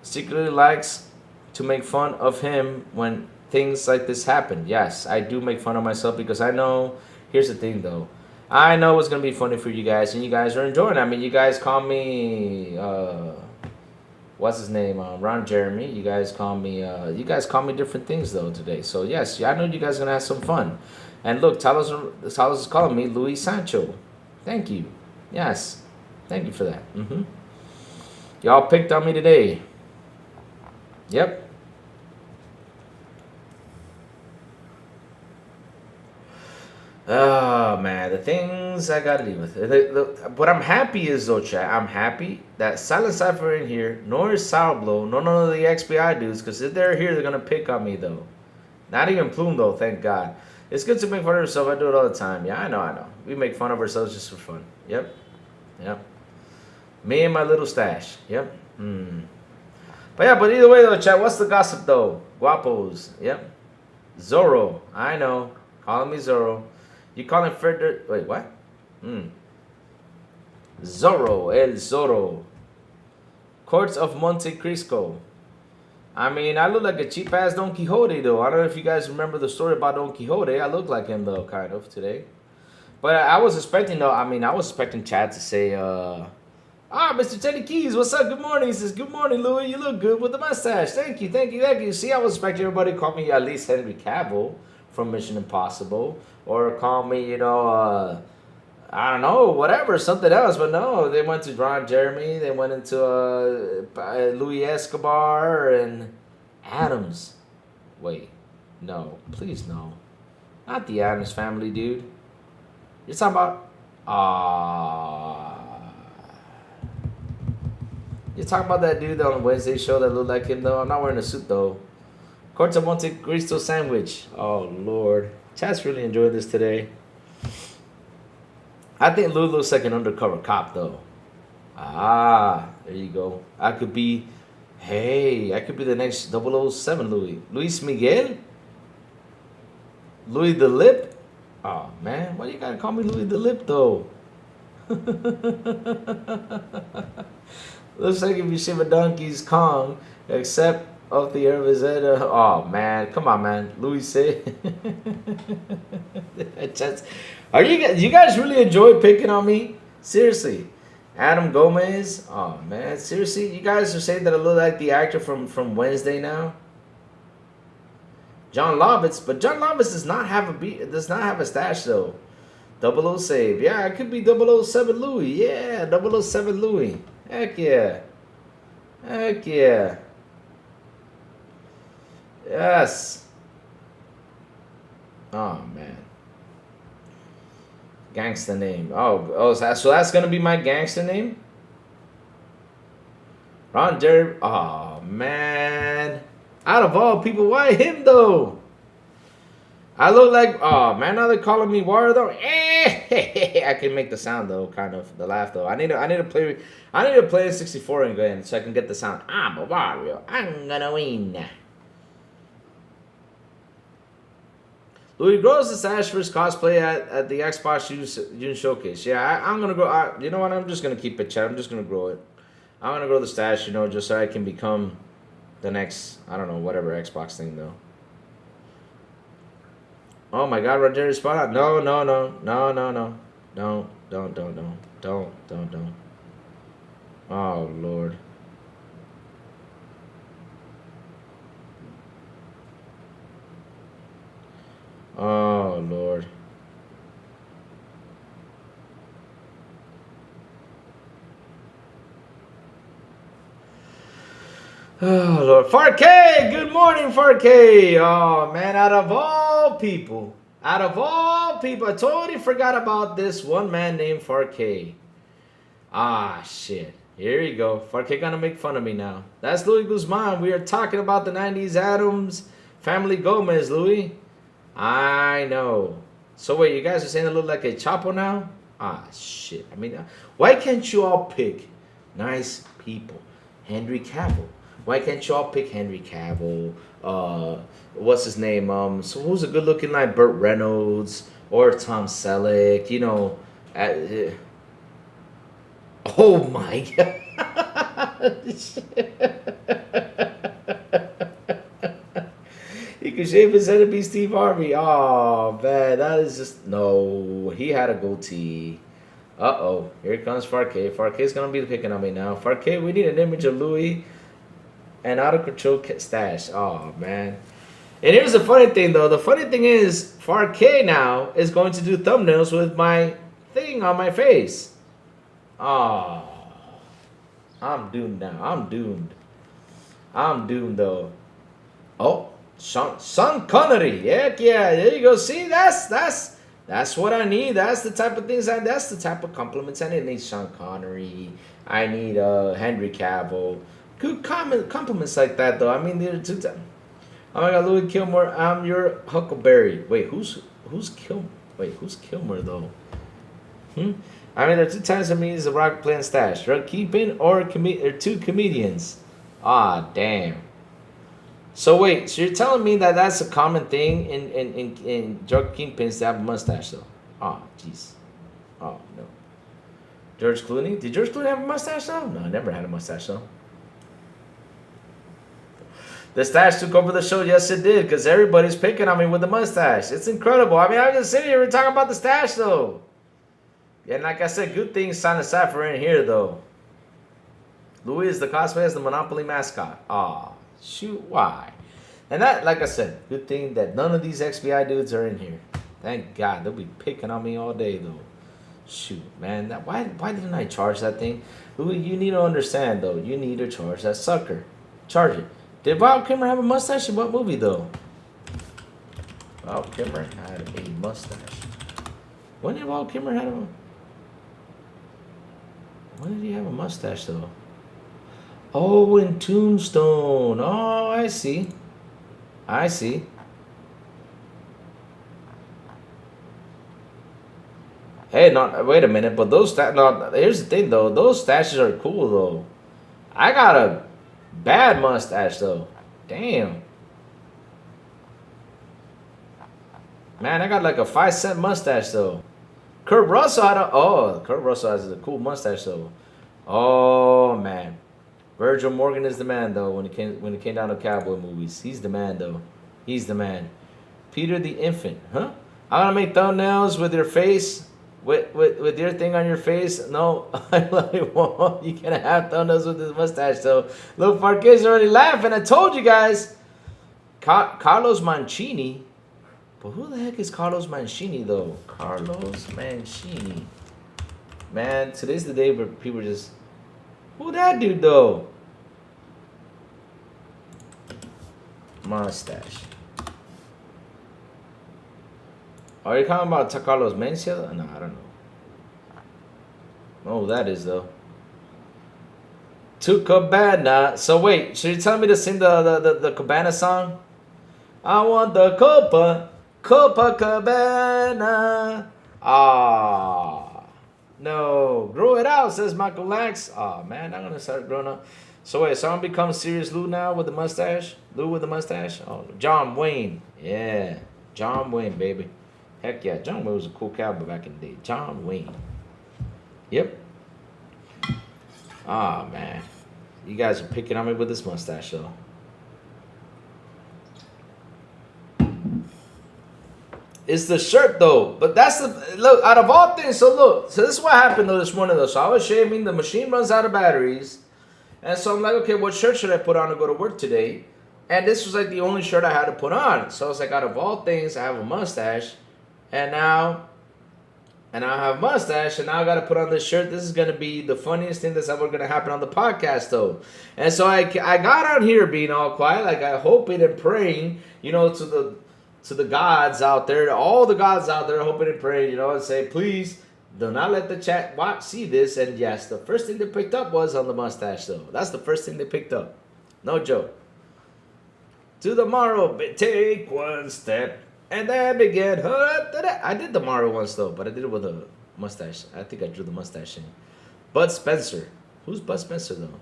Secretly likes to make fun of him when things like this happen. Yes, I do make fun of myself because I know. Here's the thing, though. I know it's gonna be funny for you guys, and you guys are enjoying it. I mean, you guys call me, what's his name? Ron Jeremy. You guys call me different things though today. So yes, I know you guys are gonna have some fun. And look, Talos is calling me Luis Sancho. Thank you. Yes, thank you for that. Y'all picked on me today. Yep. Oh man, the things I gotta deal with. What I'm happy is though, chat. I'm happy that Silent Cypher in here, nor is Sourbloww, none of the XBI dudes, because if they're here, they're gonna pick on me though. Not even Plume though, thank God. It's good to make fun of yourself. I do it all the time. Yeah, I know. We make fun of ourselves just for fun. Yep. Me and my little stash. Yep. But yeah, but either way though, chat. What's the gossip though? Guapos. Yep. Zorro. I know. Calling me Zorro. You call him Frederick? Wait, what? Zorro, El Zorro. Courts of Monte Cristo. I mean, I look like a cheap-ass Don Quixote, though. I don't know if you guys remember the story about Don Quixote. I look like him, though, kind of, today. But I was expecting though. I mean, I was expecting Chad to say, Mr. Teddy Keys, what's up? Good morning." He says, "Good morning, Louis. You look good with the mustache. Thank you, thank you, thank you." See, I was expecting everybody to call me at least Henry Cavill from Mission Impossible, or call me, you know, I don't know, whatever, something else. But no, they went to Ron Jeremy. They went into Louis Escobar and Adams. Wait, no, please no, not the Adams family, dude. You're talking about you're talking about that dude on the Wednesday show that looked like him though. I'm not wearing a suit though. Corta Monte Cristo sandwich. Oh Lord, Chad's really enjoying this today. I think Lou looks like an undercover cop though. There you go. I could be the next 007 Louis. Luis Miguel? Louis the Lip? Oh man, why you gotta call me Louis the Lip though? Looks like if you shave a donkey's Kong, except off the air of his head. Oh man, come on, man. Louis say. Are you guys really enjoy picking on me? Seriously, Adam Gomez. Oh man, seriously, you guys are saying that I look like the actor from Wednesday now. John Lovitz, but John Lovitz does not have a stash though. 00 save. Yeah, it could be 007 Louis. Yeah, 007 Louis. Heck yeah. Heck yeah. Yes. Oh man. Gangster name. So that's gonna be my gangster name? Ron Jeremy. Oh man. Out of all people, why him though? I look like, oh man, now they're calling me Wario though. I can make the sound though, kind of the laugh though. I need to play in 64 again so I can get the sound. I'm a Wario. I'm gonna win. Louis grows the stash for his cosplay at the Xbox June Showcase. Yeah, I'm gonna grow. You know what? I'm just gonna keep it, Chad. I'm just gonna grow it. I'm gonna grow the stash, you know, just so I can become the next, I don't know, whatever Xbox thing though. Oh my God, Roger spot out. No. Don't. Oh Lord. Oh Lord. Oh Lord. 4K! Good morning, 4K! Oh man, out of all people, I totally forgot about this one man named 4K. Shit. Here you go. 4K gonna make fun of me now. That's Louis Guzman. We are talking about the 90s Adams Family Gomez, Louis. I know. So wait, you guys are saying I look like a Chapo now? Shit. I mean, why can't you all pick nice people? Henry Cavill. Why can't you all pick Henry Cavill? What's his name? So who's a good looking like Burt Reynolds or Tom Selleck? You know. Oh my God. He could shave his head and be Steve Harvey. Oh man, that is just no. He had a goatee. Here comes 4K. 4K's gonna be picking on me now. 4K, we need an image of Louis and out of control stash. Oh man. And here's the funny thing though. The funny thing is 4K now is going to do thumbnails with my thing on my face. Oh, I'm doomed now. I'm doomed though. Oh, Sean Connery. Heck yeah. There you go. See, that's what I need. That's the type of things. That's the type of compliments I need. I need Sean Connery. I need Henry Cavill. Good compliments like that though. I mean, they're two times. Oh my God, Louis Kilmer. I'm your Huckleberry. Wait, who's Kilmer though? I mean, there are two times for me is a rock playing stash. Drug keeping or two comedians. Damn. So wait, so you're telling me that that's a common thing in drug kingpins to have a mustache though? Jeez. Oh no. George Clooney? Did George Clooney have a mustache though? No, I never had a mustache though. The stash took over the show. Yes, it did, because everybody's picking on me with the mustache. It's incredible. I mean, I'm just sitting here talking about the stash though. And like I said, good thing Santa Cypher in here though. Louis is the cosplay as the Monopoly mascot. Aw, shoot, why? And that, like I said, good thing that none of these XBI dudes are in here. Thank God. They'll be picking on me all day though. Shoot, man. Why didn't I charge that thing? Louis, you need to understand though. You need to charge that sucker. Charge it. Did Val Kilmer have a mustache in what movie though? Val Kilmer had a mustache. When did Val Kilmer have a... When did he have a mustache though? Oh, in Tombstone. Oh, I see. I see. Hey, no, wait a minute. But those no, here's the thing though. Those stashes are cool though. I got a bad mustache though. Damn. Man, I got like a 5-cent mustache though. Kurt Russell had a... Oh, Kurt Russell has a cool mustache though. Oh man. Virgil Morgan is the man though when it came down to cowboy movies. He's the man though. He's the man. Peter the Infant, huh? I'm gonna make thumbnails with your face, with your thing on your face. No, I won't. You can't have thumbnails with this mustache though. Look, Farquez already laughing. I told you guys. Carlos Mancini. But who the heck is Carlos Mancini though? Carlos Mancini. Man, today's the day where people just... Who that dude though? Mustache. Are you talking about Carlos Mencia? No, I don't know. Oh, that is though. To Cabana. So wait, should you tell me to sing the Cabana song? I want the Copacabana. Ah, no. Grow it out, says Michael Lax. Ah, man, I'm gonna start growing up. So wait, so I'm gonna become serious Lou now with the mustache? Lou with the mustache? Oh, John Wayne. Yeah, John Wayne, baby. Heck yeah, John Wayne was a cool cowboy back in the day. John Wayne. Yep. Ah, man. You guys are picking on me with this mustache, though. It's the shirt, though. But that's the... Look, out of all things... So, look. So, this is what happened, though, this morning, though. So, I was shaving. The machine runs out of batteries. And so, I'm like, okay, what shirt should I put on to go to work today? And this was, like, the only shirt I had to put on. So, I was like, out of all things, I have a mustache. And now I have a mustache. And now I got to put on this shirt. This is going to be the funniest thing that's ever going to happen on the podcast, though. And so, I got on here being all quiet. Like, I hoping and praying, you know, to the gods out there, all the gods out there, hoping and praying, you know, and say, please do not let the chat see this. And yes, the first thing they picked up was on the mustache, though. That's the first thing they picked up. No joke. To the morrow, take one step, and then begin. I did the Mario once, though, but I did it with a mustache. I think I drew the mustache in. Bud Spencer. Who's Bud Spencer, though?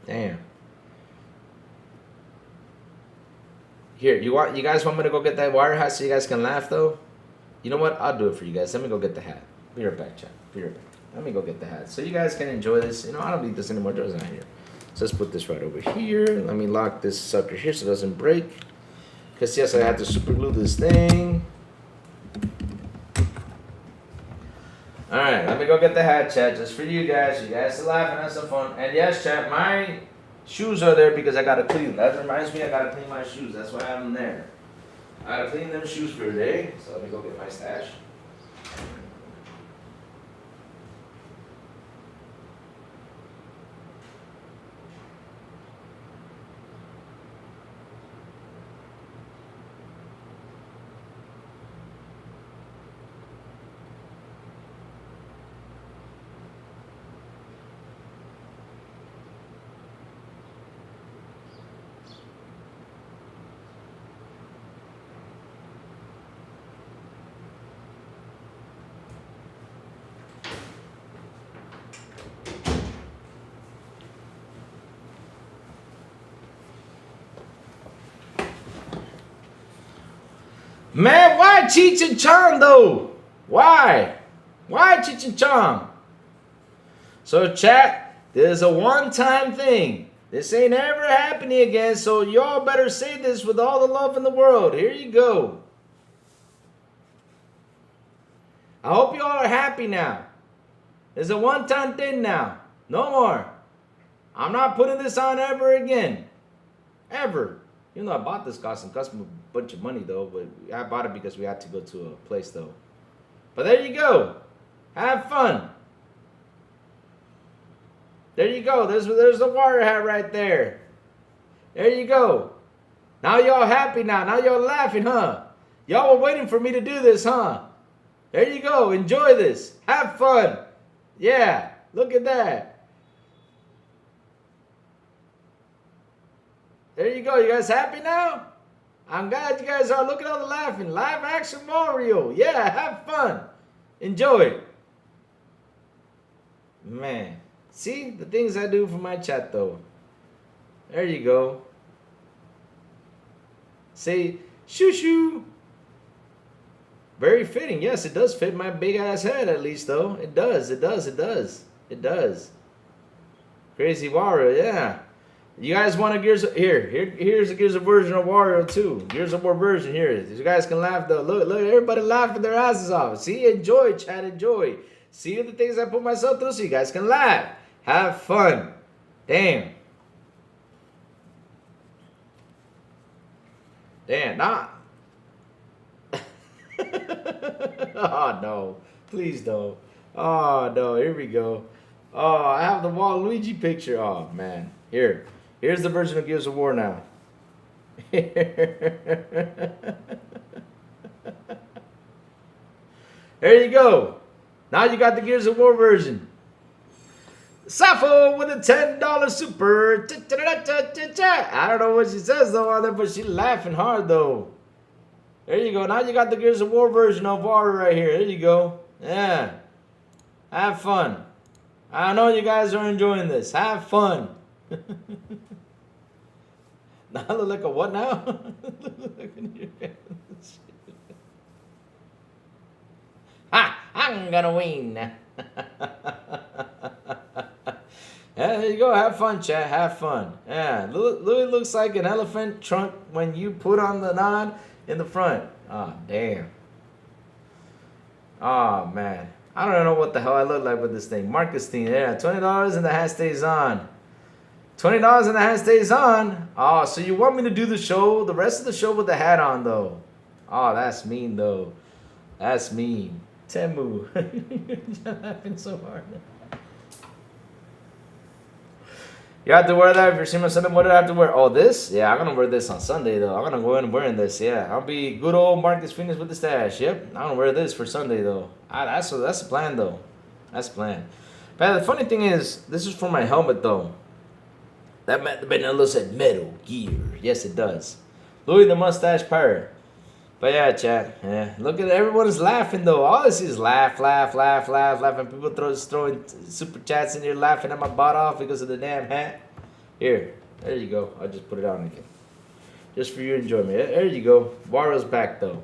Damn. Here, you guys want me to go get that wire hat so you guys can laugh, though? You know what? I'll do it for you guys. Let me go get the hat. Be right back, chat. Be right back. Let me go get the hat so you guys can enjoy this. You know, I don't need this anymore. Joe's not here. So let's put this right over here. Let me lock this sucker here so it doesn't break. Because, yes, I have to super glue this thing. All right, let me go get the hat, chat, just for you guys. You guys are laughing. Have some fun. And, yes, chat, my shoes are there because I got to clean them. That reminds me I got to clean my shoes. That's why I have them there. I got to clean them shoes for today. So let me go get my stash. Man, why Cheech and Chong though? Why? Why Cheech and Chong? So chat, this is a one-time thing. This ain't ever happening again, so y'all better say this with all the love in the world. Here you go. I hope you all are happy now. It's a one-time thing now. No more. I'm not putting this on ever again. Ever. Even though I bought this costume a bunch of money though, but I bought it because we had to go to a place though. But there you go. Have fun. There you go. There's the water hat right there. There you go. Now y'all happy now. Now y'all laughing, huh? Y'all were waiting for me to do this, huh? There you go. Enjoy this. Have fun. Yeah. Look at that. There you go. You guys happy now? I'm glad you guys are. Look at all the laughing. Live action Mario. Yeah, have fun. Enjoy. Man. See the things I do for my chat though. There you go. Say shoo shoo. Very fitting. Yes, it does fit my big ass head at least though. It does. It does. It does. It does. Crazy Wario, yeah. You guys want a here's a Gears of version of Wario too. Gears of War version here. You guys can laugh though. Look, everybody laughing their asses off. See, enjoy, chat, enjoy. See the things I put myself through so you guys can laugh. Have fun. Damn. Damn, nah. Oh no. Please don't. Oh no, here we go. Oh, I have the Waluigi picture. Oh man. Here's the version of Gears of War now. There you go. Now you got the Gears of War version. Sappho with a $10 super. I don't know what she says though on there, but she's laughing hard though. There you go. Now you got the Gears of War version of Wario right here. There you go. Yeah. Have fun. I know you guys are enjoying this. Have fun. Now I look like a what now? Ha! I'm gonna win. Yeah, there you go. Have fun, chat. Have fun. Yeah, Louis looks like an elephant trunk when you put on the nod in the front. Oh, damn. Oh, man. I don't know what the hell I look like with this thing. Marcus thing. Yeah, $20 and the hat stays on. $20 and the hat stays on. Oh, so you want me to do the show, the rest of the show with the hat on, though? Oh, that's mean, though. That's mean. Temu. You're laughing so hard. You have to wear that if you're seeing my Sunday. What do I have to wear? Oh, this? Yeah, I'm going to wear this on Sunday, though. I'm going to go in wearing this, yeah. I'll be good old Marcus Phoenix with the stash. Yep, I'm going to wear this for Sunday, though. That's the plan, though. That's the plan. But the funny thing is, this is for my helmet, though. That Benello said Metal Gear. Yes, it does. Louis the Mustache Pirate. But yeah, chat. Yeah, look at everyone is laughing though. All this is laugh, and people throwing super chats in here laughing at my butt off because of the damn hat. Here, there you go. I'll just put it on again, just for your enjoyment. There you go. Wario's back though.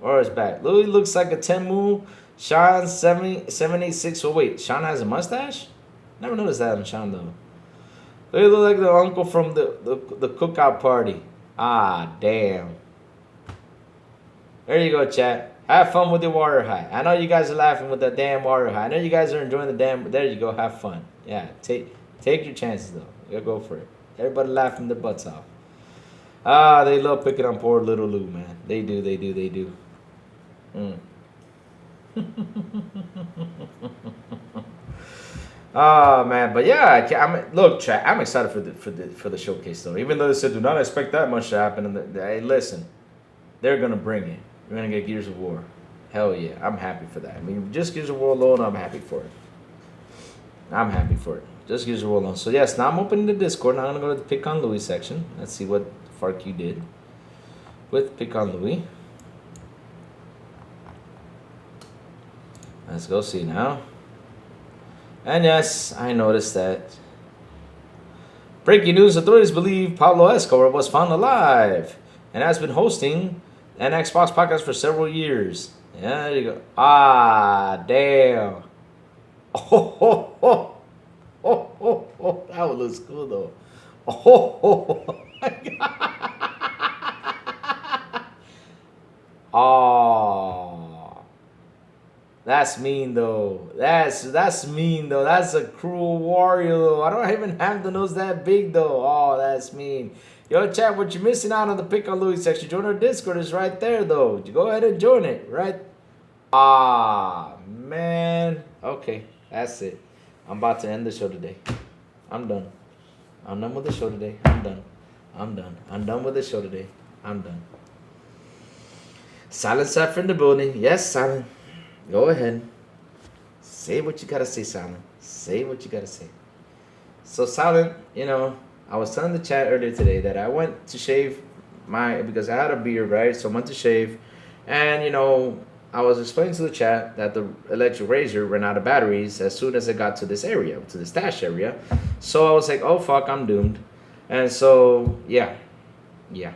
Wario's back. Louis looks like a Temu. Sean 786. Oh wait, Sean has a mustache? Never noticed that on Sean though. Louis look like the uncle from the cookout party. Ah, damn. There you go, chat. Have fun with your water high. I know you guys are laughing with that damn water high. I know you guys are enjoying the damn. There you go. Have fun. Yeah, take your chances though. You go for it. Everybody laughing their butts off. Ah, they love picking on poor little Lou, man. They do. Oh man, but yeah, look, chat. I'm excited for the showcase though. Even though they said do not expect that much to happen. Hey, listen, they're gonna bring it. We're gonna get Gears of War. Hell yeah, I'm happy for that. I mean, just Gears of War alone, I'm happy for it. I'm happy for it. Just Gears of War alone. So yes, now I'm opening the Discord. Now I'm gonna go to the Pick on Louis section. Let's see what FarQ did with Pick on Louis. Let's go see now. And yes, I noticed that. Breaking news: authorities believe Pablo Escobar was found alive and has been hosting an Xbox podcast for several years. Yeah, there you go. Ah, damn. Oh, that one looks cool though. Oh, my God. Oh. That's mean though. That's mean though. That's a cruel warrior though. I don't even have the nose that big though. Oh, that's mean. Yo, chat, what you missing out on the Pick on Louis section? Join our Discord. It's right there though. Go ahead and join it. Right. Ah, man. Okay, that's it. I'm about to end the show today. I'm done. I'm done with the show today. I'm done. I'm done. I'm done with the show today. I'm done. Silent Cypher in the building. Yes, Silent. Go ahead. Say what you gotta say, Silent. Say what you gotta say. So, Silent, you know, I was telling the chat earlier today that I went to shave because I had a beard, right? So I went to shave. And, you know, I was explaining to the chat that the electric razor ran out of batteries as soon as it got to this area, to the stash area. So I was like, oh, fuck, I'm doomed. And so, yeah. Yep,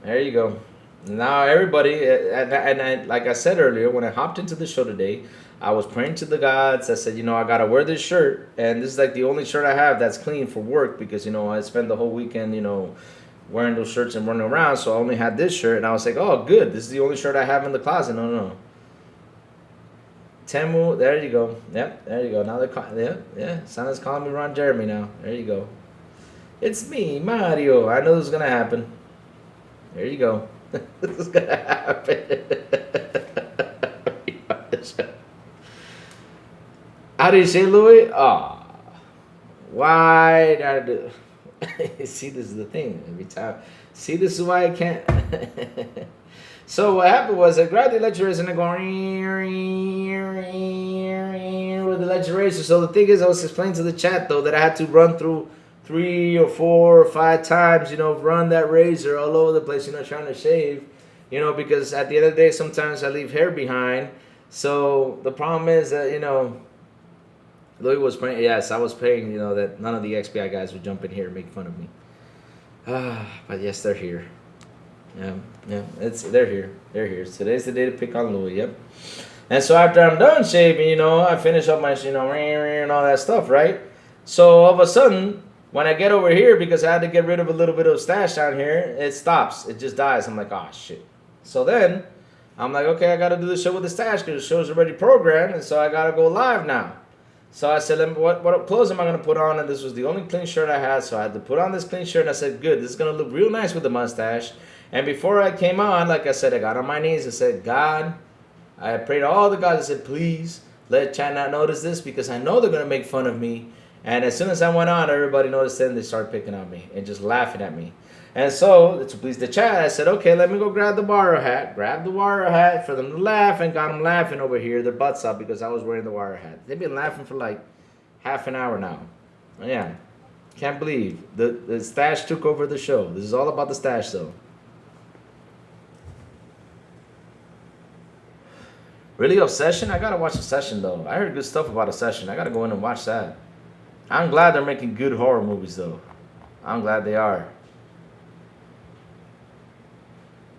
there you go. Now everybody, and I, like I said earlier, when I hopped into the show today, I was praying to the gods. I said, you know, I gotta wear this shirt, and this is like the only shirt I have that's clean for work because, you know, I spend the whole weekend, you know, wearing those shirts and running around, so I only had this shirt, and I was like, oh, good, this is the only shirt I have in the closet. No. Temu, there you go. Yep, there you go. Now they're Santa's calling me Ron Jeremy now. There you go. It's me, Mario. I know this is gonna happen. There you go. This is gonna happen. How do you say, Louis? Oh, why did I do? See, this is the thing. Every time. See, this is why I can't. So what happened was I grabbed the electric razor and I go with the electric razor. So the thing is, I was explaining to the chat though that I had to run through 3 or 4 or 5 times, you know, run that razor all over the place, you know, trying to shave, you know, because at the end of the day, sometimes I leave hair behind. So the problem is that, you know, Louis was praying. Yes, I was praying, you know, that none of the XPI guys would jump in here and make fun of me. But yes, they're here. Yeah, they're here. They're here. Today's the day to pick on Louis. Yep. And so after I'm done shaving, you know, I finish up my, you know, and all that stuff, right? So all of a sudden, when I get over here, because I had to get rid of a little bit of stash down here, it stops. It just dies. I'm like, oh shit. So then I'm like, okay, I got to do the show with the stash because the show's already programmed, and so I got to go live now. So I said, what clothes am I going to put on? And this was the only clean shirt I had, so I had to put on this clean shirt. And I said, good, this is going to look real nice with the mustache. And before I came on, like I said, I got on my knees and said, God, I prayed to all the gods. I said, please let chat not notice this because I know they're going to make fun of me. And as soon as I went on, everybody noticed it and they started picking on me and just laughing at me. And so, to please the chat, I said, okay, let me go grab the wire hat. Grab the wire hat for them to laugh, and got them laughing over here, their butts up, because I was wearing the wire hat. They've been laughing for like half an hour now. Yeah. Can't believe. The stash took over the show. This is all about the stash, though. Really, Obsession? I gotta watch Obsession, though. I heard good stuff about Obsession. I gotta go in and watch that. I'm glad they're making good horror movies, though. I'm glad they are.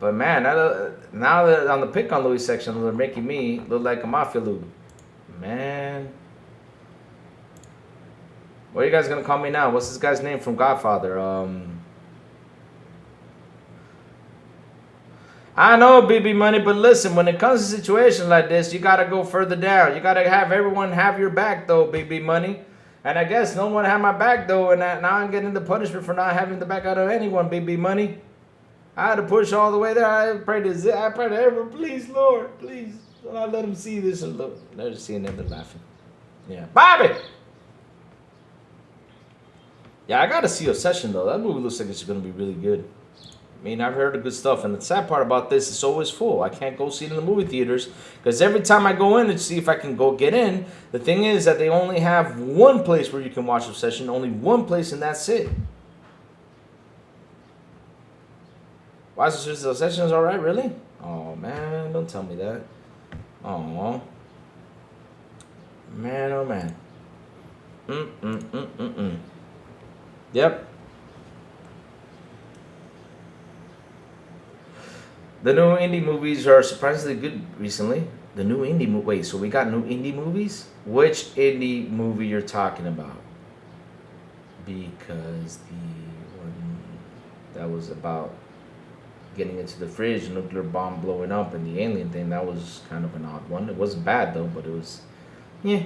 But man, now that on the Pick on Louis section, they're making me look like a mafia Lou. Man. What are you guys gonna call me now? What's this guy's name from Godfather? I know, BB Money, but listen, when it comes to situations like this, you gotta go further down. You gotta have everyone have your back, though, BB Money. And I guess no one had my back, though, and now I'm getting the punishment for not having the back out of anyone, BB Money. I had to push all the way there. I prayed to everyone, please, Lord, please. Don't let them see this. And look, they're just seeing them, they're laughing. Yeah. Bobby! Yeah, I gotta see Obsession, though. That movie looks like it's gonna be really good. I mean, I've heard of good stuff, and the sad part about this, it's always full. I can't go see it in the movie theaters, because every time I go in to see if I can go get in, the thing is that they only have one place where you can watch Obsession, only one place, and that's it. Why is this Obsession is alright, really? Oh, man, don't tell me that. Oh. Man, oh, man. Yep. The new indie movies are surprisingly good recently. The new indie movie. Wait, so we got new indie movies? Which indie movie you're talking about? Because the one that was about getting into the fridge, nuclear bomb blowing up, and the alien thing. That was kind of an odd one. It wasn't bad though, but it was, yeah.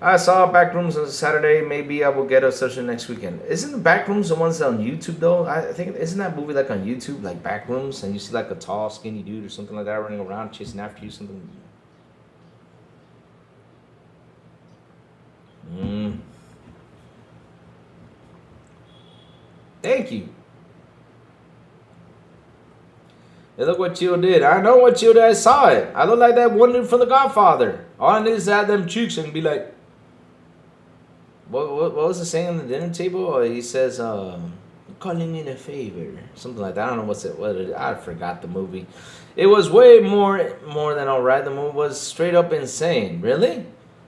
I saw Backrooms on Saturday. Maybe I will get a session next weekend. Isn't the Backrooms the ones on YouTube though? I think isn't that movie like on YouTube, like Backrooms, and you see like a tall, skinny dude or something like that running around chasing after you, something. Thank you. Hey, look what Chill did. I know what Chill did. I saw it. I look like that one dude from The Godfather. All I need is to have them cheeks and be like, what was the saying on the dinner table? Or he says, calling in a favor. Something like that. I don't know what it is. I forgot the movie. It was way more than alright. The movie was straight up insane. Really?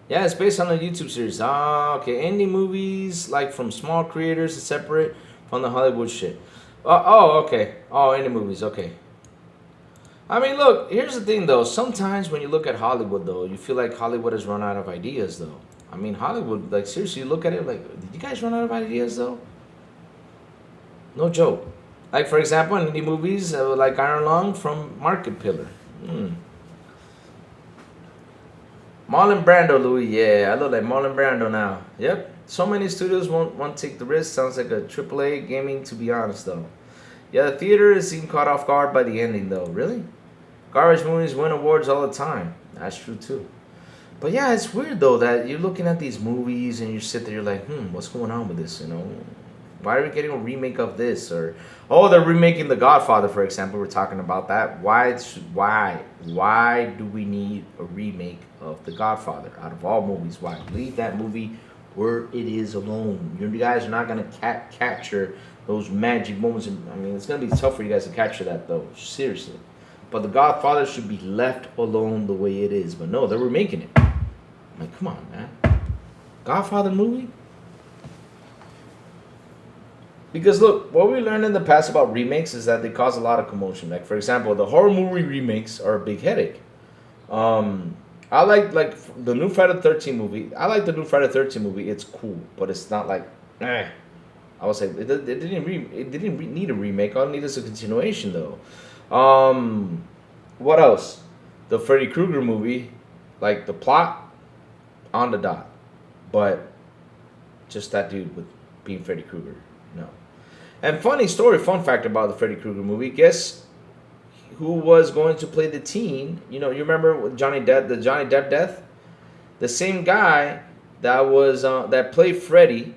Yeah, it's based on a YouTube series. Ah, okay. Indie movies, like from small creators, is separate from the Hollywood shit. Okay. Oh, indie movies. Okay. I mean, look, here's the thing, though. Sometimes when you look at Hollywood, though, you feel like Hollywood has run out of ideas, though. I mean, Hollywood, like, seriously, you look at it, like, did you guys run out of ideas, though? No joke. Like, for example, in indie movies, like Iron Lung from Market Pillar. Marlon Brando, Louis. Yeah, I look like Marlon Brando now. Yep. So many studios won't take the risk. Sounds like a AAA gaming, to be honest, though. Yeah, the theater is being caught off guard by the ending, though. Really? Garbage movies win awards all the time. That's true, too. But yeah, it's weird, though, that you're looking at these movies and you sit there, you're like, what's going on with this, you know? Why are we getting a remake of this? Or, oh, they're remaking The Godfather, for example. We're talking about that. Why do we need a remake of The Godfather? Out of all movies, why? Leave that movie where it is alone. You guys are not going to capture those magic moments. I mean, it's going to be tough for you guys to capture that, though. Seriously. But The Godfather should be left alone the way it is. But no, they're remaking it. I'm like, come on, man. Godfather movie? Because look, what we learned in the past about remakes is that they cause a lot of commotion. Like, for example, the horror movie remakes are a big headache. I like the new Friday the 13th movie. I like the new Friday the 13th movie. It's cool, but it's not like, I would say it didn't need a remake. All it needed is a continuation, though. What else? The Freddy Krueger movie, like the plot, on the dot, but just that dude with being Freddy Krueger. No. And fun fact about the Freddy Krueger movie. Guess who was going to play the teen? You know, you remember Johnny Depp, the Johnny Depp death? The same guy that was that played Freddy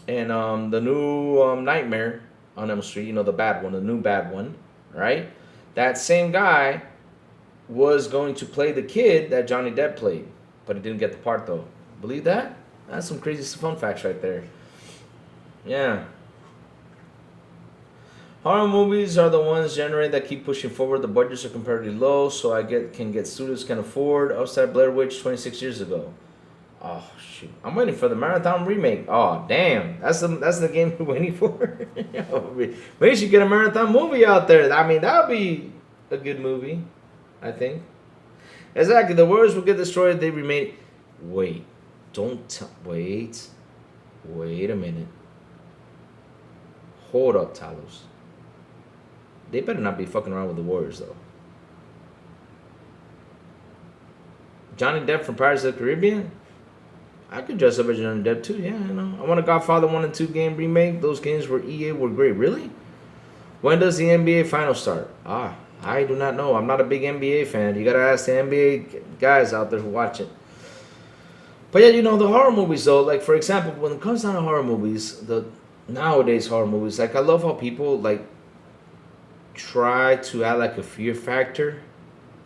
in the new Nightmare on Elm Street. You know, the bad one, the new bad one, right? That same guy was going to play the kid that Johnny Depp played, but he didn't get the part though. Believe that? That's some crazy fun facts right there. Yeah. Horror movies are the ones generally that keep pushing forward. The budgets are comparatively low, so can get studios can afford. Outside Blair Witch 26 years ago. Oh shoot! I'm waiting for the Marathon remake. Oh damn! That's the game we're waiting for. We should get a Marathon movie out there. I mean, that would be a good movie, I think. Exactly. The worlds will get destroyed. They remain. Wait. Wait. Wait a minute. Hold up, Talos. They better not be fucking around with the Warriors, though. Johnny Depp from Pirates of the Caribbean? I could dress up as Johnny Depp, too. Yeah, I know. I want a Godfather 1 and 2 game remake. Those games were EA were great. Really? When does the NBA Finals start? I do not know. I'm not a big NBA fan. You gotta ask the NBA guys out there who watch it. But yeah, you know, the horror movies, though, like, for example, when it comes down to horror movies, nowadays horror movies, like, I love how people, like, try to add, like, a fear factor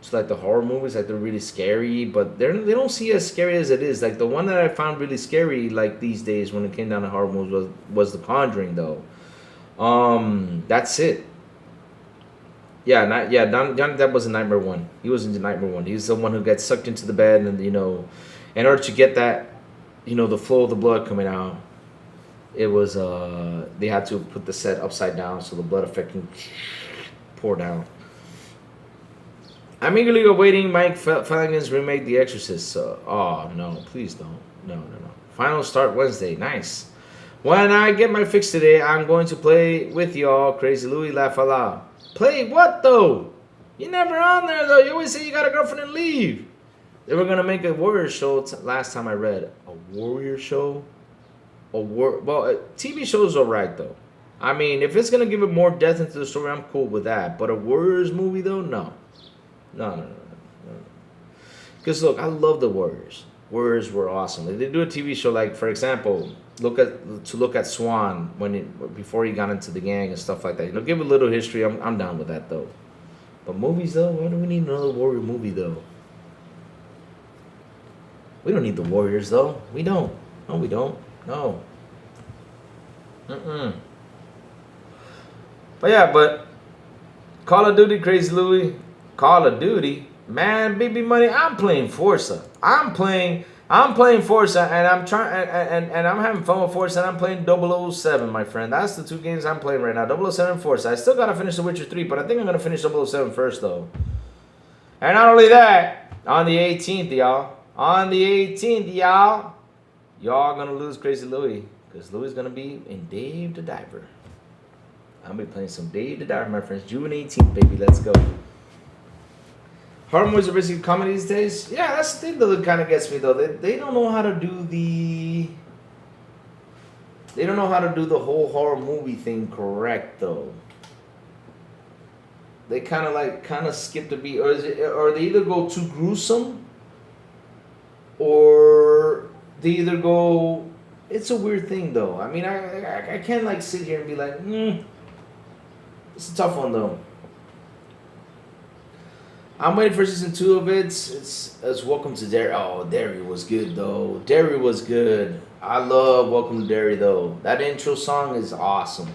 to, like, the horror movies. Like, they're really scary, but they don't see it as scary as it is. Like, the one that I found really scary, like, these days when it came down to horror movies was The Conjuring, though. That's it. Johnny Depp was in Nightmare 1. He was in Nightmare 1. He's the one who gets sucked into the bed, and, you know, in order to get that, you know, the flow of the blood coming out, it was, they had to put the set upside down so the blood effect can pour down. I'm eagerly awaiting Mike Flanagan's remake, The Exorcist. Oh, no, please don't. No. Final start Wednesday. Nice. When I get my fix today, I'm going to play with y'all. Crazy Louie, laugh aloud. Play what though? You never on there though. You always say you got a girlfriend and leave. They were gonna make a warrior show. Last time I read a warrior show, well, TV shows are right though. I mean, if it's gonna give it more depth into the story, I'm cool with that. But a Warriors movie though, no. Because look, I love the Warriors. Warriors were awesome. If they do a TV show, like for example, look at Swan before he got into the gang and stuff like that. You know, give a little history. I'm down with that though. But movies though, why do we need another Warrior movie though? We don't need the Warriors though. We don't. No, we don't. No. But yeah, but Call of Duty, Crazy Louie, Call of Duty, man, BB Money. I'm playing Forza. I'm playing Forza, and I'm trying, and I'm having fun with Forza. And I'm playing 007, my friend. That's the two games I'm playing right now. 007 and Forza. I still gotta finish The Witcher 3, but I think I'm gonna finish 007 first, though. And not only that, on the 18th, y'all. On the 18th, y'all gonna lose Crazy Louie, because Louie's gonna be in Dave the Diver. I'll be playing some Dave the Diver, my friends. June 18th, baby. Let's go. Horror movies are basically comedy these days. Yeah, that's the thing though that kind of gets me though. They don't know how to do the. They don't know how to do the whole horror movie thing correct though. They kind of skip the beat, or they either go too gruesome, or they either go. It's a weird thing though. I mean, I can't like sit here and be like, It's a tough one though. I'm waiting for season 2 of it. It's Welcome to Derry. Oh, Derry was good though. Derry was good. I love Welcome to Derry though. That intro song is awesome.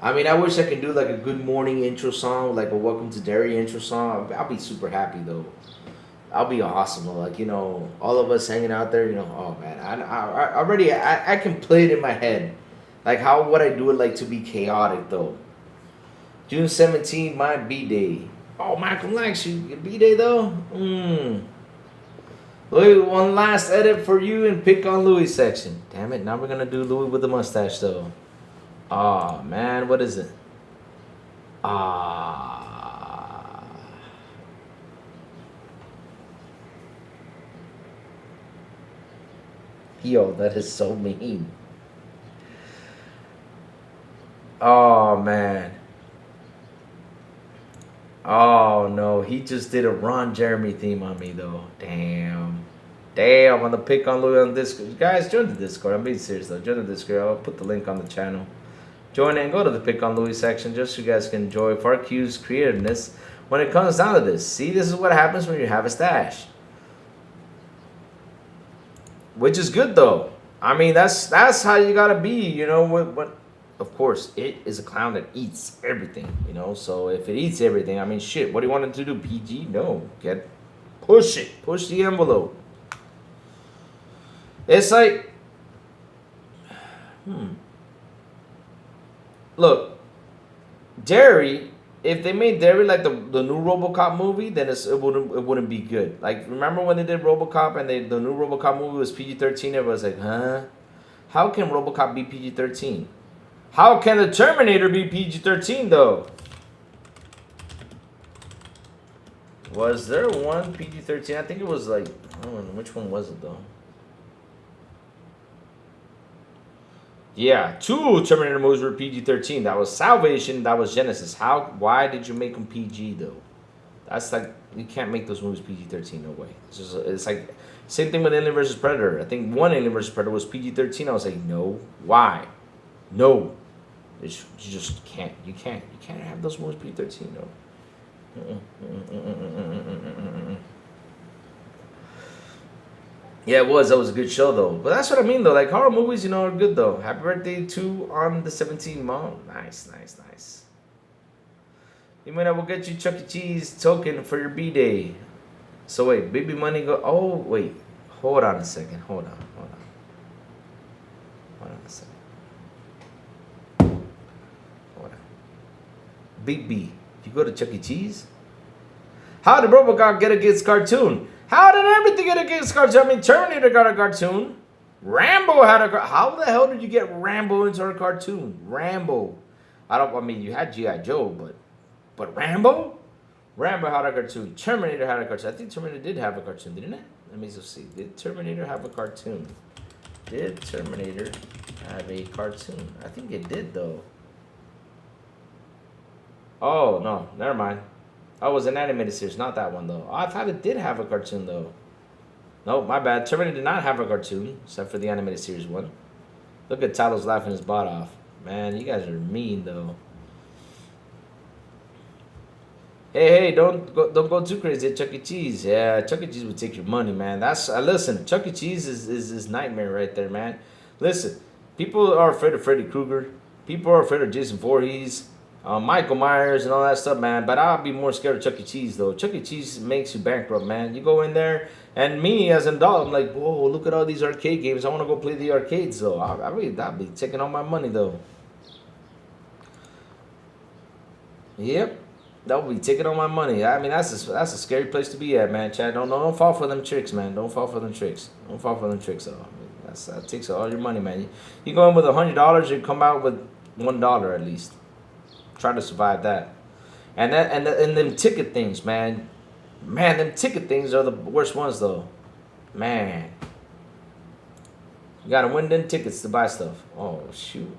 I mean, I wish I could do like a good morning intro song, like a Welcome to Derry intro song. I'll be super happy though. I'll be awesome though. Like, you know, all of us hanging out there, you know, oh man, I already I can play it in my head. Like how would I do it like to be chaotic though? June 17th, my B-Day. Oh, Michael likes you. Your B-Day, though? Louis, one last edit for you and pick on Louis section. Damn it, now we're going to do Louis with the mustache, though. Oh, man, what is it? Yo, that is so mean. Oh, man. Oh no, he just did a Ron Jeremy theme on me though. Damn, I'm gonna pick on Louis on Discord. Guys, join the Discord. I'm being serious though. Join the Discord. I'll put the link on the channel. Join it and go to the pick on Louis section just so you guys can enjoy FarQ's creativeness when it comes down to this. See, this is what happens when you have a stash, which is good though. I mean, that's how you gotta be. You know what? Of course, it is a clown that eats everything, you know. So if it eats everything, I mean, shit. What do you want it to do? PG? No. Push it. Push the envelope. It's like, Look, Derry. If they made Derry like the new RoboCop movie, then it wouldn't be good. Like, remember when they did RoboCop and the new RoboCop movie was PG-13? Everybody's like, huh? How can RoboCop be PG-13? How can the Terminator be PG-13 though? Was there one PG-13? I think it was like, I don't know, which one was it though? Yeah, 2 Terminator movies were PG-13. That was Salvation, that was Genesis. Why did you make them PG though? That's like, you can't make those movies PG-13, no way. It's like, same thing with Alien vs. Predator. I think one Alien vs. Predator was PG-13. I was like, no, why? No, you just can't. You can't have those movies PG-13. No. Yeah, it was. That was a good show though. But that's what I mean though. Like horror movies, you know, are good though. Happy birthday to on the 17th, Mom. Nice. You mean I will get you Chuck E. Cheese token for your B-Day. So wait, baby money go. Oh wait, hold on a second. Hold on a second. Big B, you go to Chuck E. Cheese? How did RoboCop get against cartoon? How did everything get against cartoon? I mean, Terminator got a cartoon. Rambo had a cartoon. How the hell did you get Rambo into a cartoon? Rambo. I mean, you had G.I. Joe, but But Rambo had a cartoon. Terminator had a cartoon. I think Terminator did have a cartoon, didn't it? Let me just see. Did Terminator have a cartoon? Did Terminator have a cartoon? I think it did, though. Oh, no. Never mind. Oh, it was an animated series. Not that one, though. Oh, I thought it did have a cartoon, though. No, my bad. Terminator did not have a cartoon, except for the animated series one. Look at Talos laughing his butt off. Man, you guys are mean, though. Hey, don't go too crazy at Chuck E. Cheese. Yeah, Chuck E. Cheese would take your money, man. That's listen, Chuck E. Cheese is nightmare right there, man. Listen, people are afraid of Freddy Krueger. People are afraid of Jason Voorhees, Michael Myers, and all that stuff, man. But I'll be more scared of Chuck E. Cheese, though. Chuck E. Cheese makes you bankrupt, man. You go in there, and me as an adult, I'm like, whoa, look at all these arcade games. I want to go play the arcades, though. I'll be taking all my money, though. Yep. That would be taking all my money. I mean, that's a scary place to be at, man. Chad, don't fall for them tricks, man. Don't fall for them tricks. Don't fall for them tricks, though. I mean, that takes all your money, man. You go in with $100, you come out with $1 at least. Try to survive that. And them ticket things, man. Man, them ticket things are the worst ones, though. Man, you gotta win them tickets to buy stuff. Oh shoot.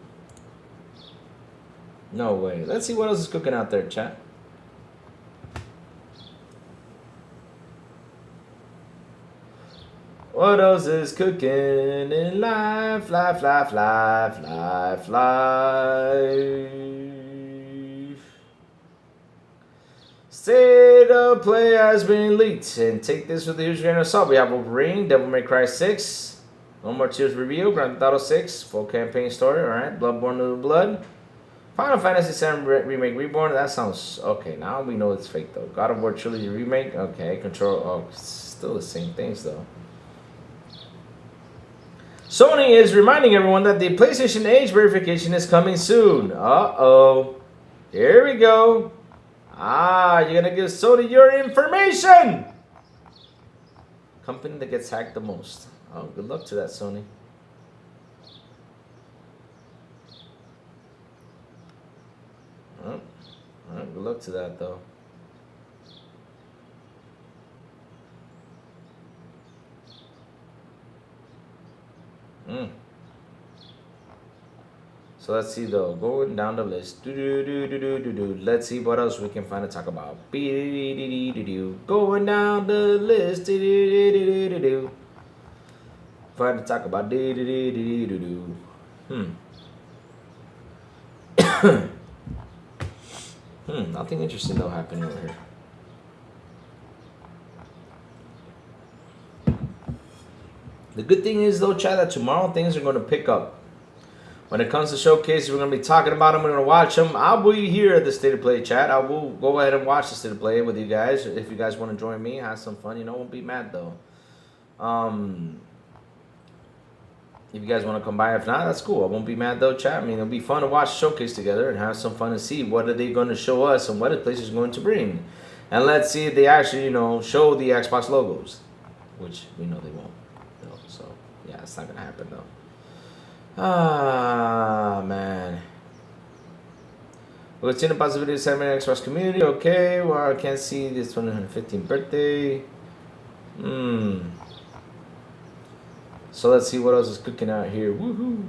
No way. Let's see what else is cooking out there, chat. What else is cooking in life? Life. State of play has been leaked. And take this with a huge grain of salt. We have Wolverine, Devil May Cry 6, No More Tears review, Grand Theft Auto 6, full campaign story, alright, Bloodborne New Blood. Final Fantasy VII Remake Reborn, that sounds, okay, now we know it's fake though. God of War Trilogy Remake, okay, Control, oh, still the same things though. Sony is reminding everyone that the PlayStation age verification is coming soon. Uh-oh. Here we go. Ah, you're gonna give Sony your information! Company that gets hacked the most. Oh, good luck to that, Sony. Oh, alright, good luck to that, though. So let's see though, going down the list. Let's see what else we can find to talk about. Going down the list. Find to talk about. Nothing interesting though happening over here. The good thing is though, Chad, that tomorrow things are going to pick up. When it comes to showcases, we're going to be talking about them. We're going to watch them. I'll be here at the State of Play, chat. I will go ahead and watch the State of Play with you guys. If you guys want to join me, have some fun. You know, won't be mad, though. If you guys want to come by, if not, that's cool. I won't be mad, though, chat. I mean, it'll be fun to watch the showcase together and have some fun and see what are they going to show us and what the place is going to bring. And let's see if they actually, you know, show the Xbox logos, which we know they won't. So, yeah, it's not going to happen, though. Ah, man. We'll see the possibility of sending an Xbox community. Okay, well, I can't see this 115th birthday. So let's see what else is cooking out here. Woohoo!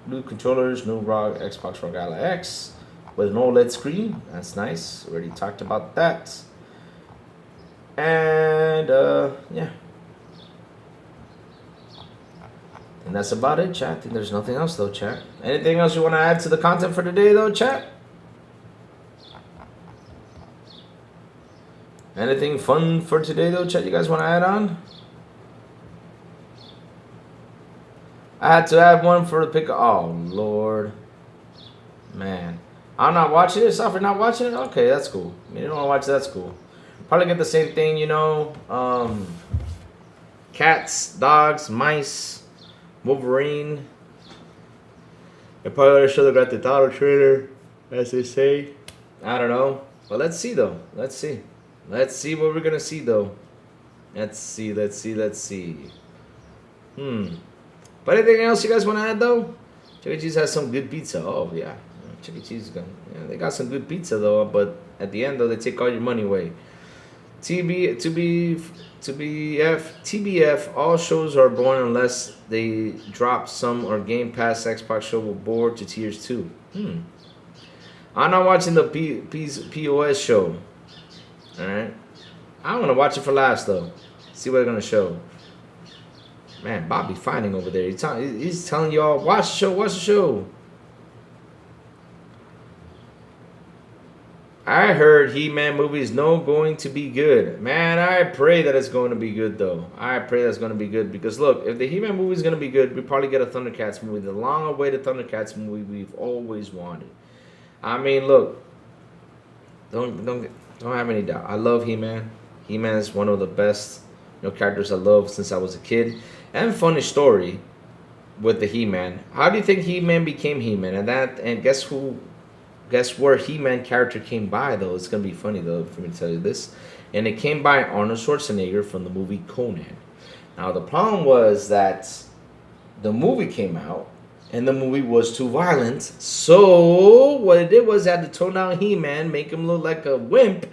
New controllers, new Xbox ROG Ally X with an OLED screen. That's nice. Already talked about that. And, yeah. And that's about it, chat. I think there's nothing else, though, chat. Anything else you want to add to the content for today, though, chat? Anything fun for today, though, chat, you guys want to add on? I had to add one for the pick. Oh, Lord. Man. I'm not watching it. Software not watching it? Okay, that's cool. I mean, you don't want to watch it, that's cool. Probably get the same thing, you know. Cats, dogs, mice. Wolverine. I probably should have got the Auto trailer, as they say. I don't know. But let's see, though. Let's see. Let's see what we're going to see, though. Let's see. But anything else you guys want to add, though? Chuck E. Cheese has some good pizza. Oh, yeah. Chuck E. Cheese is good. Yeah, they got some good pizza though, but at the end though, they take all your money away. TBF, all shows are born unless they drop some or Game Pass Xbox show will board to tiers 2. I'm not watching the POS show. Alright? I'm going to watch it for laughs though. See what they're going to show. Man, Bobby fighting over there. He's telling y'all, watch the show, watch the show. I heard He-Man movie is going to be good. Man, I pray that it's going to be good, though. I pray that's going to be good. Because, look, if the He-Man movie is going to be good, we probably get a Thundercats movie. The long-awaited Thundercats movie we've always wanted. I mean, look. Don't have any doubt. I love He-Man. He-Man is one of the best characters I love since I was a kid. And funny story with the He-Man. How do you think He-Man became He-Man? And guess where He-Man character came by, though? It's going to be funny, though, for me to tell you this. And it came by Arnold Schwarzenegger from the movie Conan. Now, the problem was that the movie came out, and the movie was too violent. So, what it did was it had to tone down He-Man, make him look like a wimp.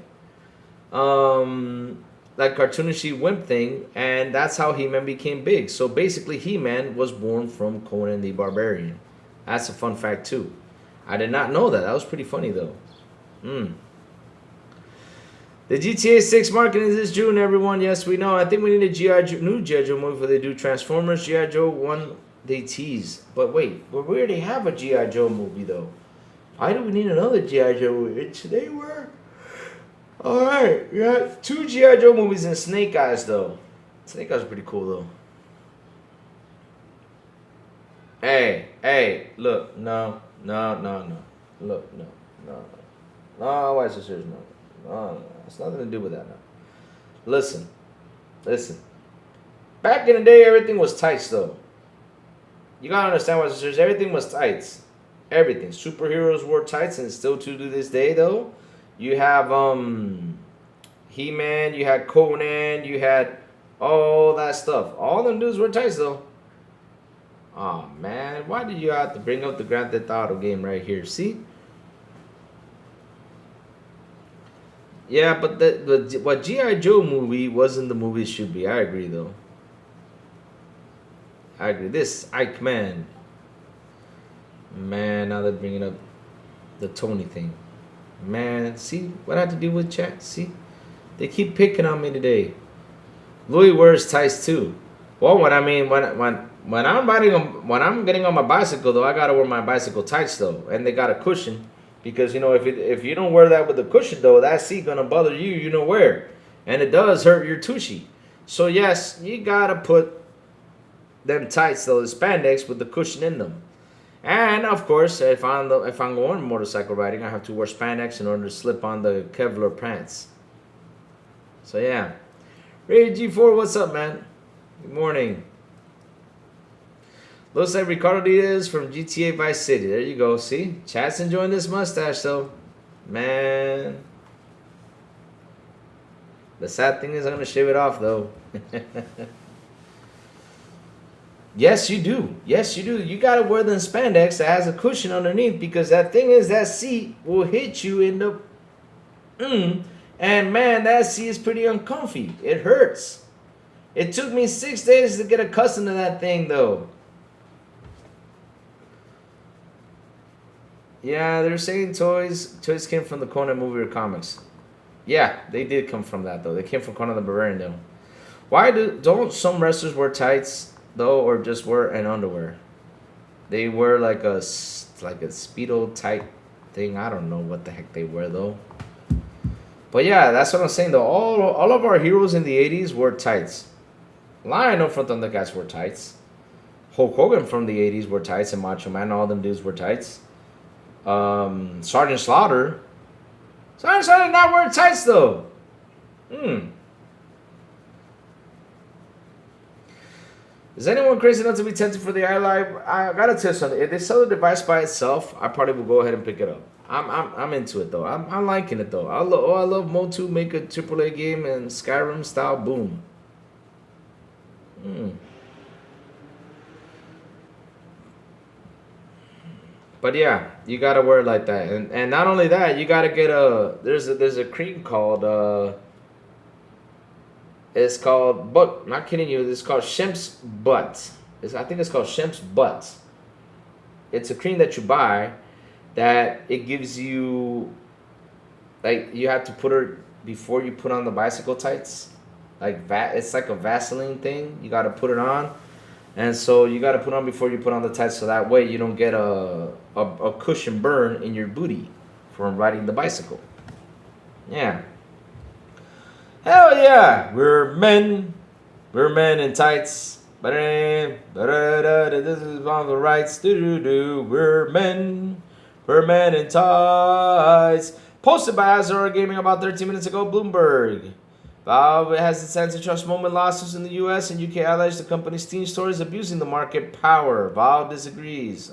Like cartoonishy wimp thing. And that's how He-Man became big. So, basically, He-Man was born from Conan the Barbarian. That's a fun fact, too. I did not know that. That was pretty funny, though. The GTA 6 marketing is this June, everyone. Yes, we know. I think we need a new G.I. Joe movie where they do Transformers. G.I. Joe 1, they tease. But wait, we already have a G.I. Joe movie, though. Why do we need another G.I. Joe movie? Today we're... Alright, we got 2 G.I. Joe movies and Snake Eyes, though. Snake Eyes are pretty cool, though. Hey, look, no. Look, no. Why is this serious? No. It's nothing to do with that now. Listen. Back in the day, everything was tights, though. You gotta understand why it's serious. Everything was tights. Everything. Superheroes wore tights, and still to this day, though. You have He-Man, you had Conan, you had all that stuff. All them dudes were tights, though. Oh man, why did you have to bring up the Grand Theft Auto game right here? See? Yeah, but what G.I. Joe movie wasn't the movie it should be. I agree, though. I agree. This Ike Man. Man, now they're bringing up the Tony thing. Man, see what I had to do with chat? See? They keep picking on me today. Louis wears tights too. Well, when I'm getting on my bicycle, though, I gotta wear my bicycle tights, though, and they got a cushion, because if you don't wear that with the cushion, though, that seat gonna bother you where, and it does hurt your tushy. So yes, you gotta put them tights, though, the spandex with the cushion in them. And of course, if I'm going motorcycle riding, I have to wear spandex in order to slip on the Kevlar pants. So yeah, Ray G4, what's up, man? Good morning. Looks like Ricardo Diaz from GTA Vice City. There you go. See? Chat's enjoying this mustache, though. Man. The sad thing is I'm going to shave it off, though. Yes, you do. Yes, you do. You got to wear the spandex that has a cushion underneath, because that thing is that seat will hit you in the... And, man, that seat is pretty uncomfy. It hurts. It took me 6 days to get accustomed to that thing, though. Yeah, they're saying toys came from the Conan movie or comics. Yeah, they did come from that, though. They came from Conan the Barbarian, though. Why don't some wrestlers wear tights, though, or just wear an underwear? They wear like a Speedo type thing. I don't know what the heck they wear, though. But yeah, that's what I'm saying, though. All of our heroes in the 80s wore tights. Lion from Thundercats wore tights. Hulk Hogan from the 80s wore tights, and Macho Man, all them dudes wore tights. Sergeant Slaughter did not wear tights, though. Is anyone crazy enough to be tempted for the iLive? I gotta tell you something. If they sell the device by itself, I probably will go ahead and pick it up. I'm into it, though. I'm liking it, though. I love Motu make a AAA game and Skyrim style. Boom. But yeah, you gotta wear it like that, and not only that, you gotta get a there's a cream called it's called, but not kidding you, it's called Shemp's Butt. I think it's called Shemp's Butt. It's a cream that you buy that it gives you, like, you have to put it before you put on the bicycle tights. Like it's like a Vaseline thing. You got to put it on, and so you got to put on before you put on the tights, so that way you don't get a cushion burn in your booty from riding the bicycle. Yeah. Hell yeah, we're men in tights. This is on the rights. We're men in tights. Posted by Azure Gaming about 13 minutes ago. Bloomberg. Valve has its antitrust moment lawsuits in the U.S. and UK alleged the company's Steam store is abusing the market power. Valve disagrees.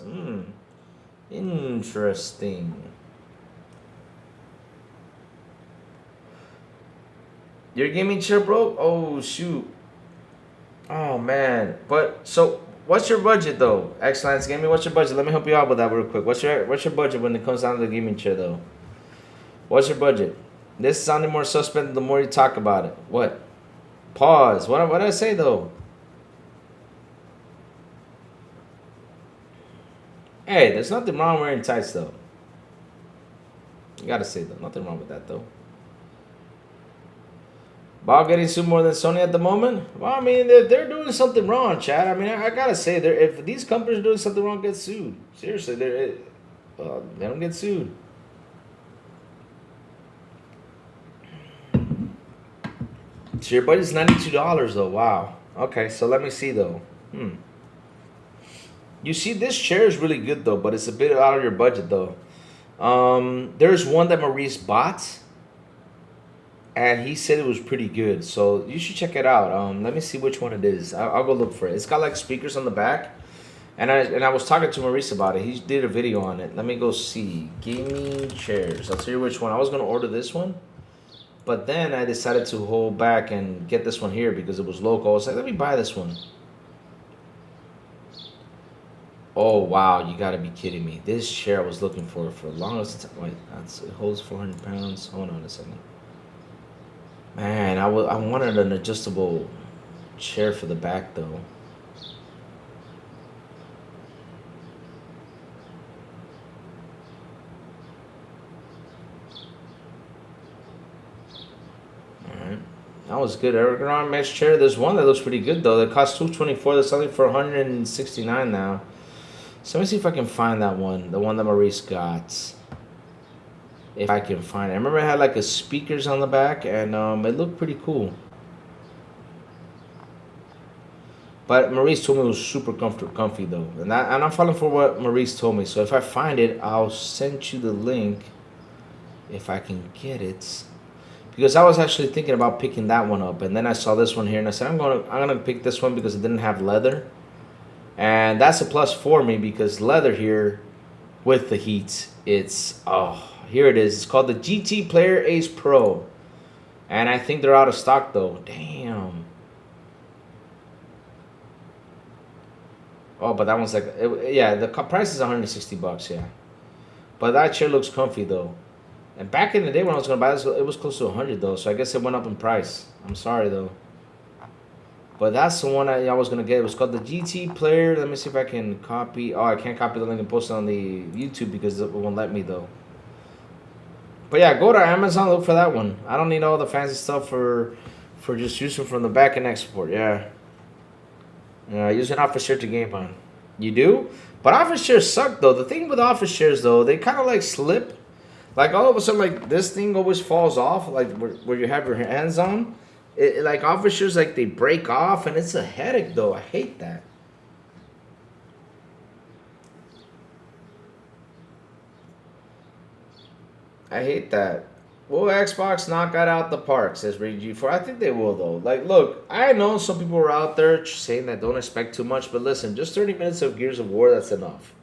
Interesting. Your gaming chair broke? Oh, shoot. Oh, man. But, so, what's your budget, though? Excellence Gaming, what's your budget? Let me help you out with that real quick. What's your budget when it comes down to the gaming chair, though? What's your budget? This is sounding more suspect the more you talk about it. What? Pause. What did I say, though? Hey, there's nothing wrong wearing tights, though. You gotta say, though. Nothing wrong with that, though. Bob getting sued more than Sony at the moment? Well, I mean, they're doing something wrong, Chad. I mean, I gotta say, if these companies are doing something wrong, get sued. Seriously, they don't get sued. So your budget's $92 though. Wow. Okay, so let me see though. You see, this chair is really good though, but it's a bit out of your budget though. There's one that Maurice bought, and he said it was pretty good. So you should check it out. Let me see which one it is. I'll go look for it. It's got like speakers on the back, and I was talking to Maurice about it. He did a video on it. Let me go see gaming chairs. I'll tell you which one. I was gonna order this one, but then I decided to hold back and get this one here because it was local. I was like, let me buy this one. Oh, wow. You got to be kidding me. This chair I was looking for the longest time. Wait, it holds 400 pounds. Hold on a second. Man, I wanted an adjustable chair for the back, though. That was good. Ergonomic mesh chair. There's one that looks pretty good though. That costs $224. They're selling for $169 now. So let me see if I can find that one. The one that Maurice got. If I can find it. I remember it had like a speakers on the back, and it looked pretty cool. But Maurice told me it was super comfy though, and I'm following for what Maurice told me. So if I find it, I'll send you the link if I can get it. Because I was actually thinking about picking that one up, and then I saw this one here, and I said I'm gonna pick this one because it didn't have leather, and that's a plus for me because leather here with the heat, it's here it is. It's called the GT Player Ace Pro, and I think they're out of stock though. Damn. Oh, but that one's like yeah, the price is $160, yeah. But that chair looks comfy though. And back in the day when I was going to buy this, it was close to 100 though. So I guess it went up in price. I'm sorry though. But that's the one I was going to get. It was called the GT Player. Let me see if I can copy. Oh, I can't copy the link and post it on the YouTube because it won't let me though. But yeah, go to Amazon, look for that one. I don't need all the fancy stuff for just using from the back and export. Yeah. Use an office chair to game on. You do? But office chairs suck though. The thing with office chairs though, they kind of like slip. Like all of a sudden, like this thing always falls off, like where you have your hands on. Like office chairs, like they break off, and it's a headache though. I hate that. I hate that. Will Xbox knock that out the park? Says RG4. I think they will though. Like, look, I know some people are out there saying that don't expect too much, but listen, just 30 minutes of Gears of War, that's enough.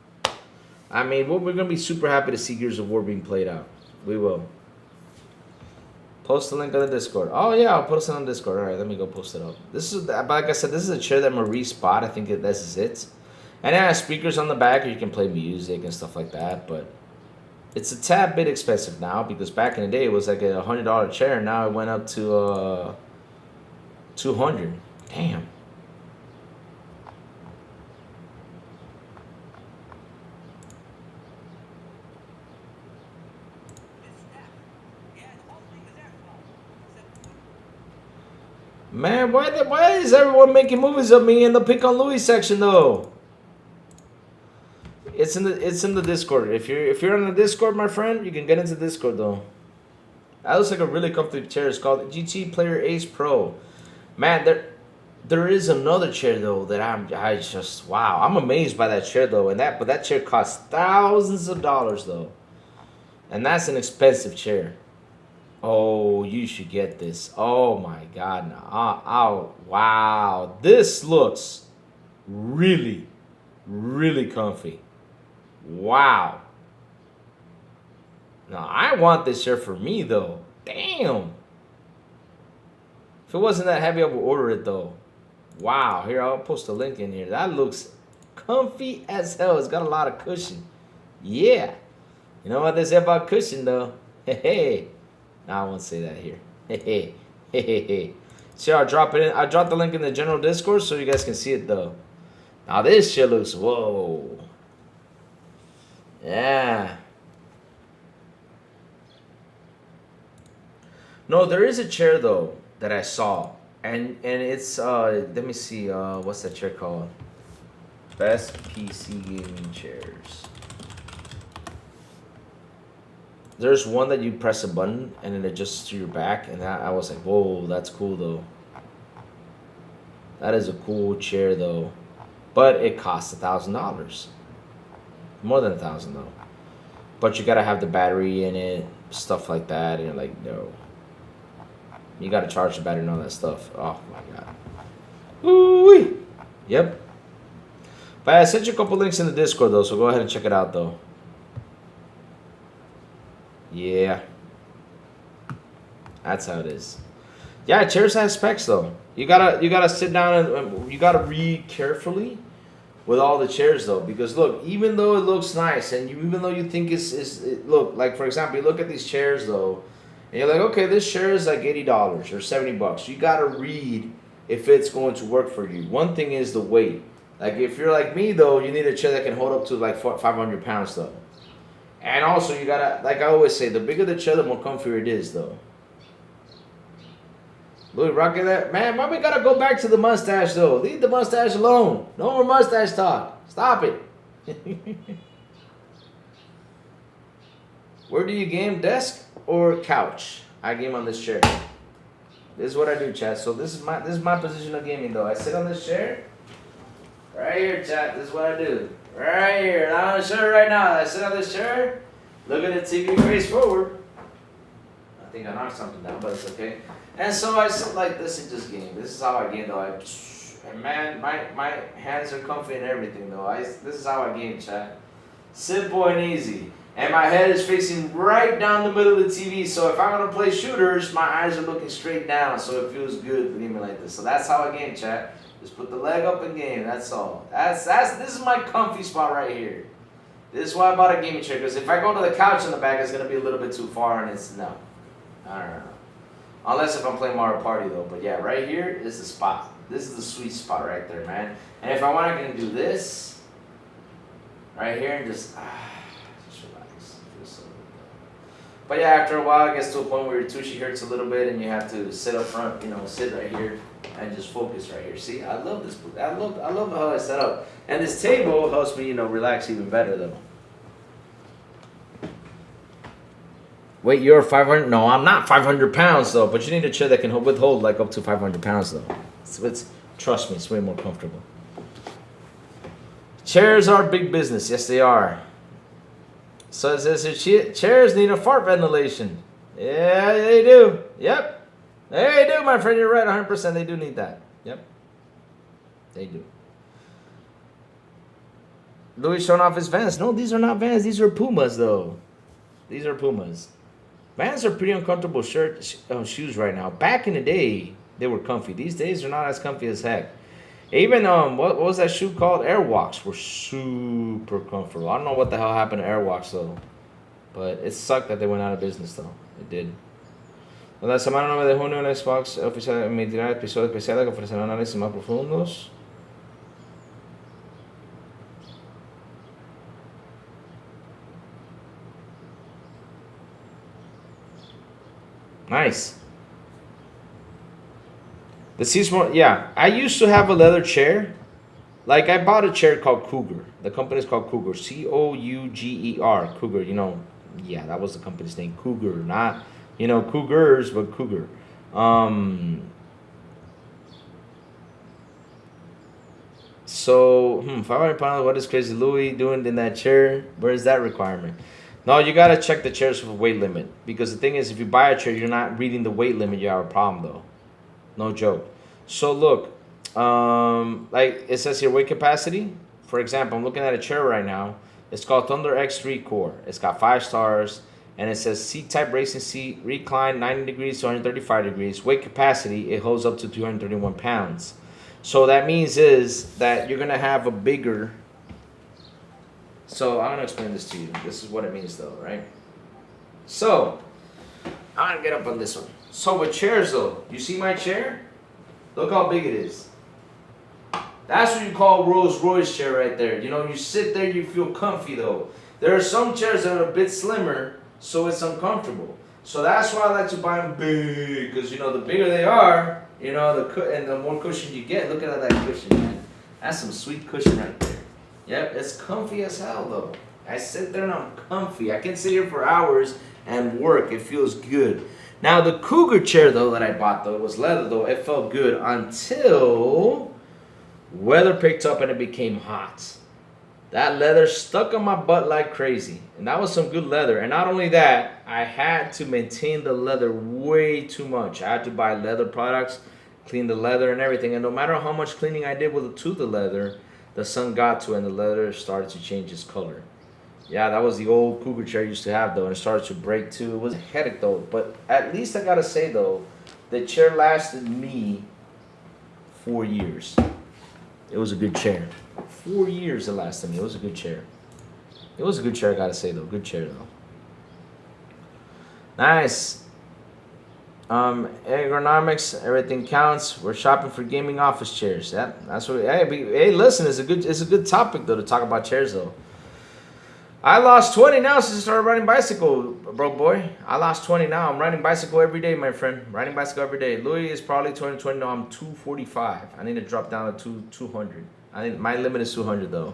I mean, we're going to be super happy to see Gears of War being played out. We will. Post the link on the Discord. Oh, yeah, I'll post it on Discord. All right, let me go post it up. This is, like I said, this is a chair that Maurice bought. I think this is it. And it has speakers on the back, you can play music and stuff like that. But it's a tad bit expensive now because back in the day it was like a $100 chair. Now it went up to $200. Damn. Man, why is everyone making movies of me in the Pick on Louis section though? It's in the Discord. If you're on the Discord, my friend, you can get into Discord though. That looks like a really comfy chair. It's called GT Player Ace Pro. Man, there is another chair though that I just wow. I'm amazed by that chair though, but that chair costs thousands of dollars though. And that's an expensive chair. Oh, you should get this. Oh my God. No. Oh, wow. This looks really, really comfy. Wow. Now, I want this chair for me, though. Damn. If it wasn't that heavy, I would order it, though. Wow. Here, I'll post a link in here. That looks comfy as hell. It's got a lot of cushion. Yeah. You know what they say about cushion, though? Hey. No, I won't say that here. Hey. See, I'll drop it in. I'll drop the link in the general Discord so you guys can see it, though. Now, this shit looks, whoa. Yeah. No, there is a chair, though, that I saw. And it's, let me see, what's that chair called? Best PC gaming chairs. There's one that you press a button and it adjusts to your back, and I was like, whoa, that's cool though. That is a cool chair though, but it costs $1,000, more than $1,000 though. But you gotta have the battery in it, stuff like that, and you're like, no. You gotta charge the battery and all that stuff. Oh my God. Ooh-wee. Yep. But I sent you a couple links in the Discord though, so go ahead and check it out though. Yeah, that's how it is. Yeah, chairs have specs though. You gotta sit down and you gotta read carefully with all the chairs though, because look, even though it looks nice and even though you think look, like for example, you look at these chairs though, and you're like, okay, this chair is like $80 or $70. You gotta read if it's going to work for you. One thing is the weight. Like if you're like me though, you need a chair that can hold up to like 500 pounds though. And also, you gotta, like I always say, the bigger the chair, the more comfier it is, though. Louis rocking that. Man, why we gotta go back to the mustache, though? Leave the mustache alone. No more mustache talk. Stop it. Where do you game? Desk or couch? I game on this chair. This is what I do, chat. So this is my position of gaming, though. I sit on this chair. Right here, chat. This is what I do. Right here. And I'm going to show you right now. I sit on this chair, look at the TV face forward. I think I knocked something down, but it's okay. And so I sit like this and just game. This is how I game, though. And man, my hands are comfy and everything, though. This is how I game, chat. Simple and easy. And my head is facing right down the middle of the TV. So if I'm going to play shooters, my eyes are looking straight down. So it feels good to game like this. So that's how I game, chat. Just put the leg up and game. That's all. This is my comfy spot right here. This is why I bought a gaming chair. Because if I go to the couch in the back, it's going to be a little bit too far. And it's, no. I don't know. Unless if I'm playing Mario Party, though. But yeah, right here is the spot. This is the sweet spot right there, man. And if I want, I can do this. Right here and just relax. Feels so good. But yeah, after a while, it gets to a point where your tushy hurts a little bit. And you have to sit up front, sit right here. And just focus right here. See, I love this. I love how I set up. And this table helps me, relax even better, though. Wait, you're 500? No, I'm not 500 pounds, though. But you need a chair that can withhold like up to 500 pounds, though. Trust me, it's way more comfortable. Chairs are big business. Yes, they are. So it says chairs need a fart ventilation. Yeah, they do. Yep. They do, my friend. You're right, 100%. They do need that. Yep. They do. Louis showing off his Vans. No, these are not Vans. These are Pumas, though. These are Pumas. Vans are pretty uncomfortable shoes right now. Back in the day, they were comfy. These days, they're not as comfy as heck. Even what was that shoe called? Airwalks were super comfortable. I don't know what the hell happened to Airwalks though, but it sucked that they went out of business though. It did. La semana 9 de junio en Xbox oficial emitirá episodios especiales que ofrecerán análisis más profundos. Nice. The season, yeah. I used to have a leather chair. Like I bought a chair called Cougar. The company's called Cougar. Couger. Cougar. You know, yeah, that was the company's name. Cougar, not Cougars, but Cougar. So, 500 pounds. What is Crazy Louis doing in that chair? Where is that requirement? No, you gotta check the chairs for weight limit, because the thing is, if you buy a chair, you're not reading the weight limit. You have a problem though. No joke. So look, like it says here, weight capacity. For example, I'm looking at a chair right now. It's called Thunder X3 Core. It's got 5 stars, and it says seat type racing seat, recline 90 degrees to 135 degrees. Weight capacity, it holds up to 231 pounds. So that means is that you're gonna have a bigger. So I'm gonna explain this to you. This is what it means though, right? So I'm gonna get up on this one. So with chairs though, you see my chair? Look how big it is. That's what you call Rolls Royce chair right there. You know, you sit there, you feel comfy though. There are some chairs that are a bit slimmer, so it's uncomfortable. So that's why I like to buy them big, because you know the bigger they are, you know, and the more cushion you get. Look at that cushion, man. That's some sweet cushion right there. Yep, it's comfy as hell though. I sit there and I'm comfy. I can sit here for hours and work. It feels good. Now the Cougar chair though that I bought though, it was leather though. It felt good until weather picked up and it became hot. That leather stuck on my butt like crazy. And that was some good leather. And not only that, I had to maintain the leather way too much. I had to buy leather products, clean the leather and everything. And no matter how much cleaning I did to the leather, the sun got to it and the leather started to change its color. Yeah, that was the old Cougar chair I used to have though, and it started to break too. It was a headache though, but at least I gotta say though, the chair lasted me 4 years. It was a good chair. 4 years it lasted me. It was a good chair. It was a good chair, I gotta say though. Good chair though. Nice. Ergonomics, everything counts. We're shopping for gaming office chairs. Yeah, that's what. Hey, listen, it's a good topic though to talk about chairs though. I lost 20 now since I started riding bicycle, broke boy. I lost 20 now. I'm riding bicycle every day, my friend. Riding bicycle every day. Louis is probably 2020 now. I'm 245. I need to drop down to 200. I think my limit is 200 though.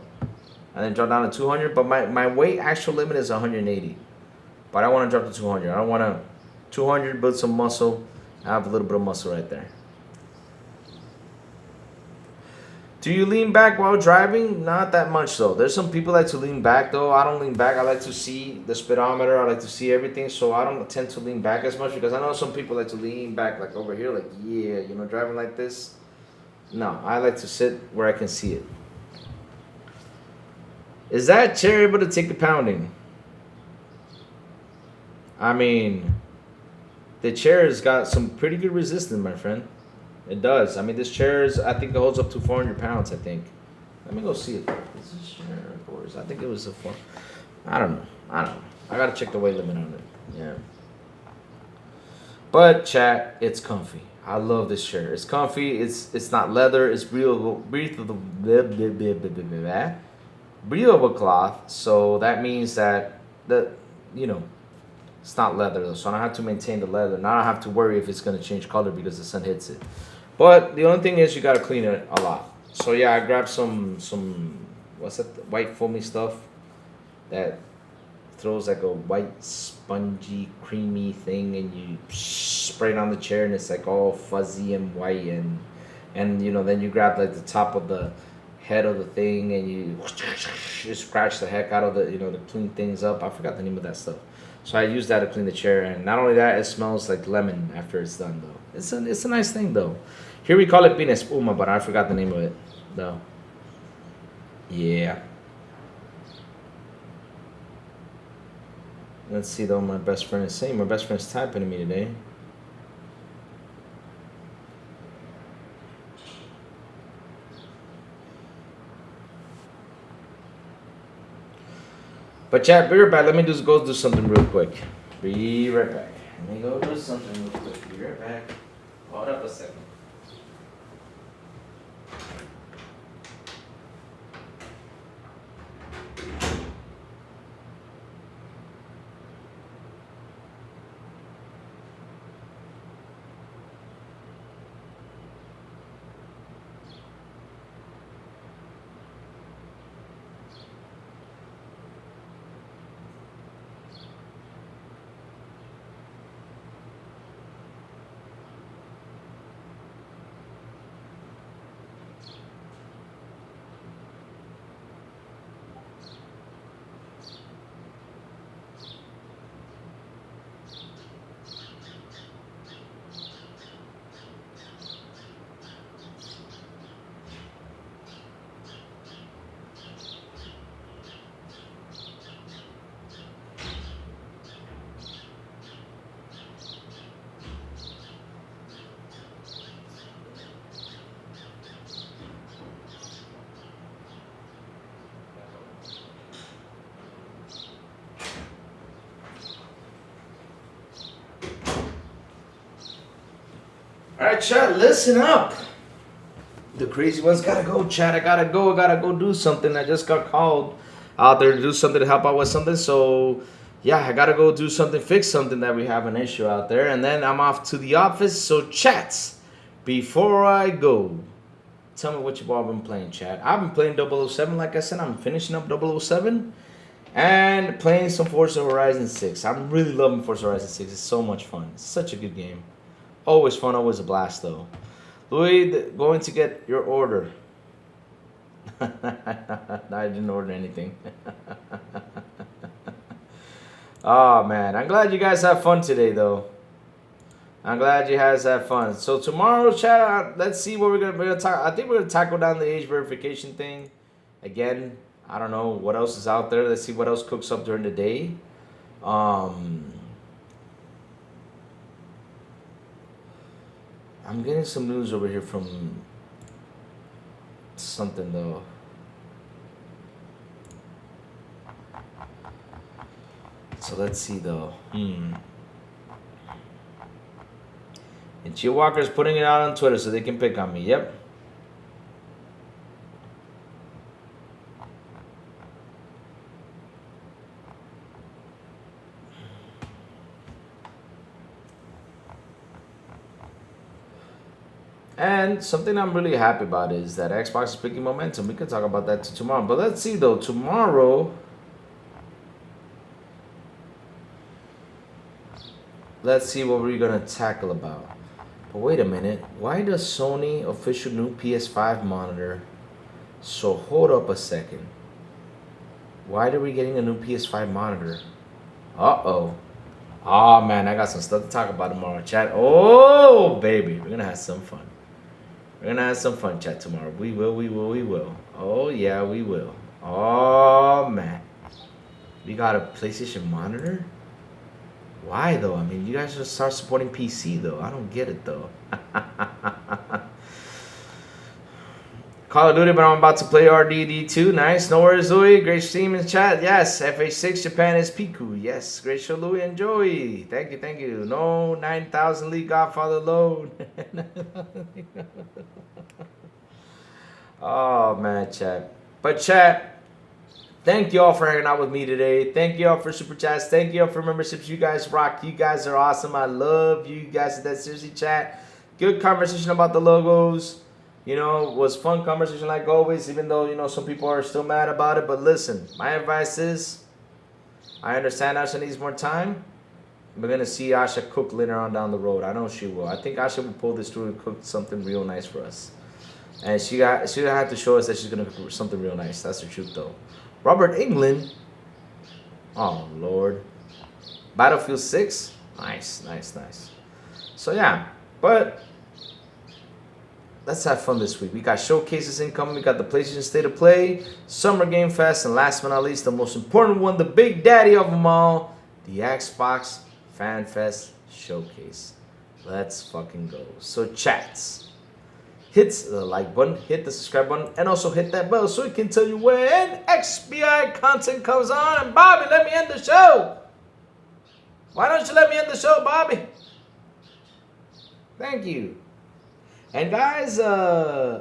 I need to drop down to 200, but my weight actual limit is 180. But I want to drop to 200. I don't want to 200, build some muscle. I have a little bit of muscle right there. Do you lean back while driving? Not that much though. There's some people like to lean back though. I don't lean back. I like to see the speedometer. I like to see everything. So I don't tend to lean back as much, because I know some people like to lean back like over here, like yeah, you know, driving like this. No, I like to sit where I can see it. Is that chair able to take a pounding? I mean, the chair has got some pretty good resistance, my friend. It does. I mean, this chair is, I think it holds up to 400 pounds, I think. Let me go see it. Is this chair, of course? I think it was a 4. I don't know. I got to check the weight limit on it. Yeah. But, chat, it's comfy. I love this chair. It's comfy. It's not leather. It's breathable cloth. So that means that, it's not leather though, so I don't have to maintain the leather. Now I don't have to worry if it's going to change color because the sun hits it. But the only thing is you got to clean it a lot. So yeah, I grabbed some what's that, white foamy stuff that throws like a white spongy creamy thing, and you spray it on the chair and it's like all fuzzy and white, and then you grab like the top of the head of the thing and you just scratch the heck out of the to clean things up. I forgot the name of that stuff. So I use that to clean the chair, and not only that, it smells like lemon after it's done though. It's a nice thing though. Here we call it pina espuma, but I forgot the name of it though. Yeah. Let's see though, my best friend is saying. My best friend's typing to me today. But chat, be right back. Let me just go do something real quick. Be right back. Let me go do something real quick. Be right back. Hold up a second. Alright, chat, listen up. The crazy ones gotta go, chat. I gotta go do something. I just got called out there to do something, to help out with something. So, yeah, I gotta go do something, fix something that we have an issue out there. And then I'm off to the office. So, chats, before I go, tell me what you've all been playing, chat. I've been playing 007, like I said. I'm finishing up 007 and playing some Forza Horizon 6. I'm really loving Forza Horizon 6. It's so much fun. It's such a good game. Always fun, always a blast, though. Louis, going to get your order. I didn't order anything. Oh, man. I'm glad you guys have fun today, though. I'm glad you guys have fun. So tomorrow, chat, let's see what we're gonna talk. I think we're gonna tackle down the age verification thing. Again, I don't know what else is out there. Let's see what else cooks up during the day. I'm getting some news over here from something though. So let's see though. And Gio Walker's putting it out on Twitter so they can pick on me. Yep. And something I'm really happy about is that Xbox is picking momentum. We can talk about that tomorrow. But let's see though. Tomorrow, let's see what we're gonna tackle about. But wait a minute. Why does Sony official new PS5 monitor? So hold up a second. Why are we getting a new PS5 monitor? Uh-oh. Oh man, I got some stuff to talk about tomorrow, chat. Oh baby, we're gonna have some fun. We're gonna have some fun, chat, tomorrow. We will. Oh yeah, we will. Oh man. We got a PlayStation monitor? Why though? I mean, you guys should start supporting PC though. I don't get it though. Call of Duty, but I'm about to play RDD2. Nice. No worries, Louis. Great stream in chat. Yes. FH6 Japan is Piku. Yes. Great show, Louis. Enjoy. Thank you. Thank you. No 9,000 League Godfather load. Oh, man, chat. But, chat, thank you all for hanging out with me today. Thank you all for super chats. Thank you all for memberships. You guys rock. You guys are awesome. I love you guys. That's seriously, chat. Good conversation about the logos. You know, it was fun conversation like always, even though, you know, some people are still mad about it. But listen, my advice is, I understand Asha needs more time. We're going to see Asha cook later on down the road. I know she will. I think Asha will pull this through and cook something real nice for us. And she had to show us that she's going to cook something real nice. That's the truth, though. Robert England. Oh, Lord. Battlefield 6. Nice. So, yeah. But let's have fun this week. We got showcases incoming. We got the PlayStation State of Play, Summer Game Fest, and last but not least, the most important one, the big daddy of them all, the Xbox Fan Fest Showcase. Let's fucking go. So, chats, hit the like button, hit the subscribe button, and also hit that bell so it can tell you when XBI content comes on. And Bobby, let me end the show. Why don't you let me end the show, Bobby? Thank you. And guys,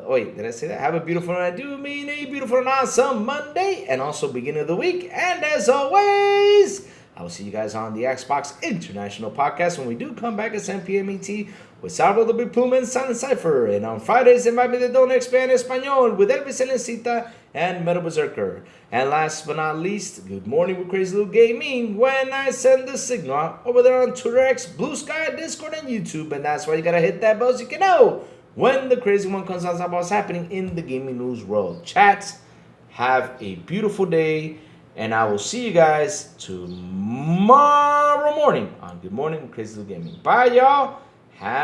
wait, did I say that? Have a beautiful, and I do mean a beautiful and awesome Monday, and also beginning of the week. And as always, I will see you guys on the Xbox International Podcast when we do come back at 7 p.m. ET with Salvo the Big Pluma and Silent Cypher. And on Fridays, invite me to Don't Expand Espanol with Elvis Elencita and Metal Berserker. And last but not least, good morning with Crazy Little Gaming when I send the signal over there on Twitter, X, Blue Sky, Discord, and YouTube. And that's why you gotta hit that bell so you can know when the crazy one comes on about what's happening in the gaming news world. Chat, have a beautiful day, and I will see you guys tomorrow morning on Good Morning with Crazy Little Gaming. Bye, y'all. Have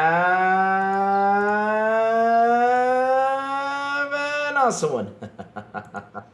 an awesome one.